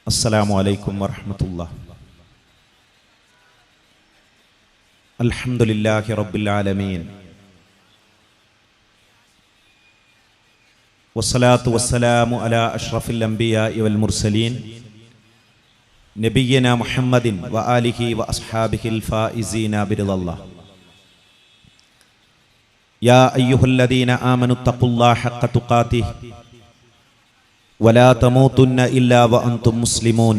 السلام عليكم ورحمة الله. الحمد لله رب العالمين والصلاة والسلام على أشرف الأنبياء والمرسلين نبينا محمد وآله وأصحابه الفائزين برضا الله. يا أيها الذين آمنوا اتقوا الله حق تقاته ولا تموتن إلا وأنتم مسلمون.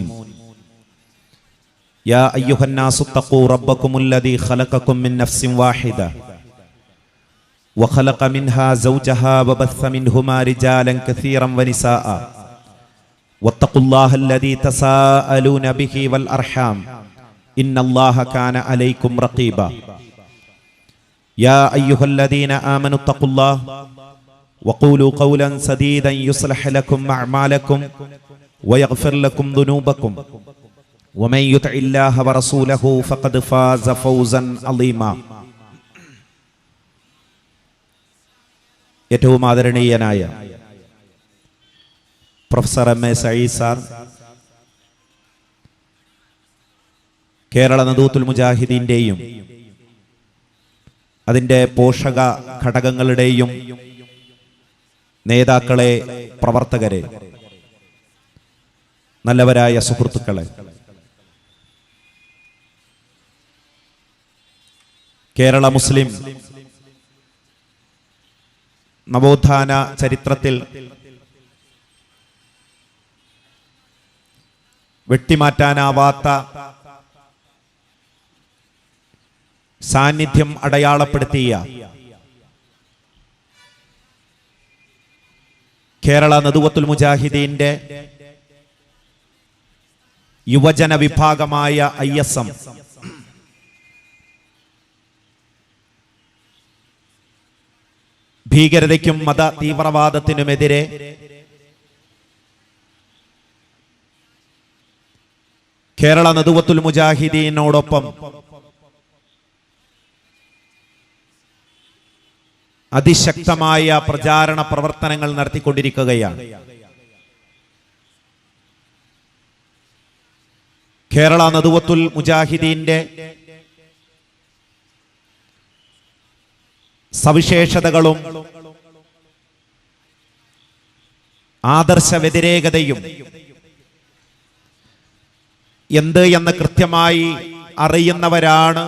يا أيها الناس اتقوا ربكم الذي خلقكم من نفس واحدة وخلق منها زوجها وبث منهما رجالا كثيرا ونساء واتقوا الله الذي تساءلون به والأرحام إن الله كان عليكم رقيبا. يا أيها الذين آمنوا اتقوا الله وقولوا قولا سديدا يصلح لكم أعمالكم ويغفر لكم ذنوبكم ومن يطع الله ورسوله فقد فاز فوزا عظيما. ഏറ്റവും ആദരണീയനായ professor M A. Saeed sir, Kerala Nadvathul മുജാഹിദീന്റെയും അതിൻ്റെ പോഷക ഘടകങ്ങളുടെയും നേതാക്കളെ, പ്രവർത്തകരെ, നല്ലവരായ സുഹൃത്തുക്കളെ, കേരള മുസ്ലിം നവോത്ഥാന ചരിത്രത്തിൽ വെട്ടിമാറ്റാനാവാത്ത സാന്നിധ്യം അടയാളപ്പെടുത്തിയ കേരള നദുവത്തുൽ മുജാഹിദീന്റെ യുവജന വിഭാഗമായ ISM ഭീകരതയ്ക്കും മത തീവ്രവാദത്തിനുമെതിരെ കേരള നദുവത്തുൽ മുജാഹിദീനോടൊപ്പം അതിശക്തമായ പ്രചാരണ പ്രവർത്തനങ്ങൾ നടത്തിക്കൊണ്ടിരിക്കുകയാണ്. കേരള നദുവത്തുൽ മുജാഹിദീന്റെ സവിശേഷതകളും ആദർശ വ്യതിരേകതയും എന്ത് എന്ന് കൃത്യമായി അറിയുന്നവരാണ്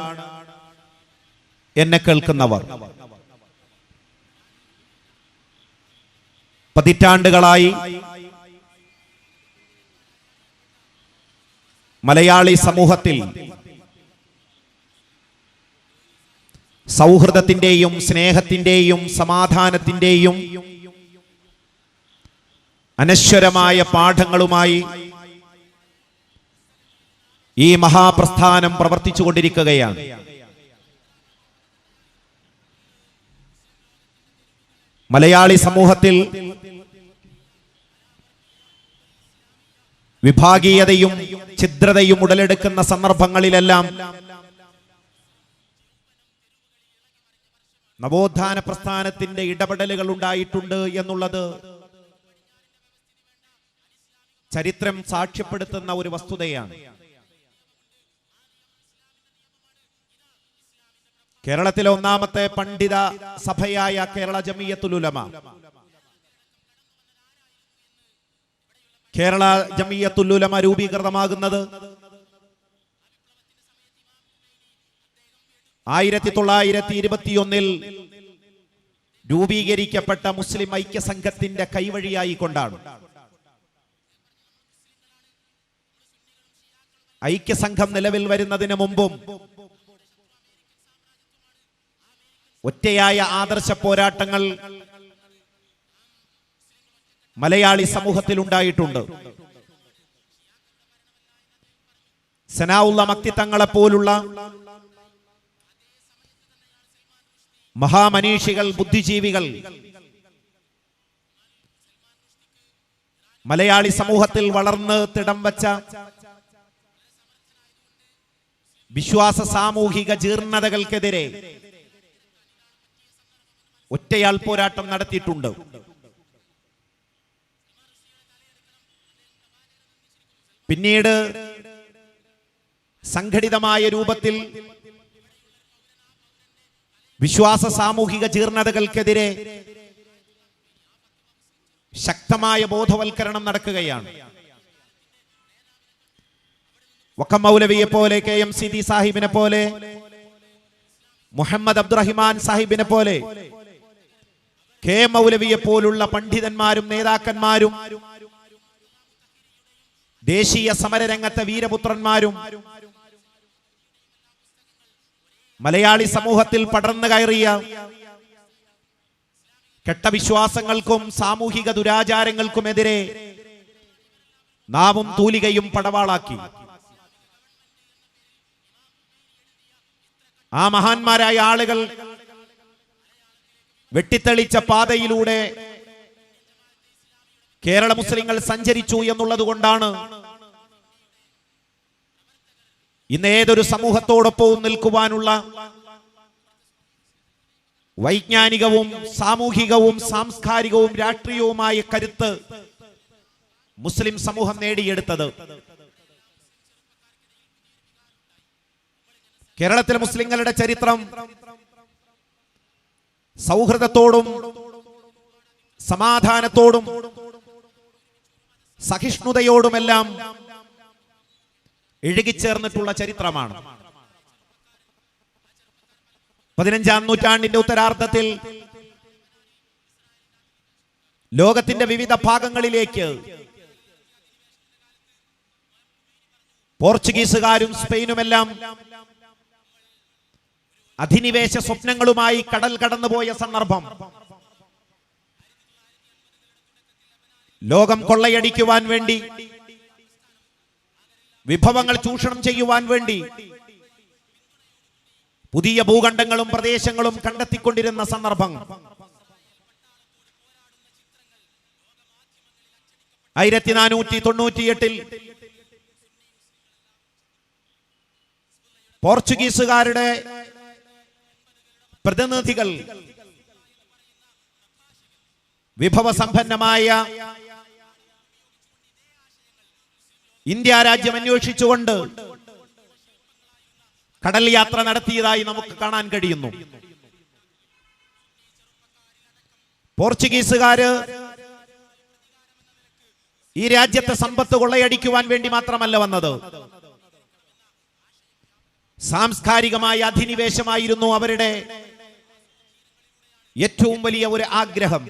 എന്നെ കേൾക്കുന്നവർ. പതിറ്റാണ്ടുകളായി മലയാളി സമൂഹത്തിൽ സൗഹൃദത്തിന്റെയും സ്നേഹത്തിന്റെയും സമാധാനത്തിന്റെയും അനശ്വരമായ പാഠങ്ങളുമായി ഈ മഹാപ്രസ്ഥാനം പ്രവർത്തിച്ചുകൊണ്ടിരിക്കുകയാണ്. മലയാളി സമൂഹത്തിൽ വിഭാഗീയതയും ഛിദ്രതയും ഉടലെടുക്കുന്ന സന്ദർഭങ്ങളിലെല്ലാം നവോത്ഥാന പ്രസ്ഥാനത്തിന്റെ ഇടപെടലുകൾ ഉണ്ടായിട്ടുണ്ട് എന്നുള്ളത് ചരിത്രം സാക്ഷ്യപ്പെടുത്തുന്ന ഒരു വസ്തുതയാണ്. കേരളത്തിലെ ഒന്നാമത്തെ പണ്ഡിത സഭയായ കേരള ജമിയത്തുൽ ഉലമ, കേരള ജമിയത്തുൽ ഉലമ രൂപീകൃതമാകുന്നത് 1921 രൂപീകരിക്കപ്പെട്ട മുസ്ലിം ഐക്യസംഘത്തിന്റെ കൈവഴിയായിക്കൊണ്ടാണ്. ഐക്യസംഘം നിലവിൽ വരുന്നതിന് മുമ്പും ഒറ്റയായ ആദർശ പോരാട്ടങ്ങൾ മലയാളി സമൂഹത്തിൽ ഉണ്ടായിട്ടുണ്ട്. സനാഉള്ള മക്തി തങ്ങളെ പോലുള്ള മഹാമനീഷികൾ, ബുദ്ധിജീവികൾ മലയാളി സമൂഹത്തിൽ വളർന്ന് തിടം വച്ച വിശ്വാസ സാമൂഹിക ജീർണതകൾക്കെതിരെ ഒറ്റയാൾ പോരാട്ടം നടത്തിയിട്ടുണ്ട്. പിന്നീട് സംഘടിതമായ രൂപത്തിൽ വിശ്വാസ സാമൂഹിക ജീർണതകൾക്കെതിരെ ശക്തമായ ബോധവൽക്കരണം നടക്കുകയാണ്. വക്കം മൗലവിയെ പോലെ, KM സിദി സാഹിബിനെ പോലെ, മുഹമ്മദ് അബ്ദുറഹിമാൻ സാഹിബിനെ പോലെ, മൗലവിയെ പോലുള്ള പണ്ഡിതന്മാരും നേതാക്കന്മാരും ദേശീയ സമരരംഗത്തെ വീരപുത്രന്മാരും മലയാളി സമൂഹത്തിൽ പടർന്നു കയറിയ കെട്ടവിശ്വാസങ്ങൾക്കും സാമൂഹിക ദുരാചാരങ്ങൾക്കുമെതിരെ നാവും തൂലികയും പടവാളാക്കി. ആ മഹാന്മാരായ ആളുകൾ വെട്ടിത്തെളിച്ച പാതയിലൂടെ കേരള മുസ്ലിങ്ങൾ സഞ്ചരിച്ചു എന്നുള്ളത് കൊണ്ടാണ് ഇന്ന് ഏതൊരു സമൂഹത്തോടൊപ്പവും നിൽക്കുവാനുള്ള വൈജ്ഞാനികവും സാമൂഹികവും സാംസ്കാരികവും രാഷ്ട്രീയവുമായ കരുത്ത് മുസ്ലിം സമൂഹം നേടിയെടുത്തത്. കേരളത്തിലെ മുസ്ലിങ്ങളുടെ ചരിത്രം സൗഹൃദത്തോടും സമാധാനത്തോടും സഹിഷ്ണുതയോടുമെല്ലാം ഇഴുകിച്ചേർന്നിട്ടുള്ള ചരിത്രമാണ്. 15-ാം നൂറ്റാണ്ടിന്റെ ഉത്തരാർദ്ധത്തിൽ ലോകത്തിന്റെ വിവിധ ഭാഗങ്ങളിലേക്ക് പോർച്ചുഗീസുകാരും സ്പെയിനുമെല്ലാം അധിനിവേശ സ്വപ്നങ്ങളുമായി കടൽ കടന്നുപോയ സന്ദർഭം ലോകം കൊള്ളയടിക്കുവാൻ വേണ്ടി, വിഭവങ്ങൾ ചൂഷണം ചെയ്യുവാൻ വേണ്ടി പുതിയ ഭൂഖണ്ഡങ്ങളും പ്രദേശങ്ങളും കണ്ടെത്തിക്കൊണ്ടിരുന്ന സന്ദർഭം 1498 പോർച്ചുഗീസുകാരുടെ പ്രതിനിധികൾ വിഭവസമ്പന്നമായ ഇന്ത്യ രാജ്യം അന്വേഷിച്ചുകൊണ്ട് കടൽ യാത്ര നടത്തിയതായി നമുക്ക് കാണാൻ കഴിയുന്നു. പോർച്ചുഗീസുകാര് ഈ രാജ്യത്തെ സമ്പത്ത് കൊള്ളയടിക്കുവാൻ വേണ്ടി മാത്രമല്ല വന്നത്, സാംസ്കാരികമായ അധിനിവേശമായിരുന്നു അവരുടെ ഏറ്റവും വലിയ ഒരു ആഗ്രഹം.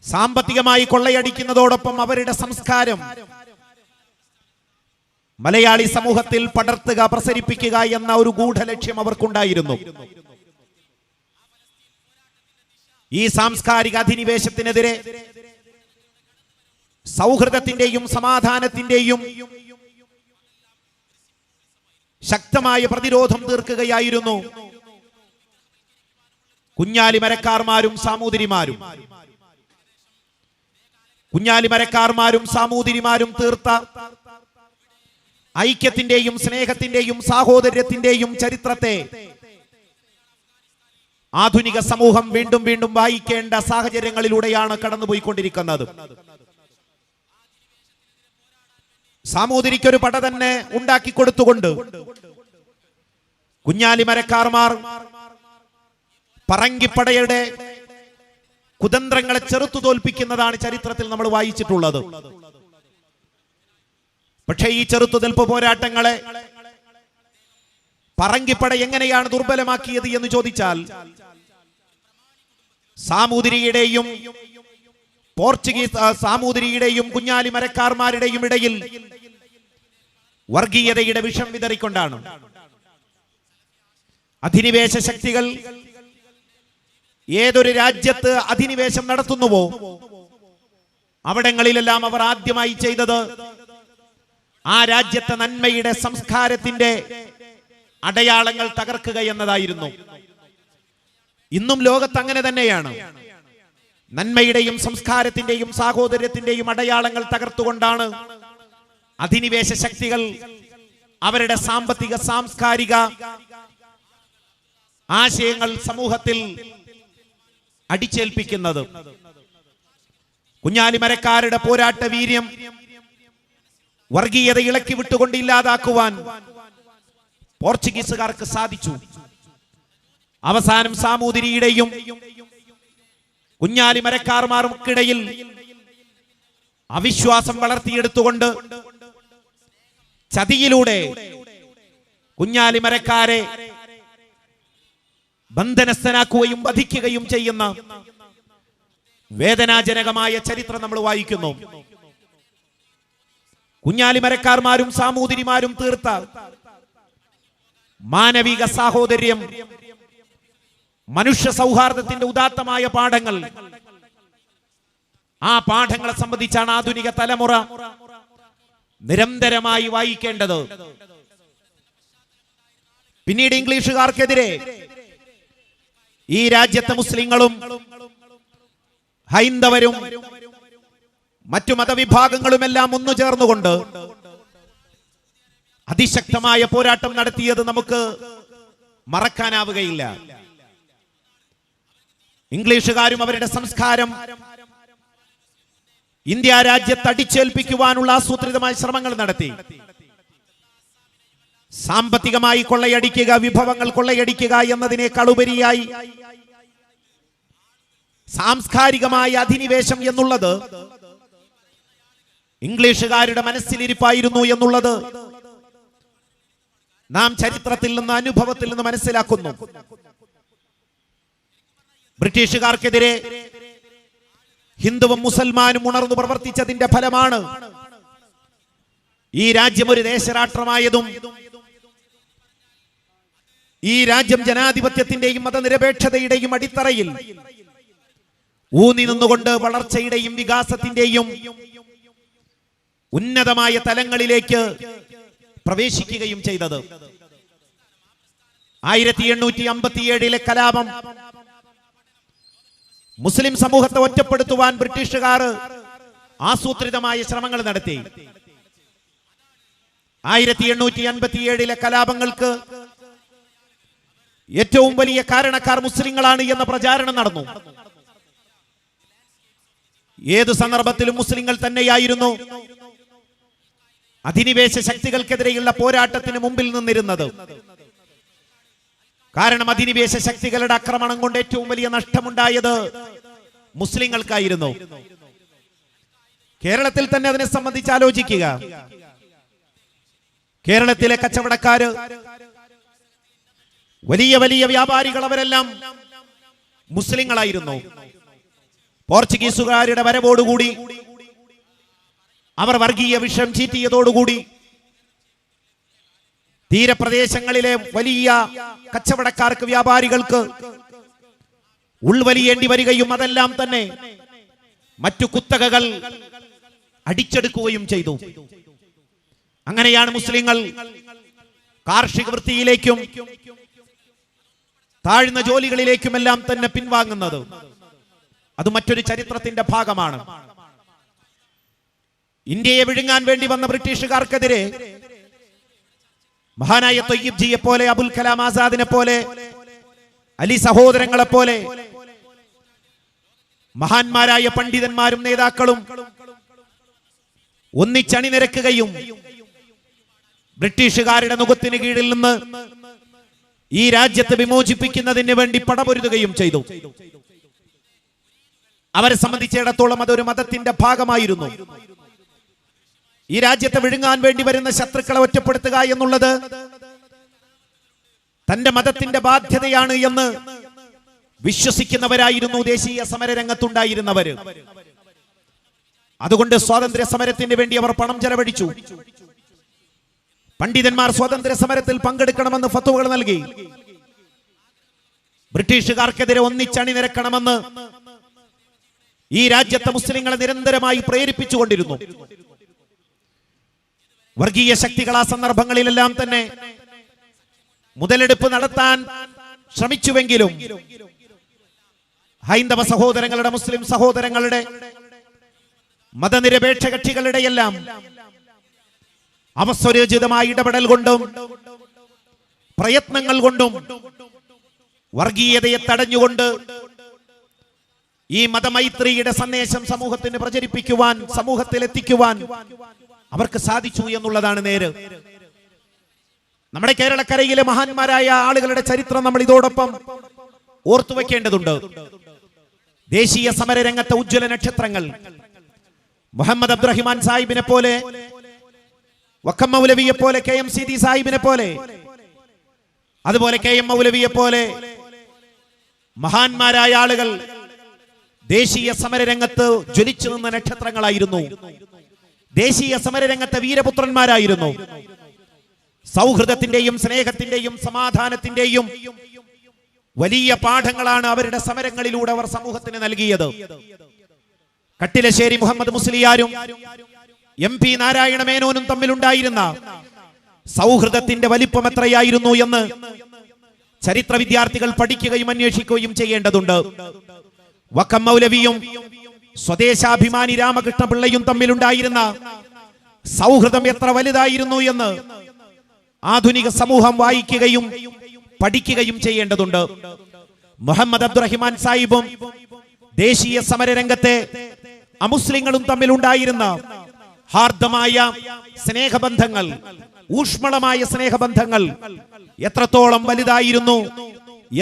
സാമ്പത്തികമായി കൊള്ളയടിക്കുന്നതോടൊപ്പം അവരുടെ സംസ്കാരം മലയാളി സമൂഹത്തിൽ പടർത്തുക, പ്രസരിപ്പിക്കുക എന്ന ഒരു ഗൂഢലക്ഷ്യം അവർക്കുണ്ടായിരുന്നു. ഈ സാംസ്കാരിക അധിനിവേശത്തിനെതിരെ സൗഹൃദത്തിന്റെയും സമാധാനത്തിന്റെയും ശക്തമായ പ്രതിരോധം തീർക്കുകയായിരുന്നു കുഞ്ഞാലിമരക്കാർമാരും സാമൂതിരിമാരും. കുഞ്ഞാലിമരക്കാർമാരും സാമൂതിരിമാരും തീർത്ത ഐക്യത്തിന്റെയും സ്നേഹത്തിന്റെയും സാഹോദര്യത്തിന്റെയും ചരിത്രത്തെ ആധുനിക സമൂഹം വീണ്ടും വീണ്ടും വായിക്കേണ്ട സാഹചര്യങ്ങളിലൂടെയാണ് കടന്നുപോയിക്കൊണ്ടിരിക്കുന്നത്. സാമൂതിരിക്കൊരു പട തന്നെ ഉണ്ടാക്കിക്കൊടുത്തുകൊണ്ട് കുഞ്ഞാലിമരക്കാർമാർ പറങ്കിപ്പടയുടെ കുതന്ത്രങ്ങളെ ചെറുത്തു തോൽപ്പിക്കുന്നതാണ് ചരിത്രത്തിൽ നമ്മൾ വായിച്ചിട്ടുള്ളത്. പക്ഷേ ഈ ചെറുത്തുനിൽപ്പ് പോരാട്ടങ്ങളെ പറങ്കിപ്പട എങ്ങനെയാണ് ദുർബലമാക്കിയത് എന്ന് ചോദിച്ചാൽ, സാമൂതിരിയുടെയും സാമൂതിരിയുടെയും കുഞ്ഞാലിമരക്കാർമാരുടെയും ഇടയിൽ വർഗീയതയുടെ വിഷം വിതറിക്കൊണ്ടാണ്. അധിനിവേശ ശക്തികൾ ഏതൊരു രാജ്യത്ത് അധിനിവേശം നടത്തുന്നുവോ അവിടങ്ങളിലെല്ലാം അവർ ആദ്യമായി ചെയ്തത് ആ രാജ്യത്തെ നന്മയുടെ സംസ്കാരത്തിന്റെ അടയാളങ്ങൾ തകർക്കുക എന്നതായിരുന്നു. ഇന്നും ലോകത്ത് അങ്ങനെ തന്നെയാണ്. നന്മയുടെയും സംസ്കാരത്തിന്റെയും സാഹോദര്യത്തിന്റെയും അടയാളങ്ങൾ തകർത്തുകൊണ്ടാണ് അധിനിവേശ ശക്തികൾ അവരുടെ സാമ്പത്തിക സാംസ്കാരിക ആശയങ്ങൾ സമൂഹത്തിൽ അടിച്ചേൽപ്പിക്കുന്നത്. കുഞ്ഞാലിമരക്കാരുടെ പോരാട്ട വീര്യം വർഗീയത ഇളക്കി വിട്ടുകൊണ്ട് ഇല്ലാതാക്കുവാൻ പോർച്ചുഗീസുകാർക്ക് സാധിച്ചു. അവസാനം സാമൂതിരിയുടെയും കുഞ്ഞാലി മരക്കാർമാർക്കിടയിൽ അവിശ്വാസം വളർത്തിയെടുത്തുകൊണ്ട് ചതിയിലൂടെ കുഞ്ഞാലി മരക്കാരെ ബന്ധനസ്ഥനാക്കുകയും വധിക്കുകയും ചെയ്യുന്ന വേദനാജനകമായ ചരിത്രം നമ്മൾ വായിക്കുന്നു. കുഞ്ഞാലി മരക്കാർമാരും സാമൂതിരിമാരും തീർത്ത മാനവിക സാഹോദര്യം, മനുഷ്യ സൗഹാർദ്ദത്തിന്റെ ഉദാത്തമായ പാഠങ്ങൾ, ആ പാഠങ്ങളെ സംബന്ധിച്ചാണ് ആധുനിക തലമുറ നിരന്തരമായി വായിക്കേണ്ടത്. പിന്നീട് ഇംഗ്ലീഷുകാർക്കെതിരെ ഈ രാജ്യത്തെ മുസ്ലിങ്ങളും ഹൈന്ദവരും മറ്റു മതവിഭാഗങ്ങളുമെല്ലാം ഒന്നു ചേർന്നുകൊണ്ട് അതിശക്തമായ പോരാട്ടം നടത്തിയത് നമുക്ക് മറക്കാനാവുകയില്ല. ഇംഗ്ലീഷുകാരും അവരുടെ സംസ്കാരം ഇന്ത്യ രാജ്യത്ത് അടിച്ചേൽപ്പിക്കുവാനുള്ള ആസൂത്രിതമായ ശ്രമങ്ങൾ നടത്തി. സാമ്പത്തികമായി കൊള്ളയടിക്കുക, വിഭവങ്ങൾ കൊള്ളയടിക്കുക എന്നതിനേക്കാൾ ഉപരിയായി സാംസ്കാരികമായ അധിനിവേശം എന്നുള്ളത് ഇംഗ്ലീഷുകാരുടെ മനസ്സിലിരിപ്പായിരുന്നു എന്നുള്ളത് നാം ചരിത്രത്തിൽ നിന്ന്, അനുഭവത്തിൽ നിന്ന് മനസ്സിലാക്കുന്നു. ബ്രിട്ടീഷുകാർക്കെതിരെ ഹിന്ദുവും മുസൽമാനും ഉണർന്നു പ്രവർത്തിച്ചതിന്റെ ഫലമാണ് ഈ രാജ്യം ഒരു ദേശരാഷ്ട്രമായതും ഈ രാജ്യം ജനാധിപത്യത്തിന്റെയും മതനിരപേക്ഷതയുടെയും അടിത്തറയിൽ ഊന്നി നിന്നുകൊണ്ട് വളർച്ചയുടെയും വികാസത്തിന്റെയും ഉന്നതമായ തലങ്ങളിലേക്ക് പ്രവേശിക്കുകയും ചെയ്തത്. 1857 കലാപം മുസ്ലിം സമൂഹത്തെ ഒറ്റപ്പെടുത്തുവാൻ ബ്രിട്ടീഷുകാർ ആസൂത്രിതമായ ശ്രമങ്ങൾ നടത്തി. 1857 കലാപങ്ങൾക്ക് ഏറ്റവും വലിയ കാരണക്കാർ മുസ്ലിങ്ങളാണ് എന്ന പ്രചാരണം നടന്നു. ഏതു സന്ദർഭത്തിലും മുസ്ലിങ്ങൾ തന്നെയായിരുന്നു അധിനിവേശ ശക്തികൾക്കെതിരെയുള്ള പോരാട്ടത്തിന് മുമ്പിൽ നിന്നിരുന്നത്. കാരണം അധിനിവേശ ശക്തികളുടെ ആക്രമണം കൊണ്ട് ഏറ്റവും വലിയ നഷ്ടമുണ്ടായത് മുസ്ലിങ്ങൾക്കായിരുന്നു. കേരളത്തിൽ തന്നെ അതിനെ സംബന്ധിച്ച് ആലോചിക്കുക. കേരളത്തിലെ കച്ചവടക്കാര്, വലിയ വലിയ വ്യാപാരികൾ, അവരെല്ലാം മുസ്ലിങ്ങളായിരുന്നു. പോർച്ചുഗീസുകാരുടെ വരവോടുകൂടി, അവർ വർഗീയ വിഷം ചീറ്റിയതോടുകൂടി തീരപ്രദേശങ്ങളിലെ വലിയ കച്ചവടക്കാർക്ക്, വ്യാപാരികൾക്ക് ഉൾവലിയേണ്ടി വരികയും അതെല്ലാം തന്നെ മറ്റു കുത്തകകൾ അടിച്ചെടുക്കുകയും ചെയ്തു. അങ്ങനെയാണ് മുസ്ലിങ്ങൾ കാർഷിക വൃത്തിയിലേക്കും താഴ്ന്ന ജോലികളിലേക്കുമെല്ലാം തന്നെ പിൻവാങ്ങുന്നത്. അത് മറ്റൊരു ചരിത്രത്തിന്റെ ഭാഗമാണ്. ഇന്ത്യയെ വിഴുങ്ങാൻ വേണ്ടി വന്ന ബ്രിട്ടീഷുകാർക്കെതിരെ മഹാനായ തൊയ്യിബ് ജിയെ പോലെ, അബുൽ കലാം ആസാദിനെ പോലെ, അലി സഹോദരങ്ങളെ പോലെ മഹാന്മാരായ പണ്ഡിതന്മാരും നേതാക്കളും ഒന്നിച്ചണിനിരക്കുകയും ബ്രിട്ടീഷുകാരുടെ നുഖത്തിന് കീഴിൽ നിന്ന് ഈ രാജ്യത്തെ വിമോചിപ്പിക്കുന്നതിന് വേണ്ടി പടപൊരുതുകയും ചെയ്തു. അവരെ സംബന്ധിച്ചിടത്തോളം അതൊരു മതത്തിന്റെ ഭാഗമായിരുന്നു. ഈ രാജ്യത്തെ വിഴുങ്ങാൻ വേണ്ടി വരുന്ന ശത്രുക്കളെ ഒറ്റപ്പെടുത്തുക എന്നുള്ളത് തന്റെ മതത്തിന്റെ ബാധ്യതയാണ് എന്ന് വിശ്വസിക്കുന്നവരായിരുന്നു ദേശീയ സമര രംഗത്തുണ്ടായിരുന്നവര്. അതുകൊണ്ട് സ്വാതന്ത്ര്യ സമരത്തിന് വേണ്ടി അവർ പണം ചെലവഴിച്ചു. പണ്ഡിതന്മാർ സ്വാതന്ത്ര്യ സമരത്തിൽ പങ്കെടുക്കണമെന്ന് ഫത്വകൾ നൽകി. ബ്രിട്ടീഷുകാർക്കെതിരെ ഒന്നിച്ചണിനിരക്കണമെന്ന് ഈ രാജ്യത്തെ മുസ്ലിങ്ങളെ നിരന്തരമായി പ്രേരിപ്പിച്ചുകൊണ്ടിരുന്നു. വർഗീയ ശക്തികൾ ആ സന്ദർഭങ്ങളിലെല്ലാം തന്നെ മുതലെടുപ്പ് നടത്താൻ ശ്രമിച്ചുവെങ്കിലും ഹൈന്ദവ സഹോദരങ്ങളുടെ, മുസ്ലിം സഹോദരങ്ങളുടെ, മതനിരപേക്ഷ കക്ഷികളുടെ എല്ലാം അവസരോചിതമായ ഇടപെടൽ കൊണ്ടും പ്രയത്നങ്ങൾ കൊണ്ടും വർഗീയതയെ തടഞ്ഞുകൊണ്ട് ഈ മതമൈത്രിയുടെ സന്ദേശം സമൂഹത്തിന് പ്രചരിപ്പിക്കുവാൻ, സമൂഹത്തിൽ എത്തിക്കുവാൻ അവർക്ക് സാധിച്ചു എന്നുള്ളതാണ് നേര്. നമ്മുടെ കേരളക്കരയിലെ മഹാന്മാരായ ആളുകളുടെ ചരിത്രം നമ്മൾ ഇതോടൊപ്പം ഓർത്തുവെക്കേണ്ടതുണ്ട്. ദേശീയ സമരരംഗത്തെ ഉജ്ജ്വല നക്ഷത്രങ്ങൾ മുഹമ്മദ് അബ്ദുറഹിമാൻ സാഹിബിനെ പോലെ, വക്കം മൗലവിയെ പോലെ, KM സീതി സാഹിബിനെ പോലെ, അതുപോലെ KM മൗലവിയെ പോലെ മഹാന്മാരായ ആളുകൾ ദേശീയ സമരരംഗത്ത് ജ്വലിച്ചു നിന്ന നക്ഷത്രങ്ങളായിരുന്നു. ദേശീയ സമരരംഗത്തെ വീരപുത്രന്മാരായിരുന്നു. സൗഹൃദത്തിന്റെയും സ്നേഹത്തിന്റെയും സമാധാനത്തിന്റെയും വലിയ പാഠങ്ങളാണ് അവരുടെ സമരങ്ങളിലൂടെ അവർ സമൂഹത്തിന് നൽകിയത്. കട്ടിലശ്ശേരി മുഹമ്മദ് മുസ്ലിയാരും MP നാരായണ മേനോനും തമ്മിലുണ്ടായിരുന്ന സൗഹൃദത്തിന്റെ വലിപ്പം എത്രയായിരുന്നു എന്ന് ചരിത്ര വിദ്യാർത്ഥികൾ പഠിക്കുകയും അന്വേഷിക്കുകയും ചെയ്യേണ്ടതുണ്ട്. വക്കം മൗലവിയും സ്വദേശാഭിമാനി രാമകൃഷ്ണപിള്ളയും തമ്മിലുണ്ടായിരുന്ന സൗഹൃദം എത്ര വലുതായിരുന്നു എന്ന് ആധുനിക സമൂഹം വായിക്കുകയും പഠിക്കുകയും ചെയ്യേണ്ടതുണ്ട്. മുഹമ്മദ് അബ്ദുറഹിമാൻ സാഹിബും ദേശീയ സമരരംഗത്തെ അമുസ്ലിങ്ങളും തമ്മിലുണ്ടായിരുന്ന ഹാർദമായ സ്നേഹബന്ധങ്ങൾ, ഊഷ്മളമായ സ്നേഹബന്ധങ്ങൾ എത്രത്തോളം വലുതായിരുന്നു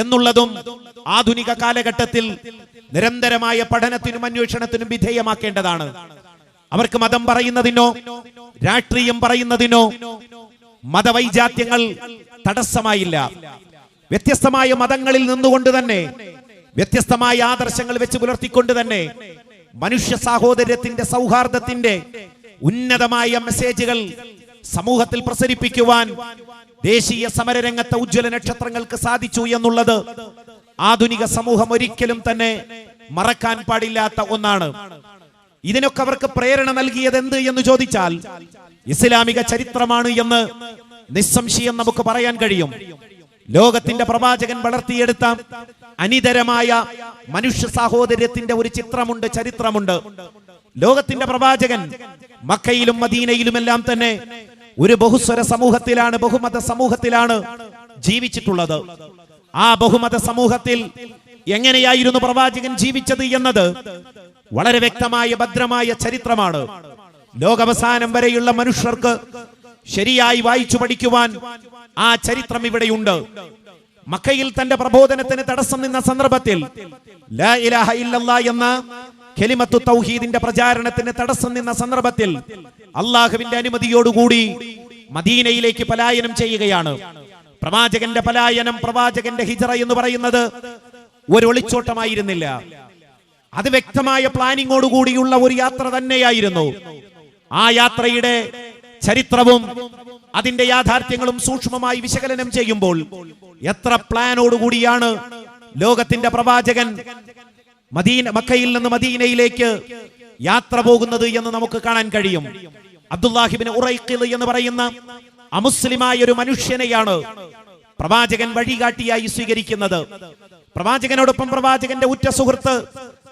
എന്നുള്ളതും ആധുനിക കാലഘട്ടത്തിൽ നിരന്തരമായ പഠനത്തിനും അന്വേഷണത്തിനും വിധേയമാക്കേണ്ടതാണ്. അവർക്ക് മതം പറയുന്നതിനോ രാഷ്ട്രീയം പറയുന്നതിനോ മതവൈജാത്യങ്ങൾ തടസ്സമായില്ല. വ്യത്യസ്തമായ മതങ്ങളിൽ നിന്നുകൊണ്ട് തന്നെ, വ്യത്യസ്തമായ ആദർശങ്ങൾ വെച്ച് പുലർത്തിക്കൊണ്ട് തന്നെ മനുഷ്യ സാഹോദര്യത്തിന്റെ, സൗഹാർദ്ദത്തിന്റെ ഉന്നതമായ മെസ്സേജുകൾ സമൂഹത്തിൽ പ്രസരിപ്പിക്കുവാൻ ദേശീയ സമരരംഗത്തെ ഉജ്ജ്വല നക്ഷത്രങ്ങൾക്ക് സാധിച്ചു എന്നുള്ളത് ആധുനിക സമൂഹം ഒരിക്കലും തന്നെ മറക്കാൻ പാടില്ലാത്ത ഒന്നാണ്. ഇതിനൊക്കെ അവർക്ക് പ്രേരണ നൽകിയത് എന്ത് എന്ന് ചോദിച്ചാൽ ഇസ്ലാമിക ചരിത്രമാണ് എന്ന് നിസ്സംശയം നമുക്ക് പറയാൻ കഴിയും. ലോകത്തിന്റെ പ്രവാചകൻ വളർത്തിയെടുത്ത അനിതരമായ മനുഷ്യ സാഹോദര്യത്തിന്റെ ഒരു ചിത്രമുണ്ട്, ചരിത്രമുണ്ട്. ലോകത്തിന്റെ പ്രവാചകൻ മക്കയിലും മദീനയിലുമെല്ലാം തന്നെ ഒരു ബഹുസ്വര സമൂഹത്തിലാണ്, ബഹുമത സമൂഹത്തിലാണ് ജീവിച്ചിട്ടുള്ളത്. ആ ബഹുമത സമൂഹത്തിൽ എങ്ങനെയായിരുന്നു പ്രവാചകൻ ജീവിച്ചത് എന്നത് വളരെ വ്യക്തമായ ഭദ്രമായ ചരിത്രമാണ്. ലോകാവസാനം വരെയുള്ള മനുഷ്യർക്ക് ശരിയായി വായിച്ചു പഠിക്കുവാൻ ആ ചരിത്രം ഇവിടെയുണ്ട്. മക്കയിൽ തന്റെ പ്രബോധനത്തിന് തടസ്സം നിന്ന സന്ദർഭത്തിൽ ലാ ഇലാഹ ഇല്ലല്ലാഹ് എന്ന കലിമത്തു തൗഹീദിന്റെ പ്രചാരണത്തിന് തടസ്സം നിന്ന സന്ദർഭത്തിൽ അള്ളാഹുവിന്റെ അനുമതിയോടുകൂടി മദീനയിലേക്ക് പലായനം ചെയ്യുകയാണ്. പ്രവാചകന്റെ പലായനം, പ്രവാചകന്റെ ഹിജ്റ എന്ന് പറയുന്നത് ഒരു ഒളിച്ചോട്ടമായിരുന്നില്ല. അത് വ്യക്തമായ പ്ലാനിങ്ങോടുകൂടിയുള്ള ഒരു യാത്ര തന്നെയായിരുന്നു. ആ യാത്രയുടെ ചരിത്രവും അതിന്റെ യാഥാർത്ഥ്യങ്ങളും സൂക്ഷ്മമായി വിശകലനം ചെയ്യുമ്പോൾ എത്ര പ്ലാനോടുകൂടിയാണ് ലോകത്തിന്റെ പ്രവാചകൻ മക്കയിൽ നിന്ന് മദീനയിലേക്ക് യാത്ര പോകുന്നത് എന്ന് നമുക്ക് കാണാൻ കഴിയും. അബ്ദുല്ലാഹിബ്നു ഉറൈഖിൽ എന്ന് പറയുന്ന അമുസ്ലിമായ ഒരു മനുഷ്യനെയാണ് പ്രവാചകൻ വഴികാട്ടിയായി സ്വീകരിക്കുന്നത്. പ്രവാചകനോടൊപ്പം പ്രവാചകന്റെ ഉറ്റ സുഹൃത്ത്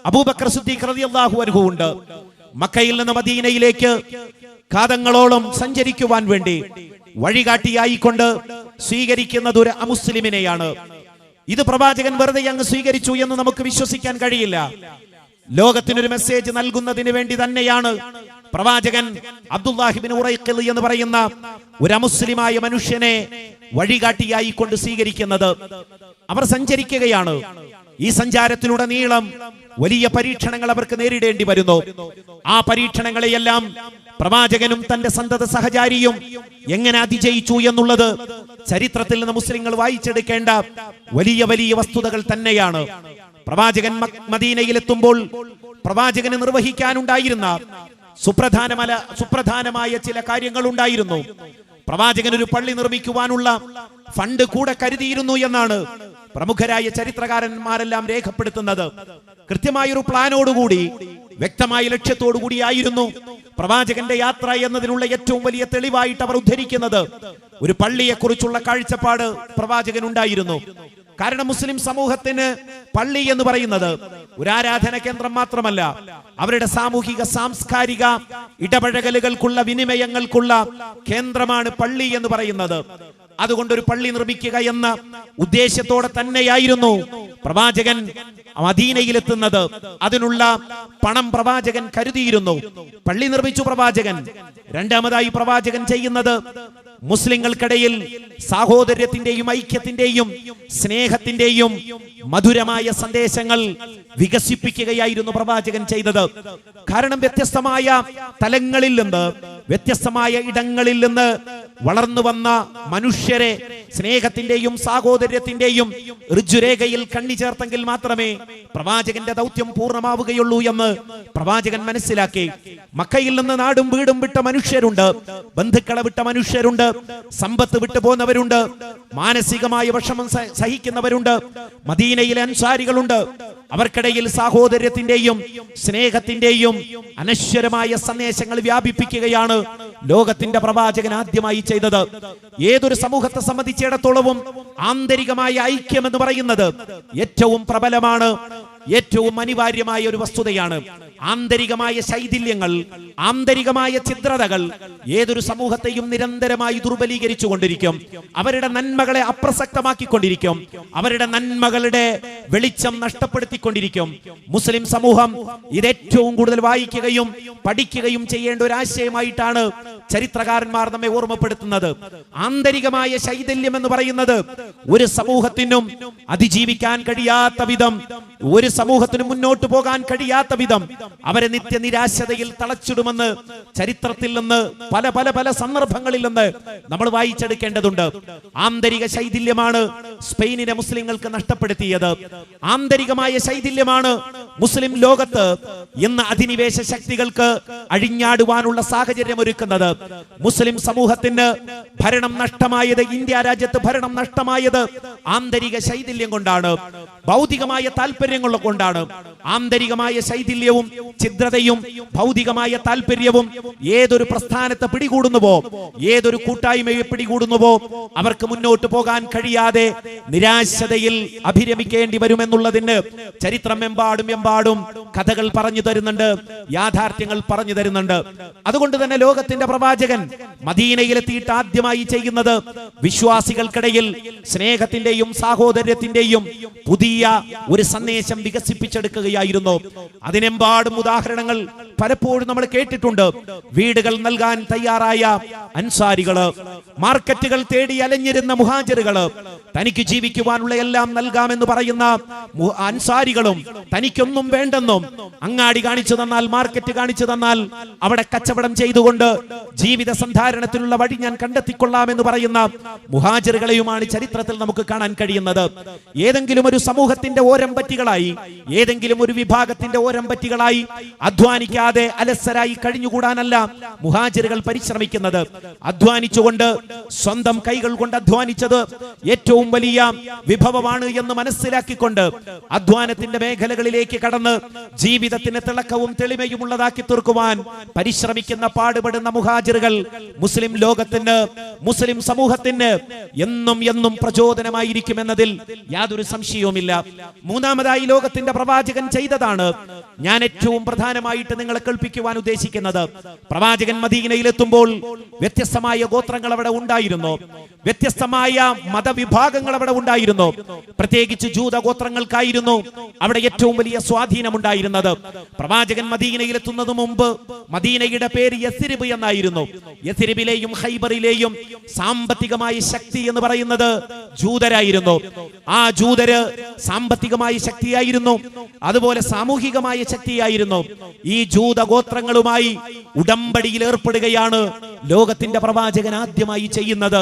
അബൂബക്കർ സിദ്ദീഖ് റളിയല്ലാഹു അൻഹു ഉണ്ട്. മക്കയിൽ നിന്ന് മദീനയിലേക്ക് കാതങ്ങളോളം സഞ്ചരിക്കുവാൻ വേണ്ടി വഴികാട്ടിയായിക്കൊണ്ട് സ്വീകരിക്കുന്നത് ഒരു അമുസ്ലിമിനെയാണ്. ഇത് പ്രവാചകൻ വെറുതെ അങ്ങ് സ്വീകരിച്ചു എന്ന് നമുക്ക് വിശ്വസിക്കാൻ കഴിയില്ല. ലോകത്തിനൊരു മെസ്സേജ് നൽകുന്നതിന് വേണ്ടി തന്നെയാണ് പ്രവാചകൻ അബ്ദുല്ലാഹിബ്നു ഉറൈഖിൽ എന്ന് പറയുന്ന ഒരു അമുസ്ലിമായ മനുഷ്യനെ വഴികാട്ടിയായി കൊണ്ട് സ്വീകരിക്കുന്നത്. അവർ സഞ്ചരിക്കുകയാണ്. ഈ സഞ്ചാരത്തിലുടനീളം വലിയ പരീക്ഷണങ്ങൾ അവർക്ക് നേരിടേണ്ടി വരുന്നു. ആ പരീക്ഷണങ്ങളെയെല്ലാം പ്രവാചകനും തന്റെ സന്തത സഹചാരിയും എങ്ങനെ അതിജയിച്ചു എന്നുള്ളത് ചരിത്രത്തിൽ നിന്ന് മുസ്ലിങ്ങൾ വായിച്ചെടുക്കേണ്ട വലിയ വലിയ വസ്തുതകൾ തന്നെയാണ്. പ്രവാചകൻ മദീനയിലെത്തുമ്പോൾ പ്രവാചകന് നിർവഹിക്കാനുണ്ടായിരുന്ന സുപ്രധാനമായ ചില കാര്യങ്ങൾ ഉണ്ടായിരുന്നു. പ്രവാചകൻ ഒരു പള്ളി നിർമ്മിക്കുവാനുള്ള ഫണ്ട് കൂടെ കരുതിയിരുന്നു എന്നാണ് പ്രമുഖരായ ചരിത്രകാരന്മാരെല്ലാം രേഖപ്പെടുത്തുന്നത്. കൃത്യമായൊരു പ്ലാനോടുകൂടി, വ്യക്തമായ ലക്ഷ്യത്തോടുകൂടിയായിരുന്നു പ്രവാചകന്റെ യാത്ര എന്നതിനുള്ള ഏറ്റവും വലിയ തെളിവായിട്ട് അവർ ഉദ്ധരിക്കുന്നത് ഒരു പള്ളിയെക്കുറിച്ചുള്ള കാഴ്ചപ്പാട് പ്രവാചകൻ ഉണ്ടായിരുന്നു. കാരണം മുസ്ലിം സമൂഹത്തിന് പള്ളി എന്ന് പറയുന്നത് ഒരു ആരാധന കേന്ദ്രം മാത്രമല്ല, അവരുടെ സാമൂഹിക സാംസ്കാരിക ഇടപഴകലുകൾക്കുള്ള, വിനിമയങ്ങൾക്കുള്ള കേന്ദ്രമാണ് പള്ളി എന്ന് പറയുന്നത്. അതുകൊണ്ട് ഒരു പള്ളി നിർമ്മിക്കുക എന്ന ഉദ്ദേശത്തോടെ തന്നെയായിരുന്നു പ്രവാചകൻ മദീനയിലെത്തുന്നത്. അതിനുള്ള പണം പ്രവാചകൻ കരുതിയിരുന്നു. പള്ളി നിർമ്മിച്ചു പ്രവാചകൻ. രണ്ടാമതായി പ്രവാചകൻ ചെയ്യുന്നത് മുസ്ലിങ്ങൾക്കിടയിൽ സാഹോദര്യത്തിന്റെയും ഐക്യത്തിന്റെയും സ്നേഹത്തിന്റെയും മധുരമായ സന്ദേശങ്ങൾ വികസിപ്പിക്കുകയായിരുന്നു പ്രവാചകൻ ചെയ്തത്. കാരണം വ്യത്യസ്തമായ തലങ്ങളിൽ നിന്ന്, വ്യത്യസ്തമായ ഇടങ്ങളിൽ നിന്ന് വളർന്നു വന്ന മനുഷ്യരെ സ്നേഹത്തിന്റെയും സാഹോദര്യത്തിന്റെയും ഋജുരേഖയിൽ കണ്ണി ചേർത്തെങ്കിൽ മാത്രമേ പ്രവാചകന്റെ ദൗത്യം പൂർണ്ണമാവുകയുള്ളൂ എന്ന് പ്രവാചകൻ മനസ്സിലാക്കി. മക്കയിൽ നിന്ന് നാടും വീടും വിട്ട മനുഷ്യരുണ്ട്, ബന്ധുക്കളെ വിട്ട മനുഷ്യരുണ്ട്, സമ്പത്ത് വിട്ടു പോന്നവരുണ്ട്, മാനസികമായ വിഷമം സഹിക്കുന്നവരുണ്ട്. മദീനയിലെ അൻസാരികളുണ്ട്. അവർക്കിടയിൽ സാഹോദര്യത്തിന്റെയും സ്നേഹത്തിന്റെയും അനശ്വരമായ സന്ദേശങ്ങൾ വ്യാപിപ്പിക്കുകയാണ് ലോകത്തിന്റെ പ്രവാചകൻ ആദ്യമായി ചെയ്തത്. ഏതൊരു സമൂഹത്തെ സംബന്ധിച്ചിടത്തോളവും ആന്തരികമായ ഐക്യം എന്ന് പറയുന്നത് ഏറ്റവും പ്രബലമാണ്, ഏറ്റവും അനിവാര്യമായ ഒരു വസ്തുതയാണ്. ആന്തരികമായ ശൈഥില്യങ്ങൾ, ആന്തരികമായ ഛിദ്രതകൾ ഏതൊരു സമൂഹത്തെയും നിരന്തരമായി ദുർബലീകരിച്ചു കൊണ്ടിരിക്കും. അവരുടെ നന്മകളെ അപ്രസക്തമാക്കിക്കൊണ്ടിരിക്കും. അവരുടെ നന്മകളുടെ വെളിച്ചം നഷ്ടപ്പെടുത്തിക്കൊണ്ടിരിക്കും. മുസ്ലിം സമൂഹം ഇത് ഏറ്റവും കൂടുതൽ വായിക്കുകയും പഠിക്കുകയും ചെയ്യേണ്ട ഒരു ആശയമായിട്ടാണ് ചരിത്രകാരന്മാർ നമ്മെ ഓർമ്മപ്പെടുത്തുന്നത്. ആന്തരികമായ ശൈഥില്യം എന്ന് പറയുന്നത് ഒരു സമൂഹത്തിനും അതിജീവിക്കാൻ കഴിയാത്ത വിധം, ഒരു സമൂഹത്തിന് മുന്നോട്ട് പോകാൻ കഴിയാത്ത വിധം അവരെ നിത്യനിരാശതയിൽ തളച്ചിടുമെന്ന് ചരിത്രത്തിൽ നിന്ന് പല പല പല സന്ദർഭങ്ങളിൽ നിന്ന് നമ്മൾ വായിച്ചെടുക്കേണ്ടതുണ്ട്. ആന്തരിക ശൈഥില്യമാണ് സ്പെയിനിനെ മുസ്ലിങ്ങൾക്ക് നഷ്ടപ്പെടുത്തിയത്. ആന്തരികമായ ശൈഥില്യമാണ് മുസ്ലിം ലോകത്ത് ഇന്ന് അധിനിവേശ ശക്തികൾക്ക് അഴിഞ്ഞാടുവാനുള്ള സാഹചര്യം ഒരുക്കുന്നത്. മുസ്ലിം സമൂഹത്തിന് ഭരണം നഷ്ടമായത്, ഇന്ത്യ രാജ്യത്ത് ഭരണം നഷ്ടമായത് ആന്തരിക ശൈഥില്യം കൊണ്ടാണ്, ഭൗതികമായ താല്പര്യങ്ങൾ കൊണ്ടാണ്. ആന്തരികമായ ശൈഥില്യവും ഛിദ്രതയും ഭൗതികമായ താല്പര്യവും ഏതൊരു പ്രസ്ഥാനത്തെ പിടികൂടുന്നുവോ, ഏതൊരു കൂട്ടായ്മയെ പിടികൂടുന്നുവോ, അവർക്ക് മുന്നോട്ട് പോകാൻ കഴിയാതെ നിരാശതയിൽ അഭിരമിക്കേണ്ടി വരുമെന്നുള്ളതിന് ചരിത്രം എമ്പാടും കഥകൾ പറഞ്ഞു തരുന്നുണ്ട്, യാഥാർത്ഥ്യങ്ങൾ പറഞ്ഞു തരുന്നുണ്ട്. അതുകൊണ്ട് തന്നെ ലോകത്തിന്റെ പ്രവാചകൻ മദീനയിലെത്തിയിട്ട് ആദ്യമായി ചെയ്യുന്നത് വിശ്വാസികൾക്കിടയിൽ സ്നേഹത്തിന്റെയും സാഹോദര്യത്തിന്റെയും പുതിയ ഒരു സന്ദേശം വികസിപ്പിച്ചെടുക്കുകയായിരുന്നു. അതിനെമ്പാടും ഉദാഹരണങ്ങൾ പലപ്പോഴും നമ്മൾ കേട്ടിട്ടുണ്ട്. വീടുകൾ നൽകാൻ തയ്യാറായ അൻസാരികള്, മാർക്കറ്റുകൾ തേടി അലഞ്ഞിരുന്ന മുഹാജിറുകള്, തനിക്ക് ജീവിക്കുവാനുള്ള എല്ലാം നൽകാമെന്ന് പറയുന്ന അൻസാരികളും തനിക്കൊന്നും വേണ്ടെന്നും അങ്ങാടി കാണിച്ചു തന്നാൽ, മാർക്കറ്റ് കാണിച്ചു തന്നാൽ അവിടെ കച്ചവടം ചെയ്തുകൊണ്ട് ജീവിത സന്ധാരണത്തിനുള്ള വഴി ഞാൻ കണ്ടെത്തിക്കൊള്ളാമെന്ന് പറയുന്ന മുഹാജിറുകളെയുമാണ് ചരിത്രത്തിൽ നമുക്ക് കാണാൻ കഴിയുന്നത്. ഏതെങ്കിലും ഒരു സമൂഹത്തിന്റെ ഓരംപറ്റികളായി, ഏതെങ്കിലും ഒരു വിഭാഗത്തിന്റെ ഓരംപറ്റികളായി അധ്വാനിക്കാതെ അലസരായി കഴിഞ്ഞുകൂടാനല്ല മുഹാജിറുകൾ പരിശ്രമിക്കുന്നത്. അധ്വാനിച്ചുകൊണ്ട്, സ്വന്തം കൈകൾ കൊണ്ട് അധ്വാനിച്ചത് ഏറ്റവും വലിയ വിഭവമാണ് എന്ന് മനസ്സിലാക്കിക്കൊണ്ട് അധ്വാനത്തിന്റെ മേഖലകളിലേക്ക് കടന്ന് ജീവിതത്തിന് തിളക്കവും തെളിമയും ഉള്ളതാക്കി തീർക്കുവാൻ പരിശ്രമിക്കുന്ന, പാടുപെടുന്ന മുഹാജിറുകൾ മുസ്ലിം ലോകത്തിന്, മുസ്ലിം സമൂഹത്തിന് എന്നും എന്നും പ്രചോദനമായിരിക്കുമെന്നതിൽ യാതൊരു സംശയവുമില്ല. മൂന്നാമതായി ലോകത്തിന്റെ പ്രവാചകൻ ചെയ്തതാണ് ഞാൻ ഏറ്റവും പ്രധാനമായിട്ട് നിങ്ങളെ കേൾപ്പിക്കുവാൻ ഉദ്ദേശിക്കുന്നത്. പ്രവാചകൻ മദീനയിലെത്തുമ്പോൾ വ്യത്യസ്തമായ ഗോത്രങ്ങൾ അവിടെ ഉണ്ടായിരുന്നു, വ്യത്യസ്തമായ മതവിഭാഗങ്ങൾ അവിടെ ഉണ്ടായിരുന്നു. പ്രത്യേകിച്ച് ജൂത ഗോത്രങ്ങൾക്കായിരുന്നു അവിടെ ഏറ്റവും വലിയ സ്വാധീനമുണ്ടായിരുന്നത്. പ്രവാചകൻ മദീനയിലെത്തുന്നതിന് മുമ്പ് മദീനയുടെ പേര് യസ്രിബ് എന്നായിരുന്നു. യസ്രിബിലെയും ഖൈബറിലെയും സാമ്പത്തികമായ ശക്തി എന്ന് പറയുന്നത് ജൂതരായിരുന്നു. ആ ജൂതര് സാമ്പത്തികമായ ശക്തിയായിരുന്നു, അതുപോലെ സാമൂഹികമായ ശക്തിയായിരുന്നു. ഈ ജൂത ഗോത്രങ്ങളുമായി ഉടമ്പടിയിൽ ഏർപ്പെടുകയാണ് ലോകത്തിന്റെ പ്രവാചകൻ ആദ്യമായി ചെയ്യുന്നത്.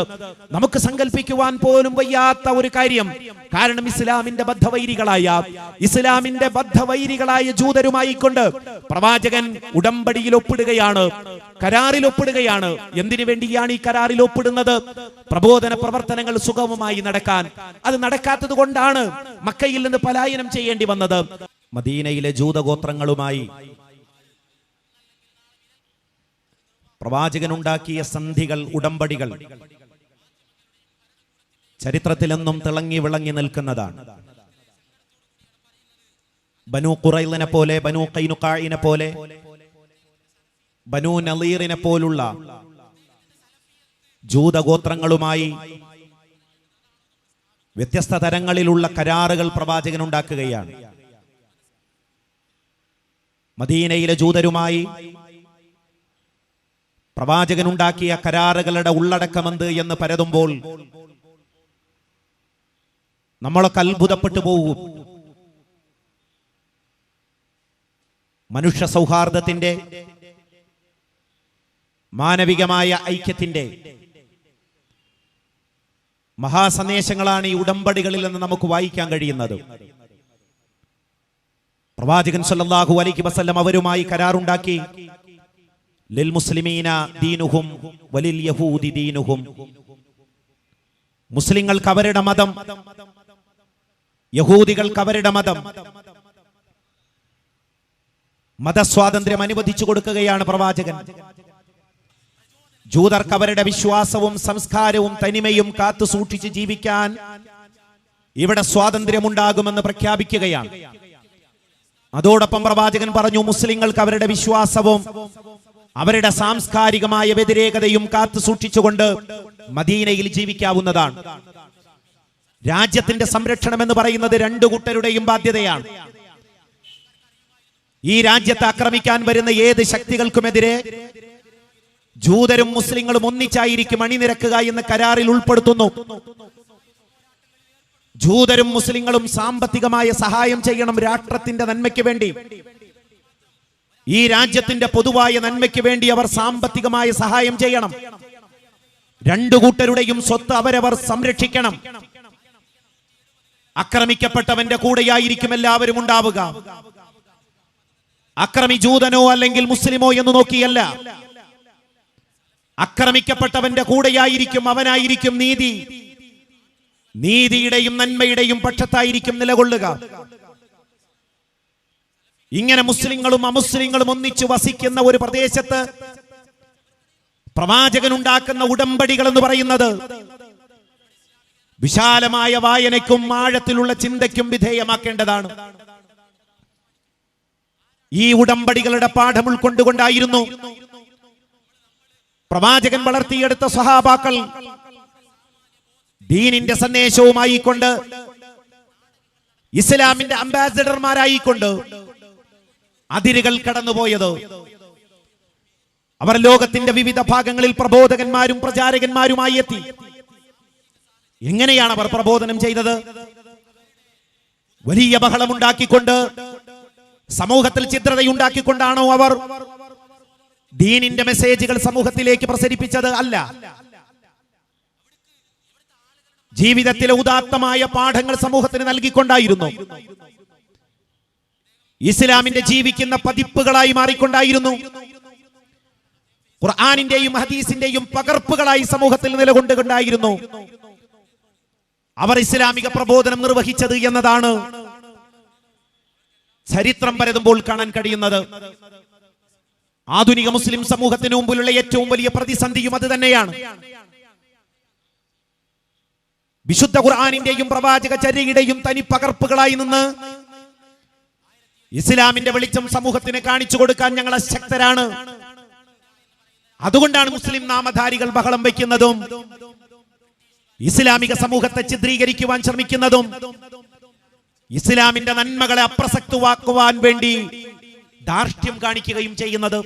നമുക്ക് സങ്കല്പിക്കുവാൻ പോലും വയ്യാത്ത ഒരു കാര്യം. കാരണം ഇസ്ലാമിന്റെ ബദ്ധവൈരികളായ ജൂതരുമായി കൊണ്ട് പ്രവാചകൻ ഉടമ്പടിയിൽ ഒപ്പിടുകയാണ്, കരാറിൽ ഒപ്പിടുകയാണ്. എന്തിനു വേണ്ടിയാണ് ഈ കരാറിൽ ഒപ്പിടുന്നത്? പ്രബോധന പ്രവർത്തനങ്ങൾ സുഗമമായി നടക്കാൻ. അത് നടക്കാത്തത് കൊണ്ടാണ് മക്കയിൽ നിന്ന് പലായനം ചെയ്യേണ്ടി വന്നത്. മദീനയിലെ ജൂതഗോത്രങ്ങളുമായി പ്രവാചകൻ ഉണ്ടാക്കിയ സന്ധികൾ, ഉടമ്പടികൾ ചരിത്രത്തിലെന്നും തിളങ്ങി വിളങ്ങി നിൽക്കുന്നതാണ്. ബനു ഖുറൈളിനെ പോലെ, ബനു ഖൈനുഖാഇനെ പോലെ, ബനു നളീറിനെ പോലുള്ള ജൂതഗോത്രങ്ങളുമായി വ്യത്യസ്ത തരങ്ങളിലുള്ള കരാറുകൾ പ്രവാചകൻ ഉണ്ടാക്കുകയാണ്. മദീനയിലെ ജൂതരുമായി പ്രവാചകൻ ഉണ്ടാക്കിയ കരാറുകളുടെ ഉള്ളടക്കമെന്ത് എന്ന് പരതുമ്പോൾ നമ്മളൊക്കെ അത്ഭുതപ്പെട്ടു പോകും. മനുഷ്യ സൗഹാർദ്ദത്തിന്റെ, മാനവികമായ ഐക്യത്തിന്റെ മഹാസന്ദേശങ്ങളാണ് ഈ ഉടമ്പടികളിൽ നിന്ന് നമുക്ക് വായിക്കാൻ കഴിയുന്നത്. പ്രവാചകൻ സല്ലല്ലാഹു അലൈഹി വസല്ലം അവരുമായി കരാറുണ്ടാക്കി. ലിൽ മുസ്ലിമീന ദീനുഹും വലിൽ യഹൂദി ദീനുഹും. മുസ്ലിങ്ങൾക്ക് അവരുടെ മതം, യഹൂദികൾക്ക് അവരുടെ മതം. മതസ്വാതന്ത്ര്യം അനുവദിച്ചു കൊടുക്കുകയാണ് പ്രവാചകൻ. ജൂതർക്ക് അവരുടെ വിശ്വാസവും സംസ്കാരവും തനിമയും കാത്തു സൂക്ഷിച്ച് ജീവിക്കാൻ ഇവിടെ സ്വാതന്ത്ര്യമുണ്ടാകുമെന്ന് പ്രഖ്യാപിക്കുകയാണ്. അതോടൊപ്പം പ്രവാചകൻ പറഞ്ഞു, മുസ്ലിങ്ങൾക്ക് അവരുടെ വിശ്വാസവും അവരുടെ സാംസ്കാരികമായ വ്യതിരേകതയും കാത്തു സൂക്ഷിച്ചുകൊണ്ട് മദീനയിൽ ജീവിക്കാവുന്നതാണ്. രാജ്യത്തിന്റെ സംരക്ഷണം എന്ന് പറയുന്നത് രണ്ടു കൂട്ടരുടെയും ബാധ്യതയാണ്. ഈ രാജ്യത്തെ ആക്രമിക്കാൻ വരുന്ന ഏത് ശക്തികൾക്കുമെതിരെ ജൂതരും മുസ്ലിങ്ങളും ഒന്നിച്ചായിരിക്കും അണിനിരക്കുക എന്ന് കരാറിൽ ഉൾപ്പെടുത്തുന്നു. ജൂതരും മുസ്ലിങ്ങളും സാമ്പത്തികമായ സഹായം ചെയ്യണം രാഷ്ട്രത്തിന്റെ നന്മയ്ക്ക് വേണ്ടി. ഈ രാജ്യത്തിന്റെ പൊതുവായ നന്മയ്ക്ക് വേണ്ടി അവർ സാമ്പത്തികമായ സഹായം ചെയ്യണം. രണ്ടു കൂട്ടരുടെയും സ്വത്ത് അവരവർ സംരക്ഷിക്കണം. ആക്രമിക്കപ്പെട്ടവന്റെ കൂടെയായിരിക്കും എല്ലാവരും ഉണ്ടാവുക. അക്രമി ജൂതനോ അല്ലെങ്കിൽ മുസ്ലിമോ എന്ന് നോക്കിയല്ല, ആക്രമിക്കപ്പെട്ടവന്റെ കൂടെയായിരിക്കും, അവനായിരിക്കും നീതി, നീതിയുടെയും നന്മയുടെയും പക്ഷത്തായിരിക്കും നിലകൊള്ളുക. ഇങ്ങനെ മുസ്ലിങ്ങളും അമുസ്ലിങ്ങളും ഒന്നിച്ചു വസിക്കുന്ന ഒരു പ്രദേശത്ത് പ്രവാചകൻ ഉണ്ടാക്കുന്ന ഉടമ്പടികൾ എന്ന് പറയുന്നത് വിശാലമായ വായനയ്ക്കും ആഴത്തിലുള്ള ചിന്തയ്ക്കും വിധേയമാക്കേണ്ടതാണ്. ഈ ഉടമ്പടികളുടെ പാഠം ഉൾക്കൊണ്ടുകൊണ്ടായിരുന്നു പ്രവാചകൻ വളർത്തിയെടുത്ത സ്വഹാബാക്കൾ ദീനിന്റെ സന്ദേശവുമായിക്കൊണ്ട്, ഇസ്ലാമിന്റെ അംബാസഡർമാരായിക്കൊണ്ട് അതിരുകൾ കടന്നുപോയത്. അവർ ലോകത്തിന്റെ വിവിധ ഭാഗങ്ങളിൽ പ്രബോധകന്മാരും പ്രചാരകന്മാരുമായി എത്തി. എങ്ങനെയാണ് അവർ പ്രബോധനം ചെയ്തത്? വലിയ ബഹളമുണ്ടാക്കിക്കൊണ്ട്, സമൂഹത്തിൽ ചിത്രതയുണ്ടാക്കിക്കൊണ്ടാണോ അവർ ദീനിന്റെ മെസ്സേജുകൾ സമൂഹത്തിലേക്ക് പ്രസരിപ്പിച്ചത്? അല്ല. ജീവിതത്തിലെ ഉദാത്തമായ പാഠങ്ങൾ സമൂഹത്തിന് നൽകിക്കൊണ്ടായിരുന്നു. ഇസ്ലാമിന്റെ ജീവിക്കുന്ന പതിപ്പുകളായി മാറിക്കൊണ്ടായിരുന്നു. ഖുർആനിന്റെയും ഹദീസിന്റെയും പകർപ്പുകളായി സമൂഹത്തിൽ നിലകൊണ്ടുകൊണ്ടായിരുന്നു അവർ ഇസ്ലാമിക പ്രബോധനം നിർവഹിച്ചത് എന്നതാണ് ചരിത്രം പരതുമ്പോൾ കാണാൻ കഴിയുന്നത്. ആധുനിക മുസ്ലിം സമൂഹത്തിന് മുമ്പിലുള്ള ഏറ്റവും വലിയ പ്രതിസന്ധിയും അത് തന്നെയാണ്. വിശുദ്ധ ഖുർആനിന്റെയും പ്രവാചക ചര്യയുടെയും തനി പകർപ്പുകളായി നിന്ന് ഇസ്ലാമിന്റെ വെളിച്ചം സമൂഹത്തിന് കാണിച്ചു കൊടുക്കാൻ ഞങ്ങൾ അശക്തരാണ്. അതുകൊണ്ടാണ് മുസ്ലിം നാമധാരികൾ ബഹളം വയ്ക്കുന്നതും ഇസ്ലാമിക സമൂഹത്തെ ചിത്രീകരിക്കുവാൻ ശ്രമിക്കുന്നതും ഇസ്ലാമിന്റെ നന്മകളെ അപ്രസക്തമാക്കുവാൻ വേണ്ടി ധാർഷ്ട്യം കാണിക്കുകയും ചെയ്യുന്നത്.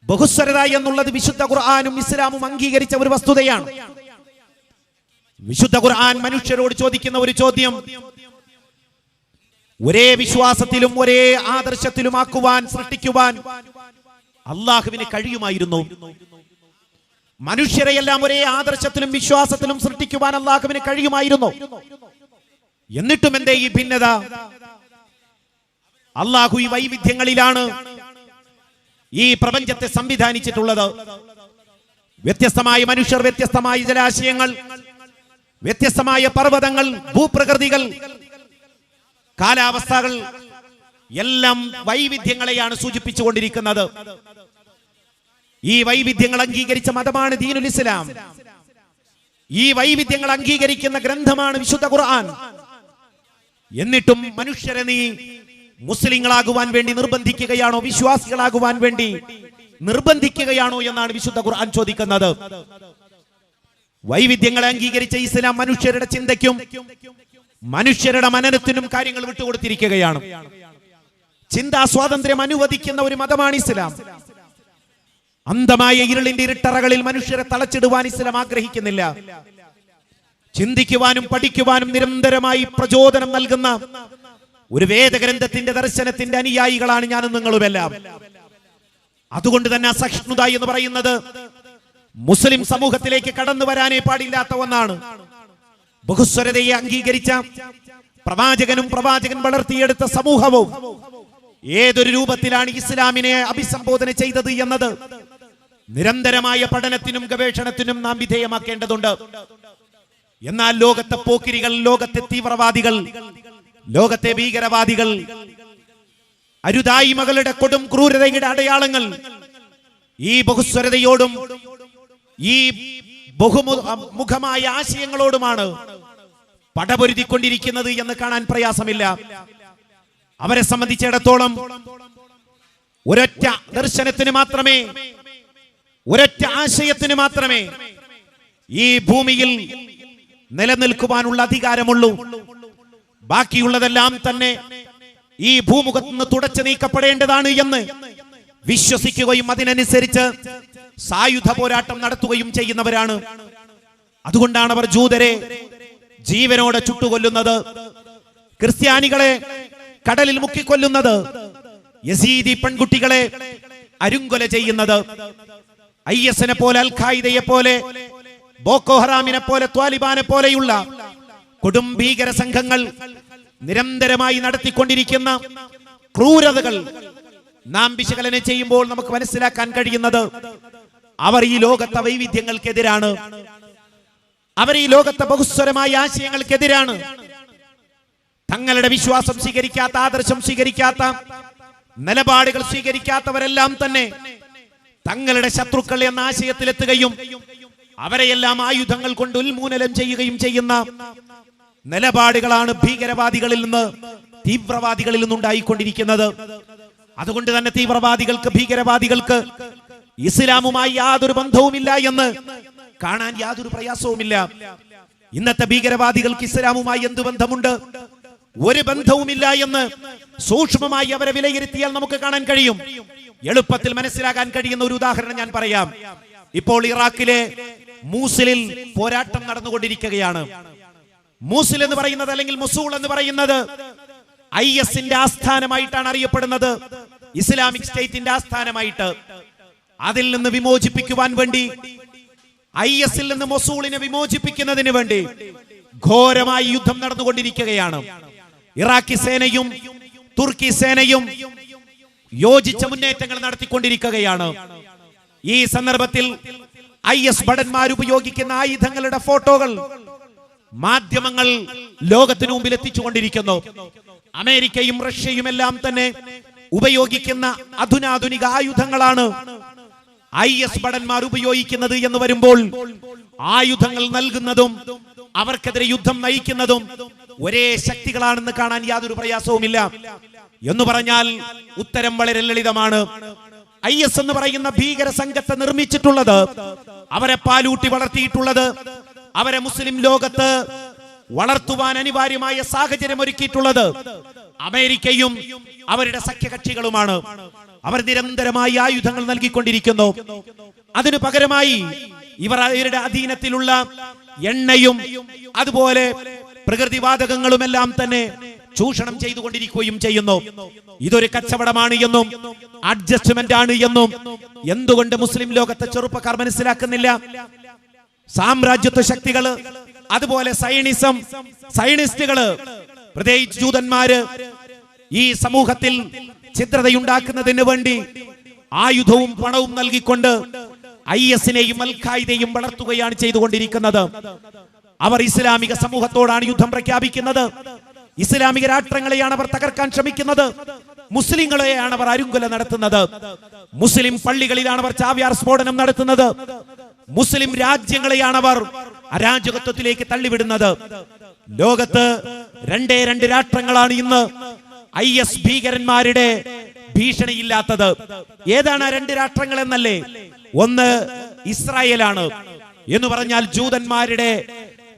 ബഹുസ്വരത എന്നുള്ളത് വിശുദ്ധ ഖുർആനും ഇസ്ലാമും അംഗീകരിച്ച ഒരു വസ്തുതയാണ്. വിശുദ്ധ ഖുർആൻ മനുഷ്യരോട് ചോദിക്കുന്ന ഒരു ചോദ്യം ഒരേ വിശ്വാസത്തിലും ഒരേ ആദർശത്തിലുമാക്കുവാൻ, സൃഷ്ടിക്കുവാൻ അള്ളാഹുവിന് കഴിയുമായിരുന്നു. മനുഷ്യരെയെല്ലാം ഒരേ ആദർശത്തിലും വിശ്വാസത്തിലും സൃഷ്ടിക്കുവാൻ അള്ളാഹുവിന് കഴിയുമായിരുന്നു. എന്നിട്ടും എന്തേ ഈ ഭിന്നത? അള്ളാഹു ഈ വൈവിധ്യങ്ങളിലാണ് ഈ പ്രപഞ്ചത്തെ സംവിധാനിച്ചിട്ടുള്ളത്. വ്യത്യസ്തമായ മനുഷ്യർ, വ്യത്യസ്തമായ ജലാശയങ്ങൾ, വ്യത്യസ്തമായ പർവ്വതങ്ങൾ, ഭൂപ്രകൃതികൾ, കാലാവസ്ഥകൾ എല്ലാം വൈവിധ്യങ്ങളെയാണ് സൂചിപ്പിച്ചുകൊണ്ടിരിക്കുന്നത്. ഈ വൈവിധ്യങ്ങൾ അംഗീകരിച്ച മതമാണ് ദീനുൽ ഇസ്ലാം. ഈ വൈവിധ്യങ്ങൾ അംഗീകരിക്കുന്ന ഗ്രന്ഥമാണ് വിശുദ്ധ ഖുർആൻ. എന്നിട്ടും മനുഷ്യരെ നീ മുസ്ലിങ്ങളാകുവാൻ വേണ്ടി നിർബന്ധിക്കുകയാണോ, വിശ്വാസികളാകുവാൻ വേണ്ടി നിർബന്ധിക്കുകയാണോ എന്നാണ് വിശുദ്ധ ഖുർആൻ ചോദിക്കുന്നത്. വൈവിധ്യങ്ങളെ അംഗീകരിച്ച ഇസ്ലാം മനുഷ്യരുടെ ചിന്തയ്ക്കും മനുഷ്യരുടെ മനനത്തിനും കാര്യങ്ങൾ വിട്ടുകൊടുത്തിരിക്കുകയാണ്. ചിന്താ സ്വാതന്ത്ര്യം അനുവദിക്കുന്ന ഒരു മതമാണ് ഇസ്ലാം. അന്ധമായ ഇരുളിന്റെ ഇരുട്ടറകളിൽ മനുഷ്യരെ തളച്ചിടുവാൻ ഇസ്ലാം ആഗ്രഹിക്കുന്നില്ല. ചിന്തിക്കുവാനും പഠിക്കുവാനും നിരന്തരമായി പ്രചോദനം നൽകുന്ന ഒരു വേദഗ്രന്ഥത്തിന്റെ ദർശനത്തിന്റെ അനുയായികളാണ് ഞാനും നിങ്ങളുമെല്ലാം. അതുകൊണ്ട് തന്നെ അസഹിഷ്ണുത എന്ന് പറയുന്നത് മുസ്ലിം സമൂഹത്തിലേക്ക് കടന്നു വരാനേ പാടില്ലാത്ത ഒന്നാണ്. ബഹുസ്വരതയെ അംഗീകരിച്ച പ്രവാചകൻ വളർത്തിയെടുത്ത സമൂഹവും ഏതൊരു രൂപത്തിലാണ് ഇസ്ലാമിനെ അഭിസംബോധന ചെയ്തത് എന്നത് നിരന്തരമായ പഠനത്തിനും ഗവേഷണത്തിനും നാം വിധേയമാക്കേണ്ടതുണ്ട്. എന്നാൽ ലോകത്തെ പോക്കിരികൾ, ലോകത്തെ തീവ്രവാദികൾ, ലോകത്തെ ഭീകരവാദികൾ, അരുതായ്മകളുടെ കൊടും ക്രൂരതയുടെ അടയാളങ്ങൾ ഈ ബഹുസ്വരതയോടും ഈ ബഹുമുഖമായ ആശയങ്ങളോടുമാണ് പടപൊരുതിക്കൊണ്ടിരിക്കുന്നത് എന്ന് കാണാൻ പ്രയാസമില്ല. അവരെ സംബന്ധിച്ചിടത്തോളം ഒരൊറ്റ ദർശനത്തിന് മാത്രമേ, ഒരൊറ്റ ആശയത്തിന് മാത്രമേ ഈ ഭൂമിയിൽ നിലനിൽക്കുവാനുള്ള അധികാരമുള്ളൂ. ബാക്കിയുള്ളതെല്ലാം തന്നെ ഈ ഭൂമുഖത്ത് നിന്ന് തുടച്ചു നീക്കപ്പെടേണ്ടതാണ് എന്ന് വിശ്വസിക്കുകയും അതിനനുസരിച്ച് സായുധ പോരാട്ടം നടത്തുകയും ചെയ്യുന്നവരാണ്. അതുകൊണ്ടാണ് അവർ ജൂതരെ ജീവനോടെ ചുട്ടുകൊല്ലുന്നത്, ക്രിസ്ത്യാനികളെ കടലിൽ മുക്കിക്കൊല്ലുന്നത്, യസീദി പെൺകുട്ടികളെ അരുങ്കൊല ചെയ്യുന്നത്, IS-നെ പോലെ, അൽ ഖായിദയെ പോലെ, ബോക്കോ ഹറാമിനെ പോലെ, ത്വാലിബാനെ പോലെയുള്ള കൊടും ഭീകര സംഘങ്ങൾ നിരന്തരമായി നടത്തിക്കൊണ്ടിരിക്കുന്ന ക്രൂരതകൾ നാം വിശകലനം ചെയ്യുമ്പോൾ നമുക്ക് മനസ്സിലാക്കാൻ കഴിയുന്നത് അവർ ഈ ലോകത്തെ വൈവിധ്യങ്ങൾക്കെതിരാണ്. അവർ ഈ ലോകത്തെ ബഹുസ്വരമായ ആശയങ്ങൾക്കെതിരാണ്. തങ്ങളുടെ വിശ്വാസം സ്വീകരിക്കാത്ത, ആദർശം സ്വീകരിക്കാത്ത, നിലപാടുകൾ സ്വീകരിക്കാത്തവരെല്ലാം തന്നെ തങ്ങളുടെ ശത്രുക്കൾ എന്ന ആശയത്തിലെത്തുകയും അവരെയെല്ലാം ആയുധങ്ങൾ കൊണ്ട് ഉന്മൂലനം ചെയ്യുകയും ചെയ്യുന്ന നിലപാടുകളാണ് ഭീകരവാദികളിൽ നിന്ന്, തീവ്രവാദികളിൽ നിന്നുണ്ടായിക്കൊണ്ടിരിക്കുന്നത്. അതുകൊണ്ട് തന്നെ തീവ്രവാദികൾക്ക്, ഭീകരവാദികൾക്ക് ഇസ്ലാമുമായി യാതൊരു ബന്ധവുമില്ല എന്ന് കാണാൻ യാതൊരു പ്രയാസവുമില്ല. ഇന്നത്തെ ഭീകരവാദികൾക്ക് ഇസ്ലാമുമായി എന്ത് ബന്ധമുണ്ട്? ഒരു ബന്ധവുമില്ല എന്ന് സൂക്ഷ്മമായി അവരെ വിലയിരുത്തിയാൽ നമുക്ക് കാണാൻ കഴിയും. എളുപ്പത്തിൽ മനസ്സിലാക്കാൻ കഴിയുന്ന ഒരു ഉദാഹരണം ഞാൻ പറയാം. ഇപ്പോൾ ഇറാഖിലെ മൂസിലിൽ പോരാട്ടം നടന്നുകൊണ്ടിരിക്കുകയാണ്. മൂസിൽ എന്ന് പറയുന്നത്, അല്ലെങ്കിൽ മൊസൂൾ എന്ന് പറയുന്നത് IS-ന്റെ ആസ്ഥാനമായിട്ടാണ് അറിയപ്പെടുന്നത്, ഇസ്ലാമിക് സ്റ്റേറ്റിന്റെ ആസ്ഥാനമായിട്ട്. അതിൽ നിന്ന് വിമോചിപ്പിക്കുവാൻ വേണ്ടി, IS-ൽ നിന്ന് മൊസൂളിനെ വിമോചിപ്പിക്കുന്നതിന് വേണ്ടി ഘോരമായ യുദ്ധം നടന്നുകൊണ്ടിരിക്കുകയാണ്. ഇറാഖി സേനയും തുർക്കി സേനയും യോജിച്ച മുന്നേറ്റങ്ങൾ നടത്തിക്കൊണ്ടിരിക്കുകയാണ്. ഈ സന്ദർഭത്തിൽ IS ഭടന്മാർ ഉപയോഗിക്കുന്ന ആയുധങ്ങളുടെ ഫോട്ടോകൾ മാധ്യമങ്ങൾ ലോകത്തിനു മുമ്പിൽ എത്തിച്ചുകൊണ്ടിരിക്കുന്നു. അമേരിക്കയും റഷ്യയും എല്ലാം തന്നെ ഉപയോഗിക്കുന്ന അധുനാധുനിക ആയുധങ്ങളാണ് IS ഭടന്മാർ ഉപയോഗിക്കുന്നത് എന്ന് വരുമ്പോൾ ആയുധങ്ങൾ നൽകുന്നതും അവർക്കെതിരെ യുദ്ധം നയിക്കുന്നതും ഒരേ ശക്തികളാണെന്ന് കാണാൻ യാതൊരു പ്രയാസവുമില്ല. എന്ന് പറഞ്ഞാൽ ഉത്തരം വളരെ ലളിതമാണ്. IS എന്ന് പറയുന്ന ഭീകര സംഘത്തെ നിർമ്മിച്ചിട്ടുള്ളത്, അവരെ പാലൂട്ടി വളർത്തിയിട്ടുള്ളത്, അവരെ മുസ്ലിം ലോകത്ത് വളർത്തുവാൻ അനിവാര്യമായ സാഹചര്യം ഒരുക്കിയിട്ടുള്ളത് അമേരിക്കയും അവരുടെ സഖ്യകക്ഷികളുമാണ്. അവർ നിരന്തരമായി ആയുധങ്ങൾ നൽകിക്കൊണ്ടിരിക്കുന്നു. അതിനു പകരമായി ഇവർ അവരുടെ അധീനത്തിലുള്ള എണ്ണയും അതുപോലെ പ്രകൃതിവാതകങ്ങളുമെല്ലാം തന്നെ ചൂഷണം ചെയ്തുകൊണ്ടിരിക്കുകയും ചെയ്യുന്നു. ഇതൊരു കച്ചവടമാണ് എന്നും അഡ്ജസ്റ്റ്മെന്റ് ആണ് എന്നും എന്തുകൊണ്ട് മുസ്ലിം ലോകത്തെ ചെറുപ്പക്കാർ മനസ്സിലാക്കുന്നില്ല? സാമ്രാജ്യത്വ ശക്തികള്, അതുപോലെ സയനിസ്റ്റുകള്, പ്രത്യേകിച്ച് ജൂതന്മാര് ഈ സമൂഹത്തിൽ ഛിദ്രതയുണ്ടാക്കുന്നതിന് വേണ്ടി ആയുധവും പണവും നൽകിക്കൊണ്ട് IS-നെയും അൽ ഖായിദയെയും വളർത്തുകയാണ് ചെയ്തുകൊണ്ടിരിക്കുന്നത്. അവർ ഇസ്ലാമിക സമൂഹത്തോടാണ് യുദ്ധം പ്രഖ്യാപിക്കുന്നത്. ഇസ്ലാമിക രാഷ്ട്രങ്ങളെയാണ് അവർ തകർക്കാൻ ശ്രമിക്കുന്നത്. മുസ്ലിങ്ങളെയാണ് അവർ അരുങ്കൊല നടത്തുന്നത്. മുസ്ലിം പള്ളികളിലാണ് അവർ ചാവ്യാർ സ്ഫോടനം നടത്തുന്നത്. മുസ്ലിം രാജ്യങ്ങളെയാണ് അവർ അരാജകത്വത്തിലേക്ക് തള്ളിവിടുന്നത്. ലോകത്ത് രണ്ട് രാഷ്ട്രങ്ങളാണ് ഇന്ന് IS ഭീകരന്മാരുടെ ഭീഷണിയില്ലാത്തത്. ഏതാണ് ആ രണ്ട് രാഷ്ട്രങ്ങൾ എന്നല്ലേ? ഒന്ന് ഇസ്രായേലാണ്. എന്ന് പറഞ്ഞാൽ ജൂതന്മാരുടെ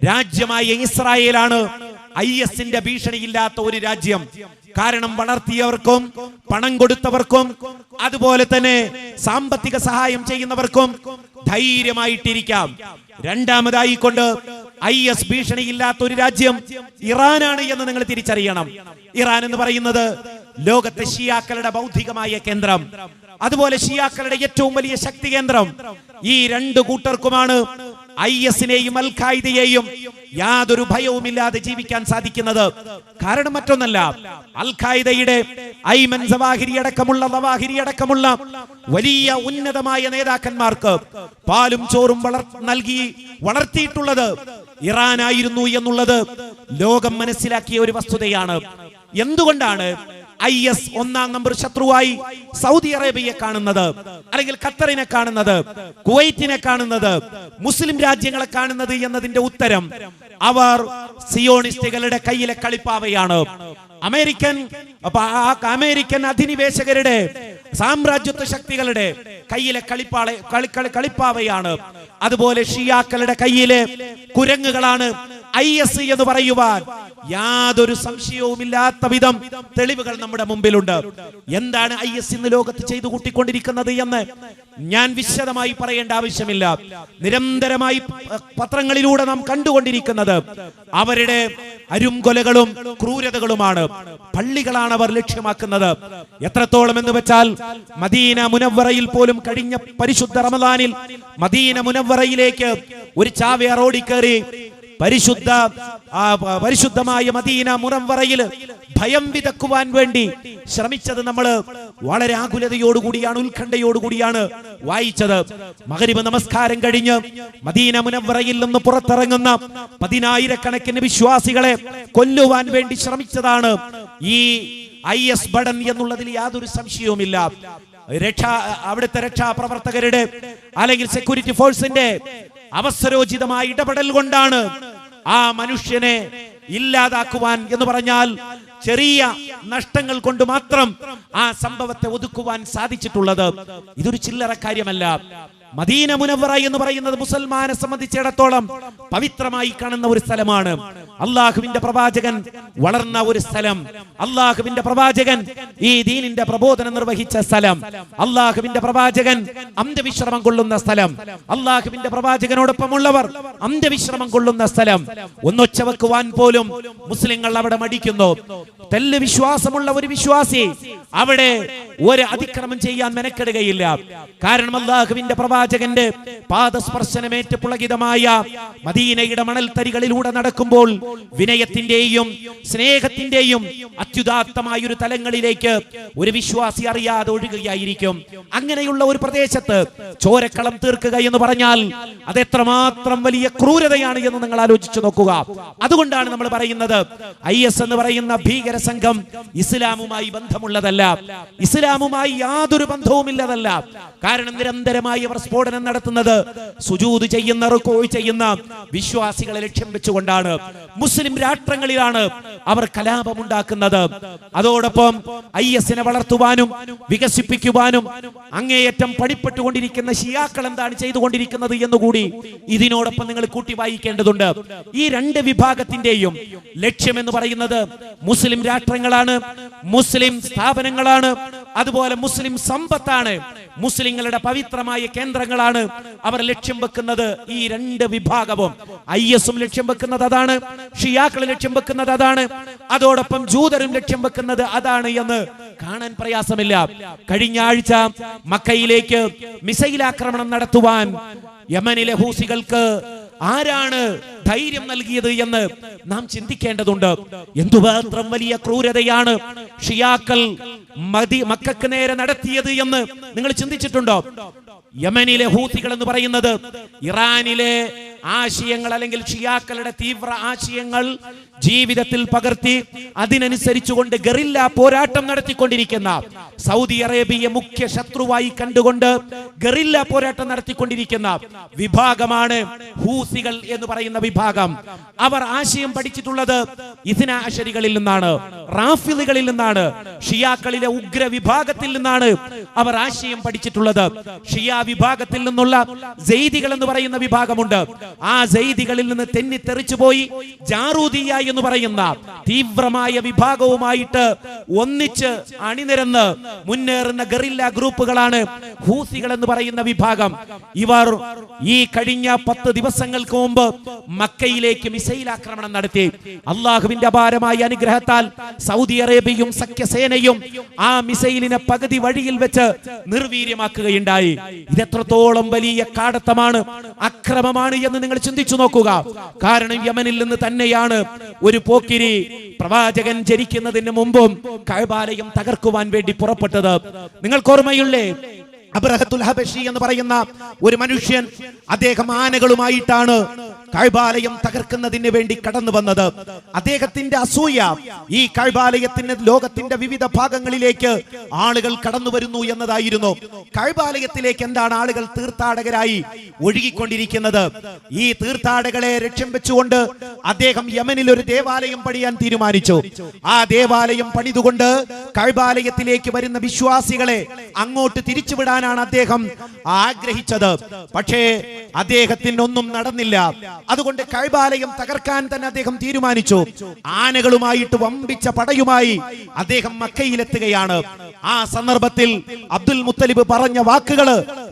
രാജ്യമായ ഇസ്രായേലാണ് IS-ന്റെ ഭീഷണിയില്ലാത്ത ഒരു രാജ്യം. കാരണം വളർത്തിയവർക്കും പണം കൊടുത്തവർക്കും അതുപോലെ തന്നെ സാമ്പത്തിക സഹായം ചെയ്യുന്നവർക്കും ധൈര്യമായിട്ടിരിക്കാം. രണ്ടാമതായിക്കൊണ്ട് IS ഭീഷണിയില്ലാത്ത ഒരു രാജ്യം ഇറാനാണ് എന്ന് നിങ്ങൾ തിരിച്ചറിയണം. ഇറാൻ എന്ന് പറയുന്നത് ലോകത്തെ ഷിയാക്കളുടെ ബൗദ്ധികമായ കേന്ദ്രം, അതുപോലെ ഷിയാക്കളുടെ ഏറ്റവും വലിയ ശക്തി കേന്ദ്രം. ഈ രണ്ടു കൂട്ടർക്കുമാണ് IS-നെയും അൽ ഖായിദയെയും യാതൊരു ഭയവുമില്ലാതെ ജീവിക്കാൻ സാധിക്കുന്നത്. കാരണം മറ്റൊന്നല്ല, അൽ ഖായിദയുടെ ഐമൻ സവാഹിരി അടക്കമുള്ള വലിയ ഉന്നതമായ നേതാക്കന്മാർക്ക് പാലും ചോറും നൽകി വളർത്തിയിട്ടുള്ളത് ഇറാനായിരുന്നു എന്നുള്ളത് ലോകം മനസ്സിലാക്കിയ ഒരു വസ്തുതയാണ്. എന്തുകൊണ്ടാണ് IS ഒന്നാം നമ്പർ ശത്രുവായി സൗദി അറേബ്യയെ കാണുന്നത്, അല്ലെങ്കിൽ ഖത്തറിനെ കാണുന്നത്, കുവൈറ്റിനെ കാണുന്നത്, മുസ്ലിം രാജ്യങ്ങളെ കാണുന്നത് എന്നതിന്റെ ഉത്തരം അവർ സിയോണിസ്റ്റുകളുടെ കയ്യിലെ കളിപ്പാവയാണ്. അമേരിക്കൻ അധിനിവേശകരുടെ സാമ്രാജ്യത്വ ശക്തികളുടെ കയ്യിലെ കളിപ്പാവയാണ്. അതുപോലെ ഷിയാക്കളുടെ കയ്യിലെ കുരങ്ങുകളാണ് IS എന്ന് പറയുവാൻ യാതൊരു സംശയവുമില്ലാത്ത വിധം തെളിവുകൾ നമ്മുടെ മുമ്പിലുണ്ട്. എന്താണ് IS ഇന്ന് ലോകത്ത് ചെയ്തു കൂട്ടിക്കൊണ്ടിരിക്കുന്നത് എന്ന് ഞാൻ വിശദമായി പറയേണ്ട ആവശ്യമില്ല. നിരന്തരമായി പത്രങ്ങളിലൂടെ നാം കണ്ടുകൊണ്ടിരിക്കുന്നത് അവരുടെ അരുംകൊലകളും ക്രൂരതകളുമാണ്. പള്ളികളാണ് അവർ ലക്ഷ്യമാക്കുന്നത്. എത്രത്തോളം എന്ന് വെച്ചാൽ മദീന മുനവ്വറയിൽ പോലും കഴിഞ്ഞ പരിശുദ്ധ റമദാനിൽ മദീന മുനവ്വറയിലേക്ക് ഒരു ചാവേർ ഓടിക്കേറി പരിശുദ്ധമായ മദീന മുനവ്വറയിൽ ഭയം വിതക്കുവാൻ വേണ്ടി ശ്രമിച്ചത് നമ്മൾ വളരെ ആകുലതയോടുകൂടിയാണ്, ഉത്കണ്ഠയോടുകൂടിയാണ് വായിച്ചത്. മഗ്രിബ് നമസ്കാരം കഴിഞ്ഞ് മദീന മുനവ്വറയിൽ നിന്ന് പുറത്തിറങ്ങുന്ന 10,000-കണക്കിന് വിശ്വാസികളെ കൊല്ലുവാൻ വേണ്ടി ശ്രമിച്ചതാണ് ഈ IS ബടൻ എന്നുള്ളതിൽ യാതൊരു സംശയവുമില്ല. അവിടുത്തെ രക്ഷാപ്രവർത്തകരുടെ അല്ലെങ്കിൽ സെക്യൂരിറ്റി ഫോഴ്സിന്റെ അവസരോചിതമായ ഇടപെടൽ കൊണ്ടാണ് ആ മനുഷ്യനെ ഇല്ലാതാക്കുവാൻ എന്ന് പറഞ്ഞാൽ ചെറിയ നഷ്ടങ്ങൾ കൊണ്ട് മാത്രം ആ സംഭവത്തെ ഒതുക്കുവാൻ സാധിച്ചിട്ടുള്ളത്. ഇതൊരു ചില്ലറ കാര്യമല്ല. മദീന മുനവ്വറ എന്ന് പറയുന്നത് മുസൽമാനെ സംബന്ധിച്ചിടത്തോളം പവിത്രമായി കാണുന്ന ഒരു സ്ഥലമാണ്. അള്ളാഹുവിന്റെ പ്രവാചകൻ വളർന്ന ഒരു സ്ഥലം, അള്ളാഹുവിന്റെ പ്രവാചകൻ ഈ ദീനിന്റെ പ്രബോധനം നിർവഹിച്ച സ്ഥലം, അള്ളാഹുവിന്റെ പ്രവാചകൻ അന്ത്യവിശ്രമം കൊള്ളുന്ന സ്ഥലം, അള്ളാഹുവിന്റെ പ്രവാചകനോടൊപ്പമുള്ളവർ അന്ത്യവിശ്രമം കൊള്ളുന്ന സ്ഥലം. ഒന്നൊച്ച വെക്കുവാൻ പോലും മുസ്ലിങ്ങൾ അവിടെ മടിക്കുന്നു. തെല്ല് വിശ്വാസമുള്ള ഒരു വിശ്വാസി അവിടെ ഒരു അതിക്രമം ചെയ്യാൻ മെനക്കെടുകയില്ല. കാരണം അള്ളാഹുവിന്റെ പ്രവാചകന്റെ പാദസ്പർശനമേറ്റ് പുളകിതമായ മദീനയുടെ മണൽത്തരികളിലൂടെ നടക്കുമ്പോൾ വിനയത്തിന്റെയും സ്നേഹത്തിന്റെയും അത്യുദാത്തമായ ഒരു തലങ്ങളിലേക്ക് ഒരു വിശ്വാസി അറിയാതെ ഒഴുകുകയായിരിക്കും. അങ്ങനെയുള്ള ഒരു പ്രദേശത്ത് ചോരക്കളം തീർക്കുക എന്ന് പറഞ്ഞാൽ അത് എത്രമാത്രം വലിയ ക്രൂരതയാണ് എന്ന് നിങ്ങൾ ആലോചിച്ചു നോക്കുക. അതുകൊണ്ടാണ് നമ്മൾ പറയുന്നത് IS എന്ന് പറയുന്ന ഭീകര സംഘം ഇസ്ലാമുമായി ബന്ധമുള്ളതല്ല, ഇസ്ലാമുമായി യാതൊരു ബന്ധവുമില്ലതല്ല. കാരണം നിരന്തരമായി അവർ സ്ഫോടനം നടത്തുന്നത് സുജൂദ് ചെയ്യുന്ന, റുകൂഅ് ചെയ്യുന്ന വിശ്വാസികളെ ലക്ഷ്യം വെച്ചുകൊണ്ടാണ്. മുസ്ലിം രാഷ്ട്രങ്ങളിലാണ് അവർ കലാപമുണ്ടാക്കുന്നത്. അതോടൊപ്പം IS-നെ വളർത്തുവാനും വികസിപ്പിക്കുവാനും അങ്ങേയറ്റം പണിപ്പെട്ടുകൊണ്ടിരിക്കുന്ന ഷിയാക്കൾ എന്താണ് ചെയ്തുകൊണ്ടിരിക്കുന്നത് എന്നുകൂടി ഇതിനോടൊപ്പം നിങ്ങൾ കൂട്ടി വായിക്കേണ്ടതുണ്ട്. ഈ രണ്ട് വിഭാഗത്തിന്റെയും ലക്ഷ്യം എന്ന് പറയുന്നത് മുസ്ലിം രാഷ്ട്രങ്ങളാണ്, മുസ്ലിം സ്ഥാപനങ്ങളാണ്, അതുപോലെ മുസ്ലിം സമ്പത്താണ്, മുസ്ലിങ്ങളുടെ പവിത്രമായ കേന്ദ്രങ്ങളാണ് അവർ ലക്ഷ്യം വെക്കുന്നത്. ഈ രണ്ട് വിഭാഗവും IS-ഉം ലക്ഷ്യം വെക്കുന്നത് അതാണ്, ഷിയാക്കൾ ലക്ഷ്യം വെക്കുന്നത് അതാണ്, അതോടൊപ്പം ജൂതരും ലക്ഷ്യം വെക്കുന്നത് അതാണ് എന്ന് കാണാൻ പ്രയാസമില്ല. കഴിഞ്ഞ ആഴ്ച മക്കയിലേക്ക് മിസൈൽ ആക്രമണം നടത്തുവാൻ യമനിലെ ഹൂസികൾക്ക് ആരാണ് ധൈര്യം നൽകിയത് എന്ന് നാം ചിന്തിക്കേണ്ടതുണ്ട്. എന്തുമാത്രം വലിയ ക്രൂരതയാണ് ഷിയാക്കൾ മക്കൾക്ക് നേരെ നടത്തിയത് എന്ന് നിങ്ങൾ ചിന്തിച്ചിട്ടുണ്ടോ? യമനിലെ ഹൂത്തികൾ എന്ന് പറയുന്നത് ഇറാനിലെ ആശയങ്ങൾ അല്ലെങ്കിൽ ഷിയാക്കളുടെ തീവ്ര ആശയങ്ങൾ ജീവിതത്തിൽ പകർത്തി അതിനനുസരിച്ചുകൊണ്ട് ഗറില്ല പോരാട്ടം നടത്തിക്കൊണ്ടിരിക്കുന്ന, സൗദി അറേബ്യയെ മുഖ്യ ശത്രുവായി കണ്ടുകൊണ്ട് ഗറില്ല പോരാട്ടം നടത്തിക്കൊണ്ടിരിക്കുന്ന വിഭാഗമാണ് ഹൂസികൾ എന്ന് പറയുന്ന വിഭാഗം. അവർ ആശയം പഠിച്ചിട്ടുള്ളത് ഇസ്നാ അശരികളിൽ നിന്നാണ്, റാഫിദുകളിൽ നിന്നാണ്, ഷിയാക്കളിലെ ഉഗ്ര വിഭാഗത്തിൽ നിന്നാണ് അവർ ആശയം പഠിച്ചിട്ടുള്ളത്. ഷിയാ വിഭാഗത്തിൽ നിന്നുള്ള സെയ്ദികൾ എന്ന് പറയുന്ന വിഭാഗമുണ്ട്. ആ സെയ്ദികളിൽ നിന്ന് തെന്നിത്തെറിച്ചു പോയി ജാറൂദിയ എന്ന് പറയുന്ന തീവ്രമായ വിഭാഗവുമായിട്ട് ഒന്നിച്ച് അണിനിരന്ന് മുന്നേറുന്ന ഗറില്ല ഗ്രൂപ്പുകളാണ് ഹൂസികൾ എന്ന് പറയുന്ന വിഭാഗം. ഇവർ ഈ കഴിഞ്ഞ 10 ദിവസങ്ങൾക്ക് മുമ്പ് മക്കയിലേക്ക് മിസൈൽ ആക്രമണം നടത്തി. അള്ളാഹുവിന്റെ അപാരമായ അനുഗ്രഹത്താൽ സൗദി അറേബ്യയും സഖ്യസേനയും ആ മിസൈലിനെ പകുതി വഴിയിൽ വെച്ച് നിർവീര്യമാക്കുകയുണ്ടായി. ഇതെത്രത്തോളം വലിയ കാടത്തമാണ്, അക്രമമാണ് എന്ന് നിങ്ങൾ ചിന്തിച്ചു നോക്കുക. കാരണം യമനിൽ നിന്ന് തന്നെയാണ് ഒരു പോക്കിരി പ്രവാചകൻ ജനിക്കുന്നതിന് മുമ്പും കഅബാലയം തകർക്കുവാൻ വേണ്ടി പുറപ്പെട്ടത്. നിങ്ങൾക്ക് ഓർമ്മയില്ലേ? അബ്രഹത്തുൽ ഹബശി എന്ന് പറയുന്ന ഒരു മനുഷ്യൻ, അദ്ദേഹം ആനകളുമായിട്ടാണ് കഅബാലയം തകർക്കുന്നതിന് വേണ്ടി കടന്നു വന്നത്. അദ്ദേഹത്തിന്റെ അസൂയ ഈ കഅബാലയത്തിന് ലോകത്തിന്റെ വിവിധ ഭാഗങ്ങളിലേക്ക് ആളുകൾ കടന്നു വരുന്നു എന്നതായിരുന്നു. കഅബാലയത്തിലേക്ക് എന്താണ് ആളുകൾ തീർത്ഥാടകരായി ഒഴുകിക്കൊണ്ടിരിക്കുന്നത്. ഈ തീർത്ഥാടകരെ ലക്ഷ്യം വെച്ചുകൊണ്ട് അദ്ദേഹം യമനിൽ ഒരു ദേവാലയം പണിയാൻ തീരുമാനിച്ചു. ആ ദേവാലയം പണിതുകൊണ്ട് കഅബാലയത്തിലേക്ക് വരുന്ന വിശ്വാസികളെ അങ്ങോട്ട് തിരിച്ചുവിടാനാണ് അദ്ദേഹം ആഗ്രഹിച്ചത്. പക്ഷേ അദ്ദേഹത്തിനൊന്നും നടന്നില്ല. അതുകൊണ്ട് കഅബാലയം തകർക്കാൻ തന്നെ അദ്ദേഹം തീരുമാനിച്ചു. ആനകളുമായിട്ട് വമ്പിച്ച പടയുമായി അദ്ദേഹം മക്കയിലെത്തുകയാണ്. ആ സന്ദർഭത്തിൽ അബ്ദുൽ മുത്തലിബ് പറഞ്ഞ വാക്കുകൾ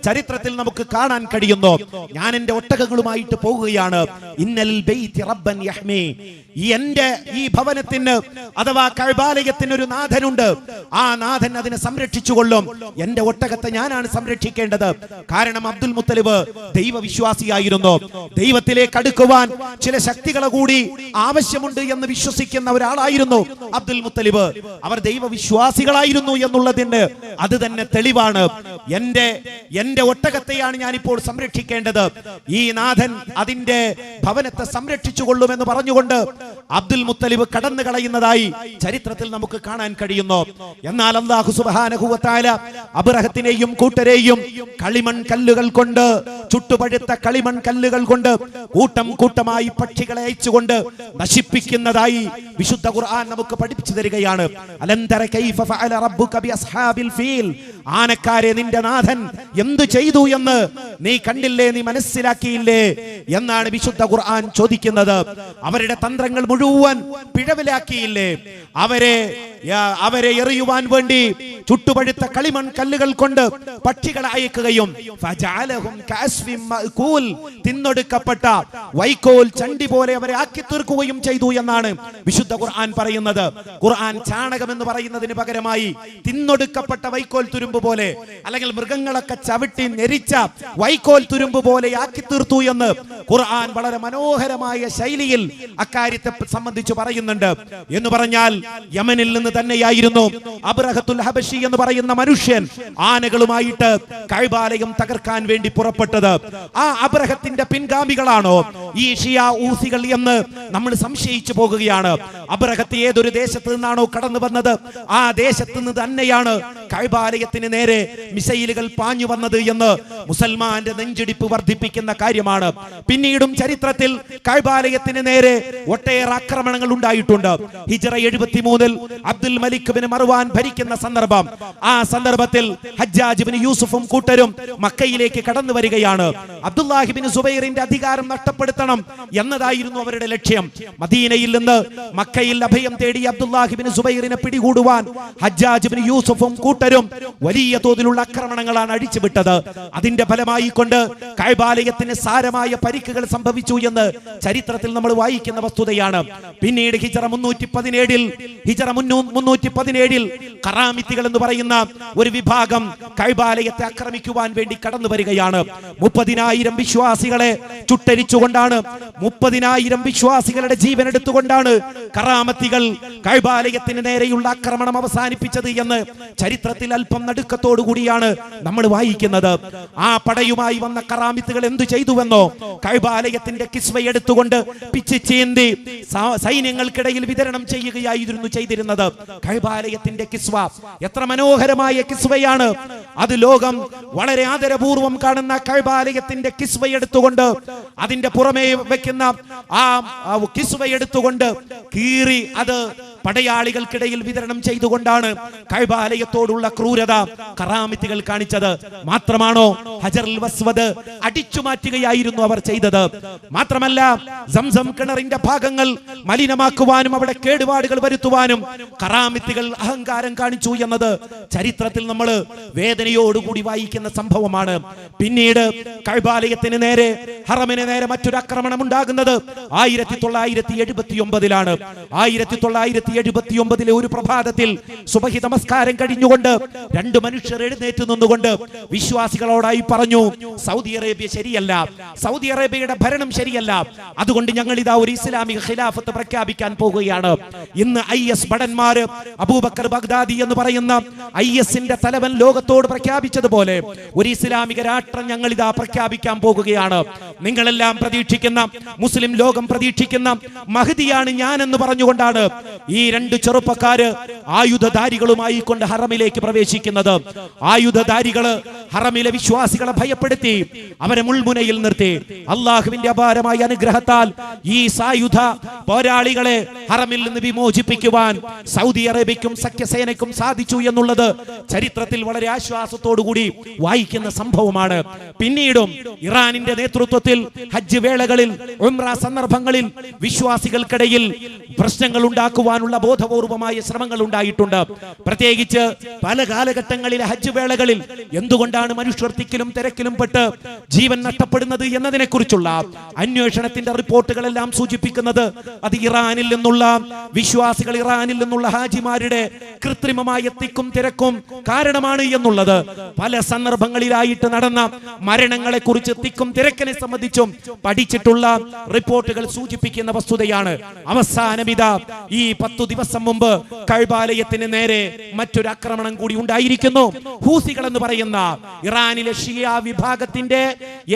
ചരിത്രത്തിൽ നമുക്ക് കാണാൻ കഴിയുന്നു. ഞാൻ എന്റെ ഒട്ടകങ്ങളുമായിട്ട് പോകുകയാണ്. ഇന്നൽ ബൈതി റബ്ബൻ യഹ്മി, എന്റെ ഈ ഭവനത്തിന് അഥവാ കഅബാലയത്തിന് ഒരു നാഥനുണ്ട്. ആ നാഥൻ അതിനെ സംരക്ഷിച്ചുകൊള്ളും. എന്റെ ഒട്ടകത്തെ ഞാനാണ് സംരക്ഷിക്കേണ്ടത്. കാരണം അബ്ദുൽ മുത്തലിബ് ദൈവവിശ്വാസിയായിരുന്നു. ദൈവത്തിലേക്ക് അടുക്കുവാൻ ചില ശക്തികളെ കൂടി ആവശ്യമുണ്ട് എന്ന് വിശ്വസിക്കുന്ന ഒരാളായിരുന്നു അബ്ദുൽ മുത്തലിബ്. അവർ ദൈവവിശ്വാസികളായിരുന്നു എന്നുള്ളതിന് അത് തന്നെ തെളിവാണ്. എന്റെ ഒട്ടകത്തെയാണ് ഞാനിപ്പോൾ സംരക്ഷിക്കേണ്ടത്. ഈ നാഥൻ അതിന്റെ ഭവനത്തെ സംരക്ഷിച്ചുകൊള്ളുമെന്ന് പറഞ്ഞുകൊണ്ട് അബ്ദുൽ മുത്തലിബ് കടന്നു കളയുന്നതായി ചരിത്രത്തിൽ നമുക്ക് കാണാൻ കഴിയുന്നു. എന്നാൽ അല്ലാഹു സുബ്ഹാനഹു വ തആല അബ്രഹത്തിനെയും കൂട്ടരെയും കളിമൺ കല്ലുകൾ കൊണ്ട്, ചുട്ടുപഴുത്ത കളിമൺ കല്ലുകൾ കൊണ്ട് കൂട്ടം കൂട്ടമായി പക്ഷികളെ അയച്ചുകൊണ്ട് നശിപ്പിക്കുന്നതായി വിശുദ്ധ ഖുർആൻ നമുക്ക് പഠിപ്പിച്ചു തരികയാണ്. അലം തര കൈഫ ഫഅല റബ്ബുക ബി അസ്ഹാബിൽ ഫീൽ, ആനക്കാരെ നിന്റെ നാഥൻ എന്തു ചെയ്തു എന്ന് നീ കണ്ടില്ലേ, നീ മനസ്സിലാക്കിയില്ലേ എന്നാണ് വിശുദ്ധ ഖുർആൻ ചോദിക്കുന്നത്. അവരുടെ തന്ത്രങ്ങൾ മുഴുവൻ പിഴവിലാക്കിയില്ലേ? അവരെ എറിയുവാൻ വേണ്ടി ചുട്ടുപഴുത്ത കളിമൺ കല്ലുകൾ കൊണ്ട് പക്ഷികളെ അയക്കുകയും തിന്നൊടുക്കപ്പെട്ട വൈക്കോൽ ചണ്ടി പോലെ അവരെ ആക്കി തീർക്കുകയും ചെയ്തു എന്നാണ് വിശുദ്ധ ഖുർആൻ പറയുന്നത്. ഖുർആൻ ചാണകം എന്ന് പറയുന്നതിന് പകരമായി തിന്നൊടുക്കപ്പെട്ട വൈക്കോൽ തുരുമ്പ് പോലെ, അല്ലെങ്കിൽ മൃഗങ്ങളൊക്കെ ചവിട്ടി നെരിച്ച വൈക്കോൽ തുരുമ്പ് പോലെ ആക്കി തീർത്തു എന്ന് ഖുർആൻ വളരെ മനോഹരമായ ശൈലിയിൽ അക്കാര്യത്തെ സംബന്ധിച്ച് പറയുന്നുണ്ട്. എന്ന് പറഞ്ഞാൽ യമനിൽ നിന്ന് തന്നെയായിരുന്നു അബ്രഹത്തുൽ ഹബശി എന്ന് പറയുന്ന മനുഷ്യൻ ആനകളുമായിട്ട് കഅബാലയം തകർക്കാൻ വേണ്ടി പുറപ്പെട്ടത്. ആ അബ്രഹത്തിന്റെ പിൻഗാമികളാണോ ഈ ഷിയാ ഊസികൾ എന്ന് നമ്മൾ സംശയിച്ചു പോകുകയാണ്. അബ്രഹത്ത് ഏതൊരു ദേശത്ത് നിന്നാണോ കടന്നു വന്നത്, ആ ദേശത്ത് നിന്ന് തന്നെയാണ് കഅബാലയത്തിന് നേരെ മിസൈലുകൾ പാഞ്ഞു വന്നത് എന്ന് മുസൽമാന്റെ നെഞ്ചിടിപ്പ് വർദ്ധിപ്പിക്കുന്ന കാര്യമാണ്. പിന്നീടും ചരിത്രത്തിൽ കഅബാലയത്തിന് നേരെ ഒട്ടേറെ ആക്രമണങ്ങൾ ഉണ്ടായിട്ടുണ്ട്. ഹിജ്റ 73-ൽ അബ്ദുൽ മലിക് ബിൻ മർവാൻ ഭരിക്കുന്ന സന്ദർഭം, ആ സന്ദർഭത്തിൽ ഹജ്ജാജ് ബിൻ യൂസുഫും കൂട്ടരും മക്കയിലേക്ക് കടന്നു വരികയാണ്. അബ്ദുല്ലാഹി ബിൻ സുബൈറിന്റെ അധികാരം നഷ്ടപ്പെടുത്തണം എന്നതായിരുന്നു അവരുടെ ലക്ഷ്യം. മദീനയിൽ നിന്ന് മക്കയിൽ അഭയം തേടി അബ്ദുല്ലാഹി ബിൻ സുബൈറിനെ പിടികൂടുവാൻ ഹജ്ജാജ് ബിൻ യൂസുഫും കൂട്ടരും വലിയ തോതിലുള്ള ആക്രമണങ്ങളാണ് അഴിച്ചുവിട്ടത്. അതിന്റെ ഫലമായി കൊണ്ട് കഅബാലയത്തിന് സാരമായ പരിക്കുകൾ സംഭവിച്ചു എന്ന് ചരിത്രത്തിൽ നമ്മൾ വായിക്കുന്ന വസ്തുതയാണ്. പിന്നീട് ഹിജ്റ 317-ൽ ഖറാമിത്തികൾ എന്ന് പറയുന്ന ഒരു വിഭാഗം കഅബാലയത്തെ ആക്രമിക്കുവാൻ വേണ്ടി കടന്നു വരികയാണ്. 30,000 30,000 വിശ്വാസികളെ ചുട്ടരിച്ചുകൊണ്ടാണ്, 30,000 വിശ്വാസികളുടെ ജീവൻ എടുത്തുകൊണ്ടാണ് കറാമത്തികൾ കഅബാലയത്തിന് നേരെയുള്ള ആക്രമണം അവസാനിപ്പിച്ചത് എന്ന് ചരിത്രത്തിൽ അല്പം നടുക്കത്തോടു കൂടിയാണ് നമ്മൾ വായിക്കുന്നത്. ആ പടയുമായി വന്ന കറാമത്തുകൾ എന്തു ചെയ്തുവെന്നോ, കഅബാലയത്തിന്റെ കിസ്വ എടുത്തുകൊണ്ട് പിച്ച് ചീന്തി സൈന്യങ്ങൾക്കിടയിൽ വിതരണം ചെയ്യുകയായിരുന്നു ചെയ്തിരുന്നത്. കഅബാലയത്തിന്റെ കിസ്വ എത്ര മനോഹരമായ കിസ്വയാണ് അത്! ലോകം വളരെ ആദരപൂർവ്വം കാണുന്ന കഅബാലയത്തിന്റെ കിസ്വ എടുത്തുകൊണ്ട്, അതിന്റെ പുറമേ വെക്കുന്ന ആ കിസ്വ എടുത്തുകൊണ്ട് കീറി അത് പടയാളികൾക്കിടയിൽ വിതരണം ചെയ്തുകൊണ്ടാണ് കഅബാലയത്തോടുള്ള ക്രൂരത കറാമത്തുകൾ കാണിച്ചത്. മാത്രമാണോ, ഹജറുൽ അസ്വദ് അടിച്ചു മാറ്റുകയായിരുന്നു അവർ ചെയ്തത്. മാത്രമല്ല, സംസം കിണറിന്റെ ഭാഗങ്ങൾ മലിനമാക്കുവാനും അവിടെ കേടുപാടുകൾ വരുത്തുവാനും കറാമത്തുകൾ അഹങ്കാരം കാണിച്ചു എന്നത് ചരിത്രത്തിൽ നമ്മൾ വേദനയോടുകൂടി വായിക്കുന്ന സംഭവമാണ്. പിന്നീട് കഅബാലയത്തിന് നേരെ, ഹറമിന് നേരെ മറ്റൊരു ആക്രമണം ഉണ്ടാകുന്നത് 1979-ലാണ്. 1979 ഒരു പ്രഭാതത്തിൽ സുബഹി നമസ്കാരം കഴിഞ്ഞുകൊണ്ട് 2 മനുഷ്യർ എഴുന്നേറ്റ് നിന്നുകൊണ്ട് വിശ്വാസികളോടായി പറഞ്ഞു, സൗദി അറേബ്യ ശരിയല്ല, സൗദി അറേബ്യയുടെ ഭരണം ശരിയല്ല, അതുകൊണ്ട് ഞങ്ങൾ ഇതാ ഒരു ഇസ്ലാമിക ഖിലാഫത്ത് പ്രഖ്യാപിക്കാൻ പോകുകയാണ്. ഇന്ന് IS ഭടന്മാര്, അബൂബക്കർ ബഗ്ദാദി എന്ന് പറയുന്ന ISന്റെ തലവൻ ലോകത്തോട് പ്രഖ്യാപിച്ചതുപോലെ ഒരു ഇസ്ലാമിക രാഷ്ട്രം ഞങ്ങൾ ഇതാ പ്രഖ്യാപിക്കാൻ പോകുകയാണ്. നിങ്ങളെല്ലാം പ്രതീക്ഷിക്കുന്ന, മുസ്ലിം ലോകം പ്രതീക്ഷിക്കുന്ന മഹദിയാണ് ഞാൻ എന്ന് പറഞ്ഞുകൊണ്ടാണ് ഈ 2 ചെറുപ്പക്കാര് ആയുധധാരികളുമായി കൊണ്ട് ഹറമിലേക്ക് പ്രവേശിക്കുന്നത്. ആയുധധാരികള് ഹറമിലെ വിശ്വാസികളെ ഭയപ്പെടുത്തി അവരെ മുൾമുനയിൽ നിർത്തി. അള്ളാഹുവിന്റെ അപാരമായ അനുഗ്രഹത്താൽ ഈ സായുധ പോരാളികളെ ഹറമിൽ നിന്ന് വിമോചിപ്പിക്കുവാൻ സൗദി അറേബ്യക്കും സഖ്യസേനയ്ക്കും സാധിച്ചു എന്നുള്ളത് ചരിത്രത്തിൽ വളരെ ആശ്വാസത്തോടുകൂടി വായിക്കുന്ന സംഭവമാണ്. പിന്നീടും ഇറാനിന്റെ നേതൃത്വത്തിൽ ഹജ്ജ് വേളകളിൽ, ഉംറ സന്ദർഭങ്ങളിൽ വിശ്വാസികൾക്കിടയിൽ പ്രശ്നങ്ങൾ ഉണ്ടാക്കുവാനുള്ള ബോധപൂർവമായ ശ്രമങ്ങൾ ഉണ്ടായിട്ടുണ്ട്. പ്രത്യേകിച്ച് പല കാലഘട്ടങ്ങളിലെ ഹജ്ജ് വേളകളിൽ എന്തുകൊണ്ടാണ് മനുഷ്യർ തിക്കിലും തിരക്കിലും പെട്ട് ജീവൻ നഷ്ടപ്പെടുന്നത് എന്നതിനെ കുറിച്ചുള്ള അന്വേഷണത്തിന്റെ റിപ്പോർട്ടുകളെല്ലാം സൂചിപ്പിക്കുന്നത് അത് ഇറാനിൽ നിന്നുള്ള വിശ്വാസികൾ, ഇറാനിൽ നിന്നുള്ള ഹാജിമാരുടെ കൃത്രിമമായ തിക്കും തിരക്കും കാരണമാണ് എന്നുള്ളത് പല സന്ദർഭങ്ങളിലായിട്ട് നടന്ന മരണങ്ങളെ കുറിച്ച്, തിക്കും തിരക്കിനെ സംബന്ധിച്ചും പഠിച്ചിട്ടുള്ള റിപ്പോർട്ടുകൾ സൂചിപ്പിക്കുന്ന വസ്തുതയാണ്. അവസാനമിതാ ഈ 10 ദിവസം മുമ്പ് കഅബാലയത്തിന് നേരെ മറ്റൊരു ആക്രമണം കൂടി ഉണ്ടായിരിക്കുന്നു. ഹൂസികൾ എന്ന് പറയുന്ന ഇറാനിലെ ഷിയ വിഭാഗത്തിന്റെ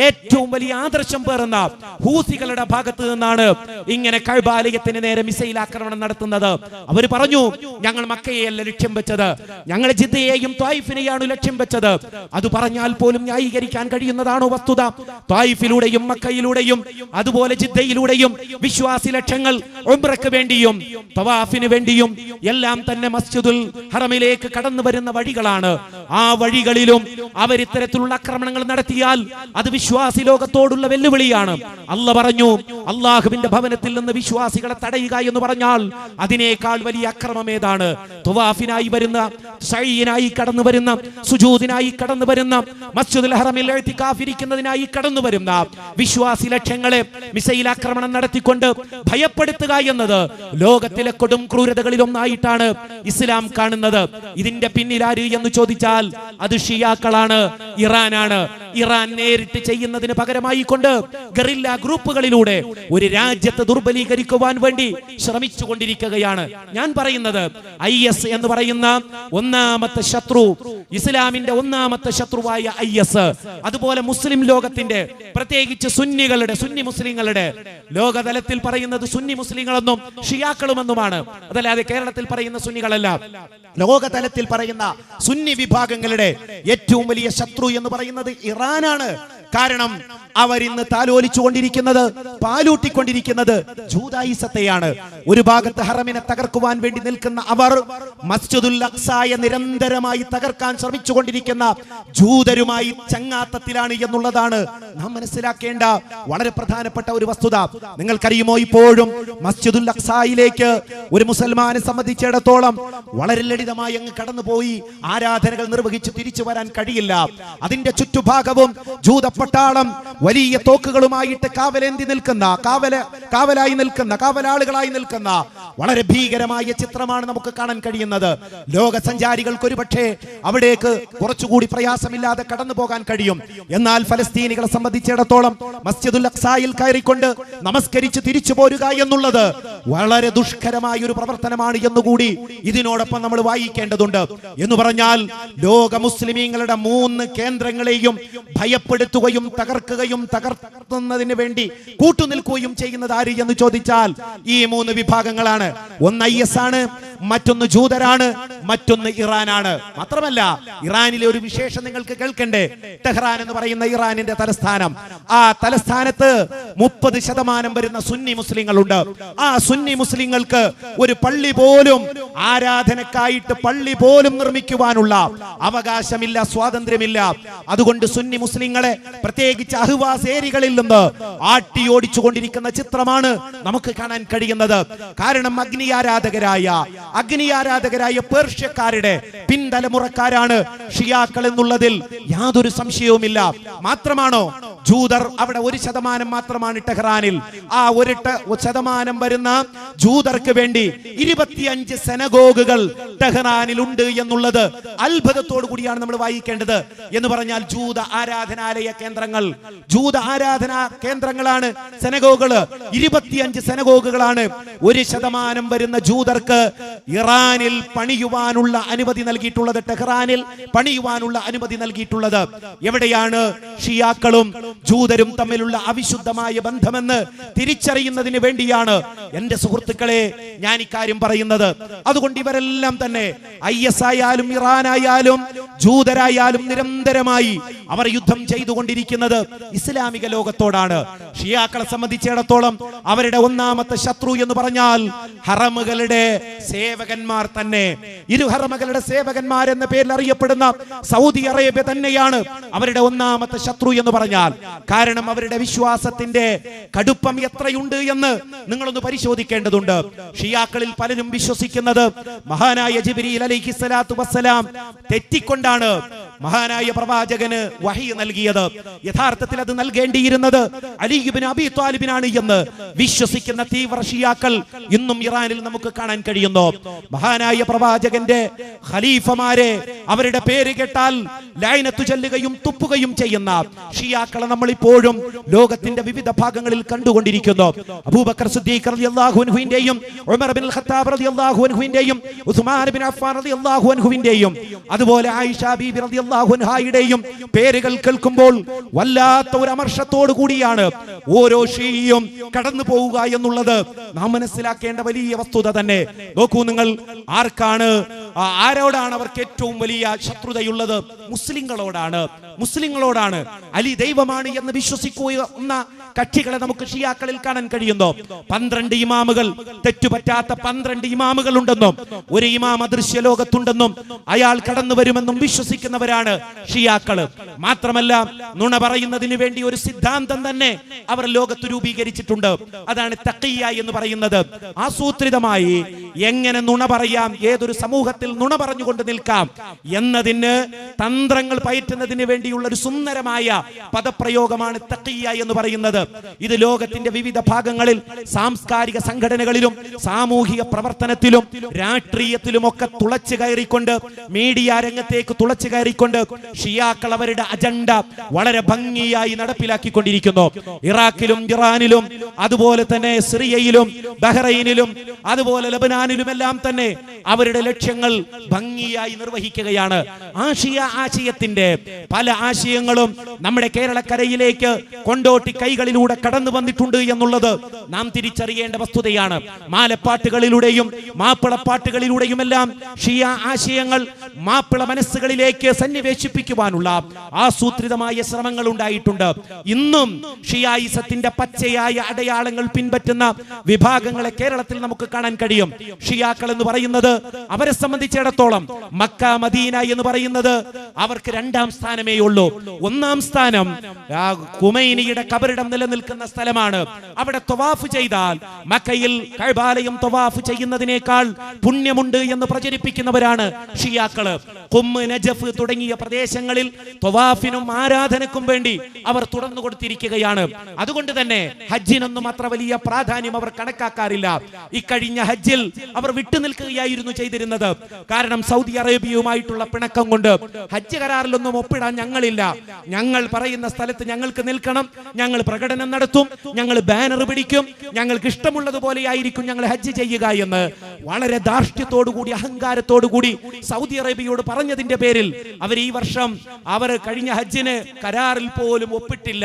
ഏറ്റവും വലിയ ആദർശം പേറുന്ന ഹൂസികളുടെ ഭാഗത്ത് നിന്നാണ് ഇങ്ങനെ കഅബാലയത്തിന് നേരെ മിസൈൽ ആക്രമണം നടത്തുന്നത്. അവർ പറഞ്ഞു, ഞങ്ങൾ മക്കയെയല്ല ലക്ഷ്യം വെച്ചത്, ഞങ്ങൾ ജിദ്ദയെയും ത്വായിഫിനെയാണ് ലക്ഷ്യം വെച്ചത്. അത് പറഞ്ഞാൽ പോലും ന്യായീകരിക്കാൻ കഴിയുന്നതാണോ വസ്തുത? ത്വായിഫിലൂടെയും മക്കയിലൂടെയും അതുപോലെ ജിദ്ദയിലൂടെയും വിശ്വാസി ലക്ഷങ്ങൾ ഉംറയ്ക്ക് വേണ്ടിയും തവാഫിന് വേണ്ടിയും എല്ലാം തന്നെ മസ്ജിദുൽ ഹറമിലേക്ക് കടന്നു വരുന്ന വഴികളാണ്. ആ വഴികളിലും അവർ ഇത്തരത്തിലുള്ള ആക്രമണങ്ങൾ നടത്തിയാൽ അത് വിശ്വാസി ലോകത്തോടുള്ള വെല്ലുവിളിയാണ്. അല്ല പറഞ്ഞു, അള്ളാഹുവിന്റെ ഭവനത്തിൽ നിന്ന് വിശ്വാസികളെ തടയുക എന്ന് പറഞ്ഞാൽ അതിനേക്കാൾ വലിയ അക്രമം ഏതാണ്? തവാഫിനായി വരുന്ന, സഈനായി കടന്നു വരുന്ന, സുജൂദിനായി കടന്നു വരുന്ന, മസ്ജിദുൽ ഹറമിൽ ഇഅ്തികാഫിരിക്കുന്നതിനായി കടന്നു വരുന്ന വിശ്വാസി ലക്ഷങ്ങളെ മിസൈൽ ആക്രമണം നടത്തിക്കൊണ്ട് ഭയപ്പെടുത്തുക എന്നത് ലോകത്തിലെ കൊടും ക്രൂരതകളിൽ ഒന്നായിട്ടാണ് ഇസ്ലാം കാണുന്നത്. ഇതിന്റെ പിന്നിൽ ആര് എന്ന് ചോദിച്ചാൽ അത് ഷിയാക്കളാണ്, ഇറാനാണ്. ഇറാൻ നേരിട്ട് ചെയ്യുന്നതിന് പകരമായി കൊണ്ട് ഗറില്ല ഗ്രൂപ്പുകളിലൂടെ ഒരു രാജ്യത്തെ ദുർബലീകരിക്കുവാൻ വേണ്ടി ശ്രമിച്ചുകൊണ്ടിരിക്കുകയാണ്. ഞാൻ പറയുന്നത് IS എന്ന് പറയുന്ന ഒന്നാമത്തെ ശത്രു, ഇസ്ലാമിന്റെ ഒന്നാമത്തെ ശത്രുവായ IS, അതുപോലെ മുസ്ലിം ലോകത്തിന്റെ, പ്രത്യേകിച്ച് സുന്നികളുടെ, സുന്നി മുസ്ലിങ്ങളുടെ, ലോകതലത്തിൽ പറയുന്നത് സുന്നി മുസ്ലിങ്ങളെന്നും ഷിയാക്കളുമെന്നുമാണ്, അതല്ലാതെ കേരളത്തിൽ പറയുന്ന സുന്നികളല്ല. ലോകതലത്തിൽ പറയുന്ന സുന്നി വിഭാഗങ്ങളുടെ ഏറ്റവും വലിയ ശത്രു എന്ന് പറയുന്നത് ഇറാനാണ്. കാരണം അവരിന്ന് താലോലിച്ചുകൊണ്ടിരിക്കുന്നത്, പാലൂട്ടിക്കൊണ്ടിരിക്കുന്നത് ജൂദായിസത്തെയാണ്. ഒരു ഭാഗത്ത് ഹറമിനെ തകർക്കുവാൻ വേണ്ടി നിൽക്കുന്ന അവർ മസ്ജിദുൽ അഖ്സായെ നിരന്തരമായി തകർക്കാൻ ശ്രമിച്ചുകൊണ്ടിരിക്കുന്ന ജൂതരുമായി ചങ്ങാത്തത്തിലാണ് എന്നുള്ളതാണ് നാം മനസ്സിലാക്കേണ്ട വളരെ പ്രധാനപ്പെട്ട ഒരു വസ്തുത. നിങ്ങൾക്കറിയുമോ, ഇപ്പോഴും മസ്ജിദുൽ അഖ്സായിലേക്ക് ഒരു മുസൽമാനെ സംബന്ധിച്ചിടത്തോളം വളരെ ലളിതമായി അങ്ങ് കടന്നുപോയി ആരാധനകൾ നിർവഹിച്ച് തിരിച്ചു വരാൻ കഴിയില്ല. അതിന്റെ ചുറ്റുഭാഗവും ജൂതപ്പട്ടാളം വലിയ തോക്കുകളുമായിട്ട് കാവലായി നിൽക്കുന്ന കാവലാളുകളായി നിൽക്കുന്ന നിൽക്കുന്ന വളരെ ഭീകരമായ ചിത്രമാണ് നമുക്ക് കാണാൻ കഴിയുന്നത്. ലോക സഞ്ചാരികൾക്ക് ഒരുപക്ഷെ അവിടേക്ക് കുറച്ചുകൂടി പ്രയാസമില്ലാതെ കടന്നു പോകാൻ കഴിയും. എന്നാൽ ഫലസ്തീനികളെ സംബന്ധിച്ചിടത്തോളം മസ്ജിദുൽ അഖ്സായിൽ കയറിക്കൊണ്ട് നമസ്കരിച്ച് തിരിച്ചു പോരുക എന്നുള്ളത് വളരെ ദുഷ്കരമായ ഒരു പ്രവർത്തനമാണ് എന്നുകൂടി ഇതിനോടൊപ്പം നമ്മൾ വായിക്കേണ്ടതുണ്ട്. എന്ന് പറഞ്ഞാൽ ലോക മുസ്ലിമീങ്ങളുടെ 3 കേന്ദ്രങ്ങളെയും ഭയപ്പെടുത്തുകയും തകർക്കുകയും തകർത്തുന്നതിന് വേണ്ടി കൂട്ടുനിൽക്കുകയും ചെയ്യുന്നത് ആര് എന്ന് ചോദിച്ചാൽ ഈ 3 വിഭാഗങ്ങളാണ്. ഒന്ന് IS ആണ്, മറ്റൊന്ന് ജൂതരാണ്, മറ്റൊന്ന് ഇറാനാണ്. മാത്രമല്ല ഇറാനിലെ ഒരു വിശേഷം നിങ്ങൾക്ക് കേൾക്കണ്ടേ? ടെഹ്റാൻ എന്ന് പറയുന്ന ഇറാനിന്റെ തലസ്ഥാനം. ആ തലസ്ഥാനത്ത് 30% വരുന്ന സുന്നി മുസ്ലിങ്ങളുണ്ട്. ആ സുന്നി മുസ്ലിങ്ങൾക്ക് ഒരു പള്ളി പോലും, ആരാധനക്കായിട്ട് പള്ളി പോലും നിർമ്മിക്കുവാനുള്ള അവകാശമില്ല, സ്വാതന്ത്ര്യമില്ല. അതുകൊണ്ട് സുന്നി മുസ്ലിങ്ങളെ പ്രത്യേകിച്ച് അഹ്വാസ് ഏരികളിൽ നിന്ന് ആട്ടിയോടിച്ചുകൊണ്ടിരിക്കുന്ന ചിത്രമാണ് നമുക്ക് കാണാൻ കഴിയുന്നത്. കാരണം അഗ്നിയാരാധകരായ പേർഷ്യക്കാരുടെ പിൻതലമുറക്കാരാണ് ഷിയാക്കൾ എന്നുള്ളതിൽ യാതൊരു സംശയവുമില്ല. മാത്രമാണോ ജൂതർ? അവിടെ 1% മാത്രമാണ് ടെഹ്റാനിൽ. ആ 1% വരുന്ന ജൂതർക്ക് വേണ്ടി 25 സെനഗോഗുകൾ ടെഹ്റാനിൽ ഉണ്ട് എന്നുള്ളത് അത്ഭുതത്തോടു കൂടിയാണ് നമ്മൾ വായിക്കേണ്ടത്. എന്ന് പറഞ്ഞാൽ ജൂത ആരാധനാലയ കേന്ദ്രങ്ങളാണ് സെനഗോഗുകൾ. 25 സെനഗോഗുകളാണ് 1% വരുന്ന ജൂതർക്ക് ഇറാനിൽ പണിയുവാനുള്ള അനുമതി നൽകിയിട്ടുള്ളത്. ടെഹ്റാനിൽ പണിയുവാനുള്ള അനുമതി നൽകിയിട്ടുള്ളത്. എവിടെയാണ് ഷിയാക്കളും ജൂതരും തമ്മിലുള്ള അവിശുദ്ധമായ ബന്ധമെന്ന് തിരിച്ചറിയുന്നതിന് വേണ്ടിയാണ് എന്റെ സുഹൃത്തുക്കളെ ഞാൻ ഇക്കാര്യം പറയുന്നത്. അതുകൊണ്ട് ഇവരെല്ലാം തന്നെ IS ആയാലും ഇറാനായാലും ജൂതരായാലും നിരന്തരമായി അവർ യുദ്ധം ചെയ്തുകൊണ്ടിരിക്കുന്നത് ഇസ്ലാമിക ലോകത്തോടാണ്. ഷിയാക്കളെ സംബന്ധിച്ചിടത്തോളം അവരുടെ ഒന്നാമത്തെ ശത്രു എന്ന് പറഞ്ഞാൽ ഹറമുകളുടെ സേവകന്മാർ തന്നെ. ഹറമുകളുടെ സേവകന്മാർ എന്ന പേരിൽ അറിയപ്പെടുന്ന സൗദി അറേബ്യ തന്നെയാണ് അവരുടെ ഒന്നാമത്തെ ശത്രു എന്ന് പറഞ്ഞാൽ. കാരണം അവരുടെ വിശ്വാസത്തിന്റെ കടുപ്പം എത്രയുണ്ട് എന്ന് നിങ്ങളൊന്ന് പരിശോധിക്കേണ്ടതുണ്ട്. ഷിയാക്കളിൽ പലരും വിശ്വസിക്കുന്നത് മഹാനായ ജിബ്രീൽ അലൈഹിസ്സലാത്തു വസ്സലാം തെറ്റിക്കൊണ്ടാണ് മഹാനായ പ്രവാചകന് വഹി നൽകിയത്. യഥാർത്ഥത്തിൽ അത് നൽകേണ്ടിയിരുന്നത് അലി ഇബ്നു അബീ ത്വാലിബിനാണ് എന്ന് വിശ്വസിക്കുന്ന തീവ്ര ഷിയാക്കൾ ഇന്നും ഇറാനിൽ നമുക്ക് കാണാൻ കഴിയുന്നു. മഹാനായ പ്രവാചകന്റെ ഖലീഫമാരെ അവരുടെ പേര് കേട്ടാൽ ലഅനത്ത് ചൊല്ലുകയും തുപ്പുകയും ചെയ്യുന്ന ഷിയാക്കളെ നമ്മൾ ഇപ്പോഴും ലോകത്തിന്റെ വിവിധ ഭാഗങ്ങളിൽ കണ്ടുകൊണ്ടിരിക്കുന്നു. അബൂബക്കർ സിദ്ദീഖ് റളിയല്ലാഹു അൻഹുവിന്റെയും ഉമർ ഇബ്നുൽ ഖത്താബ് റളിയല്ലാഹു അൻഹുവിന്റെയും ഉസ്മാൻ ഇബ്നു അഫ്ഫാൻ റളിയല്ലാഹു അൻഹുവിന്റെയും അതുപോലെ ആയിഷ ബീബി റളിയല്ലാഹു അൻഹായുടെയും പേരുകൾ കേൾക്കുമ്പോൾ വല്ലാത്ത ഒരു അമർഷത്തോടു കൂടിയാണ് ഓരോ ഷിയയും കടന്നു പോവുക എന്നുള്ളത് നാം മനസ്സിലാക്കേണ്ട വലിയ വസ്തുത തന്നെ. നോക്കൂ നിങ്ങൾ, ആരോടാണ് അവർക്ക് ഏറ്റവും വലിയ ശത്രുതയുള്ളത്? മുസ്ലിങ്ങളോടാണ്. അലി ദൈവമാണ് എന്ന് വിശ്വസിക്കുന്ന കക്ഷികളെ നമുക്ക് ഷിയാക്കളിൽ കാണാൻ കഴിയുന്നു. 12 ഇമാമുകൾ, തെറ്റുപറ്റാത്ത 12 ഇമാമുകൾ ഉണ്ടെന്നും ഒരു ഇമാം അദൃശ്യ ലോകത്തുണ്ടെന്നും അയാൾ കടന്നു വരുമെന്നും വിശ്വസിക്കുന്നവരാണ് ഷിയാക്കള്. മാത്രമല്ല നുണ പറയുന്നതിന് വേണ്ടി ഒരു സിദ്ധാന്തം തന്നെ അവർ ലോകത്ത് രൂപീകരിച്ചിട്ടുണ്ട്. അതാണ് തഖിയ എന്ന് പറയുന്നത്. ആസൂത്രിതമായി എങ്ങനെ നുണ പറയാം, ഏതൊരു സമൂഹത്തിൽ നുണ പറഞ്ഞുകൊണ്ട് നിൽക്കാം എന്നതിന് തന്ത്രങ്ങൾ പയറ്റുന്നതിന് വേണ്ടിയുള്ള ഒരു സുന്ദരമായ പദപ്രയോഗമാണ് തഖിയ എന്ന് പറയുന്നത്. ഇത് ലോകത്തിന്റെ വിവിധ ഭാഗങ്ങളിൽ സാംസ്കാരിക സംഘടനകളിലും സാമൂഹിക പ്രവർത്തനത്തിലും രാഷ്ട്രീയത്തിലും ഒക്കെ തുളച്ചു കയറിക്കൊണ്ട്, മീഡിയ രംഗത്തേക്ക് തുളച്ചു കയറിക്കൊണ്ട് ഷിയാക്കൾ അവരുടെ അജണ്ട വളരെ ഭംഗിയായി നടപ്പിലാക്കിക്കൊണ്ടിരിക്കുന്നു. ഇറാഖിലും ഇറാനിലും അതുപോലെ തന്നെ സിറിയയിലും ബഹ്റൈനിലും അതുപോലെ ലബനാനിലും എല്ലാം തന്നെ അവരുടെ ലക്ഷ്യങ്ങൾ ഭംഗിയായി നിർവഹിക്കുകയാണ്. ആശയത്തിന്റെ പല ആശയങ്ങളും നമ്മുടെ കേരളക്കരയിലേക്ക് കൊണ്ടോട്ടി കൈകളിലൂടെ കടന്നു വന്നിട്ടുണ്ട് എന്നുള്ളത് നാം തിരിച്ചറിയേണ്ട വസ്തുതയാണ്. മാലപ്പാട്ടുകളിലൂടെയും മാപ്പിളപ്പാട്ടുകളിലൂടെയും എല്ലാം ഷിയ ആശയങ്ങൾ മാപ്പിള മനസ്സുകളിലേക്ക് സന്നിവേശിപ്പിക്കുവാനുള്ള ആസൂത്രിതമായ ശ്രമങ്ങൾ ഉണ്ടായിട്ടുണ്ട്. ഇന്നും ഷിയായിസത്തിന്റെ പച്ചയായ അടയാളങ്ങൾ പിൻപറ്റുന്ന വിഭാഗങ്ങളെ കേരളത്തിൽ നമുക്ക് കാണാൻ കഴിയും. ഷിയാക്കൾ എന്ന് പറയുന്നത് അവരെ സംബന്ധിച്ചിടത്തോളം മക്ക മദീന എന്ന് പറയുന്നത് അവർക്ക് 2ാം സ്ഥാനമേ ഉള്ളൂ. ഒന്നാം സ്ഥാനം ഖുമൈനിയുടെ ഖബറിടം നിലനിൽക്കുന്ന സ്ഥലമാണ്. അവിടെ തവാഫ് ചെയ്താൽ മക്കയിൽ കഅബാലയം തവാഫ് ചെയ്യുന്നതിനേക്കാൾ പുണ്യമുണ്ട് എന്ന് പ്രചരിപ്പിക്കുന്നവരാണ് ഷിയാക്കള്. ഖും, നജഫ് തുടങ്ങിയ പ്രദേശങ്ങളിൽ തവാഫിനും ആരാധനക്കും വേണ്ടി അവർ തുറന്നു കൊടുത്തിരിക്കുകയാണ്. അതുകൊണ്ട് തന്നെ ഹജ്ജിനൊന്നും അത്ര വലിയ പ്രാധാന്യം അവർ കണക്കാക്കാറില്ല. ഇക്കഴിഞ്ഞ ഹജ്ജിൽ അവർ വിട്ടുനിൽക്കുകയായിരുന്നു ചെയ്തിരുന്നത്. കാരണം സൗദി അറേബ്യയുമായിട്ടുള്ള പിണക്കം കൊണ്ട് ഹജ്ജ് കരാറിലൊന്നും ഒപ്പിടാൻ ഞങ്ങളില്ല, ഞങ്ങൾ പറയുന്ന സ്ഥലത്ത് ഞങ്ങൾക്ക് നിൽക്കണം, ഞങ്ങൾ പ്രകടനം നടത്തും, ഞങ്ങൾ ബാനർ പിടിക്കും, ഞങ്ങൾക്ക് ഇഷ്ടമുള്ളതുപോലെയായിരിക്കും ഞങ്ങൾ ഹജ്ജ് ചെയ്യുക എന്ന് വളരെ ധാർഷ്ട്യത്തോടുകൂടി അഹങ്കാരത്തോടുകൂടി സൗദി അറേബ്യയോട് പറഞ്ഞതിന്റെ പേരിൽ അവർ ഈ വർഷം അവർ കഴിഞ്ഞ ഹജ്ജിന് കരാറിൽ പോലും ഒപ്പിട്ടില്ല.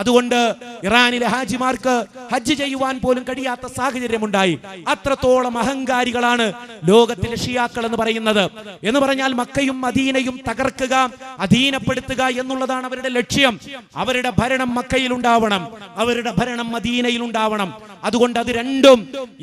അതുകൊണ്ട് ഇറാനിലെ ഹാജിമാർക്ക് ഹജ്ജ് ചെയ്യുവാൻ പോലും കഴിയാത്ത സാഹചര്യമുണ്ടായി. അത്രത്തോളം അഹങ്കാരികളാണ് ലോകത്തിലെ ഷിയാക്കൾ എന്ന് പറയുന്നത്. എന്ന് പറഞ്ഞാൽ മക്കയും മദീനയും തകർക്കുക, അധീനപ്പെടുത്തുക എന്നുള്ളതാണ് അവരുടെ ലക്ഷ്യം. അവരുടെ ഭരണം മക്കയിൽ ഉണ്ടാവണം, അവരുടെ ഭരണം മദീനയിൽ ഉണ്ടാവണം. അതുകൊണ്ട് അത് രണ്ടും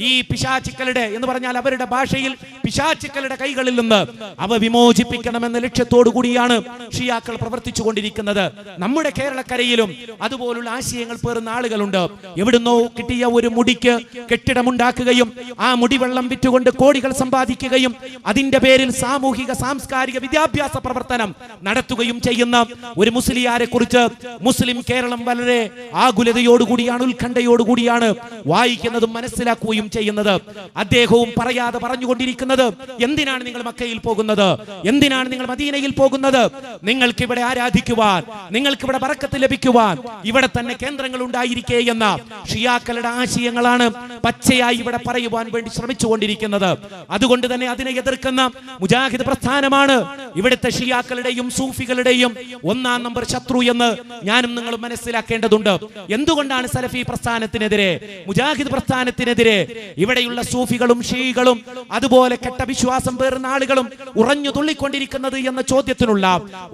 ഈ പിശാചുക്കളുടെ എന്ന് പറഞ്ഞാൽ അവരുടെ ഭാഷയിൽ പിശാചുക്കളുടെ കൈകളിൽ നിന്ന് അവ വിമോചിപ്പിക്കണമെന്ന ലക്ഷ്യത്തോടു കൂടിയാണ് ഷിയാക്കൾ പ്രവർത്തിച്ചു കൊണ്ടിരിക്കുന്നത്. നമ്മുടെ കേരളക്കരയിലും അതുപോലുള്ള ആശയങ്ങൾ പേറുന്ന ആളുകളുണ്ട്. എവിടുന്നോ കിട്ടിയ ഒരു മുടിക്ക് കെട്ടിടമുണ്ടാക്കുകയും ആ മുടിവെള്ളം വിറ്റുകൊണ്ട് കോടികൾ സമ്പാദിക്കുകയും അതിന്റെ പേരിൽ സാമൂഹിക സാംസ്കാരിക വിദ്യാഭ്യാസ പ്രവർത്തനം നടത്തുകയും ചെയ്യുന്ന ഒരു മുസ്ലിയാരെ കുറിച്ച് മുസ്ലിം കേരളം വളരെ ആകുലതയോടുകൂടിയാണ്, ഉത്കണ്ഠയോടുകൂടിയാണ് വായിക്കുന്നതും മനസ്സിലാക്കുകയും ചെയ്യുന്നത്. അദ്ദേഹവും പറയാതെ പറഞ്ഞുകൊണ്ടിരിക്കുന്നത്, എന്തിനാണ് നിങ്ങൾ മക്കയിൽ പോകുന്നത്, എന്തിനാണ് നിങ്ങൾ മദീനയിൽ പോകുന്നത്, നിങ്ങൾക്ക് ഇവിടെ ആരാധിക്കുവാൻ, നിങ്ങൾക്ക് ഇവിടെ ബറക്കത്ത് ലഭിക്കുവാൻ ഇവിടെ തന്നെ കേന്ദ്രങ്ങൾ ഉണ്ടായിരിക്കേ എന്ന ഷിയാക്കളുടെ ആശയങ്ങളാണ് പച്ചയായി ഇവിടെ പറയുവാൻ വേണ്ടി ശ്രമിച്ചുകൊണ്ടിരിക്കുന്നത്. അതുകൊണ്ട് തന്നെ അതിനെ എതിർക്കുന്ന മുജാഹിദ് പ്രസ്ഥാനമാണ് ഇവിടുത്തെ ഷിയാക്കളുടെയും സൂഫികളുടെയും ഒന്നാം നമ്പർ ശത്രു എന്ന് ഞാനും നിങ്ങളും മനസ്സിലാക്കേണ്ടതുണ്ട്. എന്തുകൊണ്ടാണ് സലഫി പ്രസ്ഥാനത്തിനെതിരെ, മുജാഹിദ് പ്രസ്ഥാനത്തിനെതിരെ ഇവിടെയുള്ള സൂഫികളും ഷീകളും അതുപോലെ കെട്ട വിശ്വാസം പേറുന്ന ആളുകളും ഉറഞ്ഞു തുള്ളിക്കൊണ്ടിരിക്കുന്നത് എന്ന ചോദ്യത്തിനുള്ള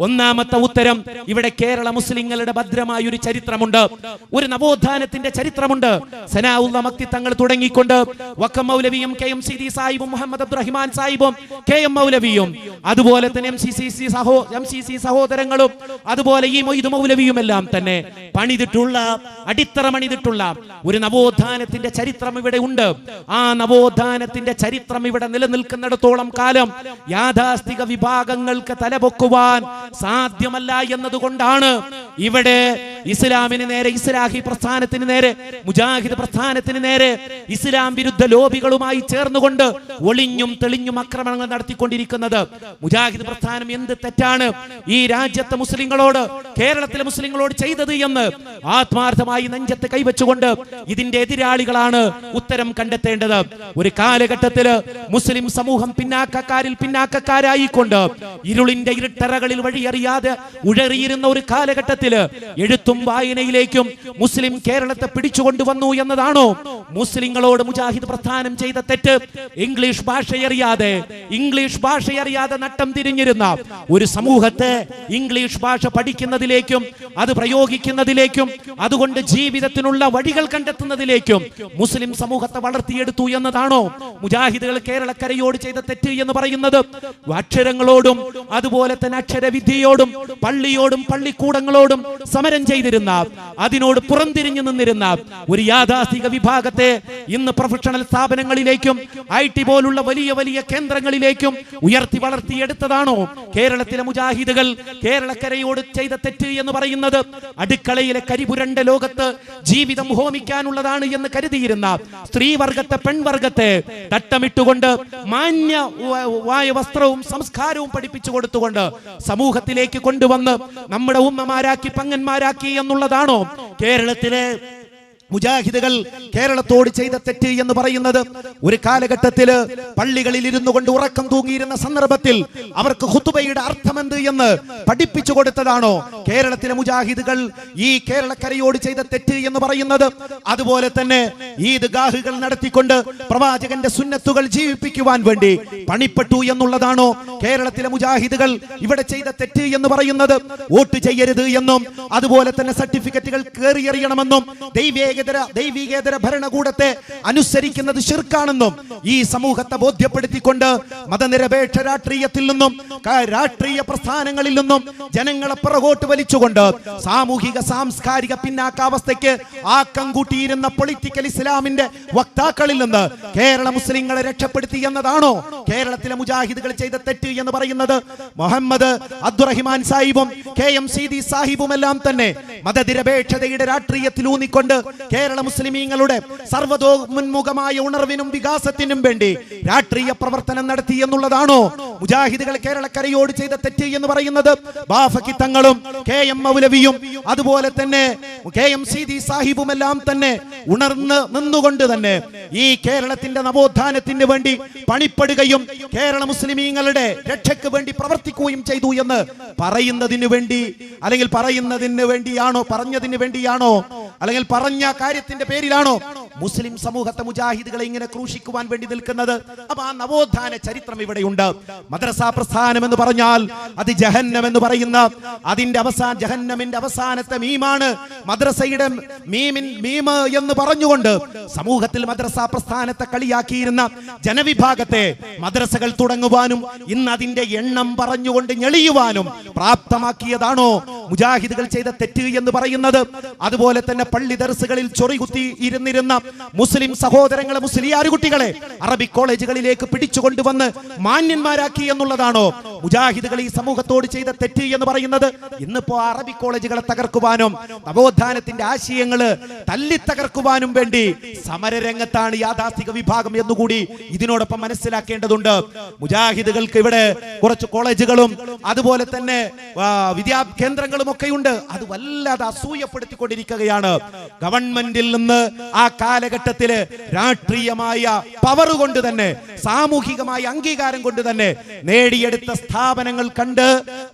ഒന്നാമത്തെ ഉത്തരം, ഇവിടെ കേരള മുസ്ലിങ്ങളുടെ ഭദ്രമായ ഒരു ചരിത്രമുണ്ട്, ഒരു നവോത്ഥാനത്തിന്റെ ചരിത്രമുണ്ട്. സനാഉള്ള മക്തി തങ്ങൾ തുടങ്ങിക്കൊണ്ട് വക്കം മൗലവിയും കെ.എം. സിദി സാഹിബും മുഹമ്മദ് അബ്ദുറഹിമാൻ സാഹിബും കെ.എം. മൗലവിയും അതുപോലെ തന്നെ MCC സഹോദരങ്ങളും അതുപോലെ ഈ മൊയ്ദ് മൗലവിയും എല്ലാം തന്നെ പണിതിട്ടുള്ള അടിത്തറ പണിതിട്ടുള്ള ഒരു നവോത്ഥാനത്തിന്റെ ചരിത്രം ഇവിടെ ഉണ്ട്. ആ നവോത്ഥാനത്തിന്റെ ചരിത്രം ഇവിടെ നിലനിൽക്കുന്നിടത്തോളം കാലം യാഥാസ്ഥിക വിഭാഗങ്ങൾക്ക് തലപൊക്കുവാൻ സാധ്യമല്ല എന്നതുകൊണ്ടാണ് ഇവിടെ ഇസ്ലാമിന് നേരെ, ഇസ്ലാഹി പ്രസ്ഥാനത്തിന് നേരെ, മുജാഹിദ് പ്രസ്ഥാനത്തിന് നേരെ ഇസ്ലാം വിരുദ്ധ ലോബികളുമായി ചേർന്നുകൊണ്ട് ഒളിഞ്ഞും തെളിഞ്ഞും ആക്രമണങ്ങൾ നടത്തിക്കൊണ്ടിരിക്കുന്നത്. മുജാഹിദ് പ്രസ്ഥാനം എന്ത് തെറ്റാണ് ഈ രാജ്യത്തെ മുസ്ലിങ്ങളോട്, കേരളത്തിലെ മുസ്ലിങ്ങളോട് ചെയ്തത് എന്ന് ആത്മാർത്ഥമായി നെഞ്ചത്ത് കൈവച്ചുകൊണ്ട് ഇതിന്റെ എതിരാളികളാണ് ഉത്തരം കണ്ടെത്തേണ്ടത്. ഒരു കാലഘട്ടത്തിൽ മുസ്ലിം സമൂഹം പിന്നാക്കക്കാരായിക്കൊണ്ട് ഇരുളിന്റെ ഇരുട്ടറകളിൽ വഴിയറിയാതെ ഉഴറിയിരുന്ന ഒരു കാലഘട്ടത്തിൽ എഴുത്തും വായനയിലേക്കും മുസ്ലിം കേരളത്തെ പിടിച്ചുകൊണ്ടുവന്നു എന്നതാണോ മുസ്ലിങ്ങളോട് മുജാഹിദ് പ്രസ്ഥാനം ചെയ്ത തെറ്റ്? ഇംഗ്ലീഷ് ഭാഷയറിയാതെ നട്ടം തിരിഞ്ഞിരുന്ന ഒരു സമൂഹത്തെ ഇംഗ്ലീഷ് ഭാഷ പഠിക്കുന്നതിലേക്കും അത് പ്രയോഗിക്കുന്നതിലേക്കും അതുകൊണ്ട് ജീവിതത്തിനുള്ള വഴികൾ കണ്ടെത്തുന്നതിലേക്കും മുസ്ലിം സമൂഹത്തെ വളർത്തിയെടുത്തു എന്നതാണോ മുജാഹിദുകൾ കേരളക്കരയോട് ചെയ്ത തെറ്റ് എന്ന് പറയുന്നത്? അക്ഷരങ്ങളോടും അതുപോലെ തന്നെ അക്ഷരവിദ്യയോടും പള്ളിയോടും പള്ളിക്കൂടങ്ങളോടും സമരം ചെയ്തിരുന്ന, അതിനോട് പുറംതിരിഞ്ഞു നിന്നിരുന്ന ഒരു യാഥാസ്ഥിക വിഭാഗത്തെ ഇന്ന് പ്രൊഫഷണൽ സ്ഥാപനങ്ങളിലേക്കും IT പോലുള്ള വലിയ വലിയ കേന്ദ്രങ്ങളിലേക്കും ഉയർത്തി വളർത്തിയെടുത്തതാണോ കേരളത്തിലെ മുജാഹിദുകൾ കേരളക്കരയോട് ചെയ്ത തെറ്റ് എന്ന് പറയുന്നത്? അടുക്കളയിലെ കരിപുരണ്ട ലോകത്ത് ജീവിതം ഹോമിക്കാനുള്ളതാണ് എന്ന് കരുതിയിരുന്ന സ്ത്രീവർഗത്തെ, പെൺവർഗത്തെ തട്ടമിട്ടുകൊണ്ട് മാന്യമായ വസ്ത്രവും സംസ്കാരവും പഠിപ്പിച്ചു കൊടുത്തുകൊണ്ട് സമൂഹത്തിലേക്ക് കൊണ്ടുവന്ന് നമ്മുടെ ഉമ്മമാരാക്കി പങ്ങന്മാരാക്കി എന്നുള്ളതാണോ കേരളത്തിലെ മുജാഹിദുകൾ കേരളത്തോട് ചെയ്ത തെറ്റ് എന്ന് പറയുന്നത്? ഒരു കാലഘട്ടത്തിൽ പള്ളികളിൽ ഇരുന്നു കൊണ്ട് ഉറക്കം തൂങ്ങിയിരുന്ന സന്ദർഭത്തിൽ അവർക്ക് ഖുതുബയുടെ അർത്ഥമെന്ത് എന്ന് പഠിപ്പിച്ചു കൊടുത്തതാണോ കേരളത്തിലെ മുജാഹിദുകൾ ഈ കേരളക്കരയോട് ചെയ്ത തെറ്റ് എന്ന് പറയുന്നത്? അതുപോലെ തന്നെ ഈദ്ഗാഹുകൾ നടത്തിക്കൊണ്ട് പ്രവാചകന്റെ സുന്നത്തുകൾ ജീവിപ്പിക്കുവാൻ വേണ്ടി പണിപ്പെട്ടു എന്നുള്ളതാണോ കേരളത്തിലെ മുജാഹിദുകൾ ഇവിടെ ചെയ്ത തെറ്റ് എന്ന് പറയുന്നത്? വോട്ട് ചെയ്യരുത് എന്നും അതുപോലെ തന്നെ സർട്ടിഫിക്കറ്റുകൾ കയറിയെറിയണമെന്നും ദൈവേ ദൈവികേതര ഭരണകൂടത്തെ അനുസരിക്കുന്നത് ശിർക്കാണെന്നും ഈ സമൂഹത്തെ ബോധ്യപ്പെടുത്തിക്കൊണ്ട് മതനിരപേക്ഷ രാഷ്ട്രീയത്തിൽ നിന്നും രാഷ്ട്രീയ പ്രസ്ഥാനങ്ങളിൽ നിന്നും ജനങ്ങളെ പുറകോട്ട് വലിച്ചുകൊണ്ട് സാമൂഹിക സാംസ്കാരിക പിന്നാക്കാവസ്ഥയ്ക്ക് ആക്കം കൂട്ടിയിരുന്ന പൊളിറ്റിക്കൽ ഇസ്ലാമിന്റെ വക്താക്കളിൽ നിന്ന് കേരള മുസ്ലിങ്ങളെ രക്ഷപ്പെടുത്തി എന്നതാണോ കേരളത്തിലെ മുജാഹിദുകൾ ചെയ്ത തെറ്റ് എന്ന് പറയുന്നത്? മുഹമ്മദ് അബ്ദുറഹിമാൻ സാഹിബും KMCD സാഹിബും എല്ലാം തന്നെ മതനിരപേക്ഷതയുടെ രാഷ്ട്രീയത്തിൽ ഊന്നിക്കൊണ്ട് കേരള മുസ്ലിമീങ്ങളുടെ സർവ്വതോന്മുഖമായ ഉണർവിനും വികാസത്തിനും വേണ്ടി രാഷ്ട്രീയ പ്രവർത്തനം നടത്തി എന്നുള്ളതാണോ മുജാഹിദുകൾ കേരളക്കരയോട് ചെയ്ത തെറ്റ് എന്ന് പറയുന്നത്? ബാഫക്കി തങ്ങളും KM മൗലവിയും അതുപോലെ തന്നെ KMCD സാഹിബും എല്ലാം തന്നെ ഉണർന്ന് നിന്നുകൊണ്ട് തന്നെ ഈ കേരളത്തിന്റെ നവോത്ഥാനത്തിന് വേണ്ടി പണിപ്പെടുകയും കേരള മുസ്ലിമീങ്ങളുടെ രക്ഷയ്ക്ക് വേണ്ടി പ്രവർത്തിക്കുകയും ചെയ്തു എന്ന് പറയുന്നതിന് വേണ്ടി, അല്ലെങ്കിൽ പറഞ്ഞതിന് വേണ്ടിയാണോ, അല്ലെങ്കിൽ പറഞ്ഞ കാര്യത്തിന്റെ പേരിലാണോ മുസ്ലിം സമൂഹത്തെ മുജാഹിദുകളെ ഇങ്ങനെ ക്രൂശിക്കുവാൻ വേണ്ടി നിൽക്കുന്നത്? അപ്പൊ ആ നവോത്ഥാന ചരിത്രം ഇവിടെയുണ്ട്. മദ്രസാ പ്രസ്ഥാനം എന്ന് പറഞ്ഞാൽ അത് ജഹന്നം എന്ന് പറയുന്ന അതിന്റെ ജഹന്നമിന്റെ അവസാനത്തെ മീമാണ് മദ്രസയുടെ മീം എന്ന് പറഞ്ഞുകൊണ്ട് സമൂഹത്തിൽ മദ്രസാ പ്രസ്ഥാനത്തെ കളിയാക്കിയിരുന്ന ജനവിഭാഗത്തെ മദ്രസകൾ തുടങ്ങുവാനും ഇന്ന് അതിന്റെ എണ്ണം പറഞ്ഞുകൊണ്ട് ഞെളിയുവാനും പ്രാപ്തമാക്കിയതാണോ മുജാഹിദുകൾ ചെയ്ത തെറ്റ് എന്ന് പറയുന്നത്? അതുപോലെ തന്നെ പള്ളി ദർസുകളിൽ ചൊറികുത്തി ഇരുന്നിരുന്ന മുസ്ലിം സഹോദരങ്ങളെ, മുസ്ലിയാർ കുട്ടികളെ അറബിക് കോളേജുകളിലേക്ക് പിടിച്ചുകൊണ്ടുവന്ന് മാന്യന്മാരാക്കി എന്നുള്ളതാണോ മുജാഹിദുകൾ ഈ സമൂഹത്തോട് ചെയ്ത തെറ്റ് എന്ന് പറയുന്നത്? ഇന്നിപ്പോ അറബിക് കോളേജുകളെ തകർക്കുവാനും നവോത്ഥാനത്തിന്റെ ആശയങ്ങള് തല്ലി തകർക്കുവാനും വേണ്ടി സമരരംഗത്താണ് യാഥാസ്ഥിക വിഭാഗം എന്നുകൂടി ഇതിനോടൊപ്പം മനസ്സിലാക്കേണ്ടതുണ്ട്. മുജാഹിദുകൾക്ക് ഇവിടെ കുറച്ച് കോളേജുകളും അതുപോലെ തന്നെ വിദ്യാ കേന്ദ്രങ്ങളും ഒക്കെയുണ്ട്. അത് വല്ലാതെ അസൂയപ്പെടുത്തിക്കൊണ്ടിരിക്കുകയാണ്. ഗവൺമെന്റിൽ നിന്ന് ആ കാലഘട്ടത്തില് രാഷ്ട്രീയമായ പവർ കൊണ്ട് തന്നെ, സാമൂഹികമായ അംഗീകാരം കൊണ്ട് തന്നെ നേടിയെടുത്ത സ്ഥാപനങ്ങൾ കണ്ട്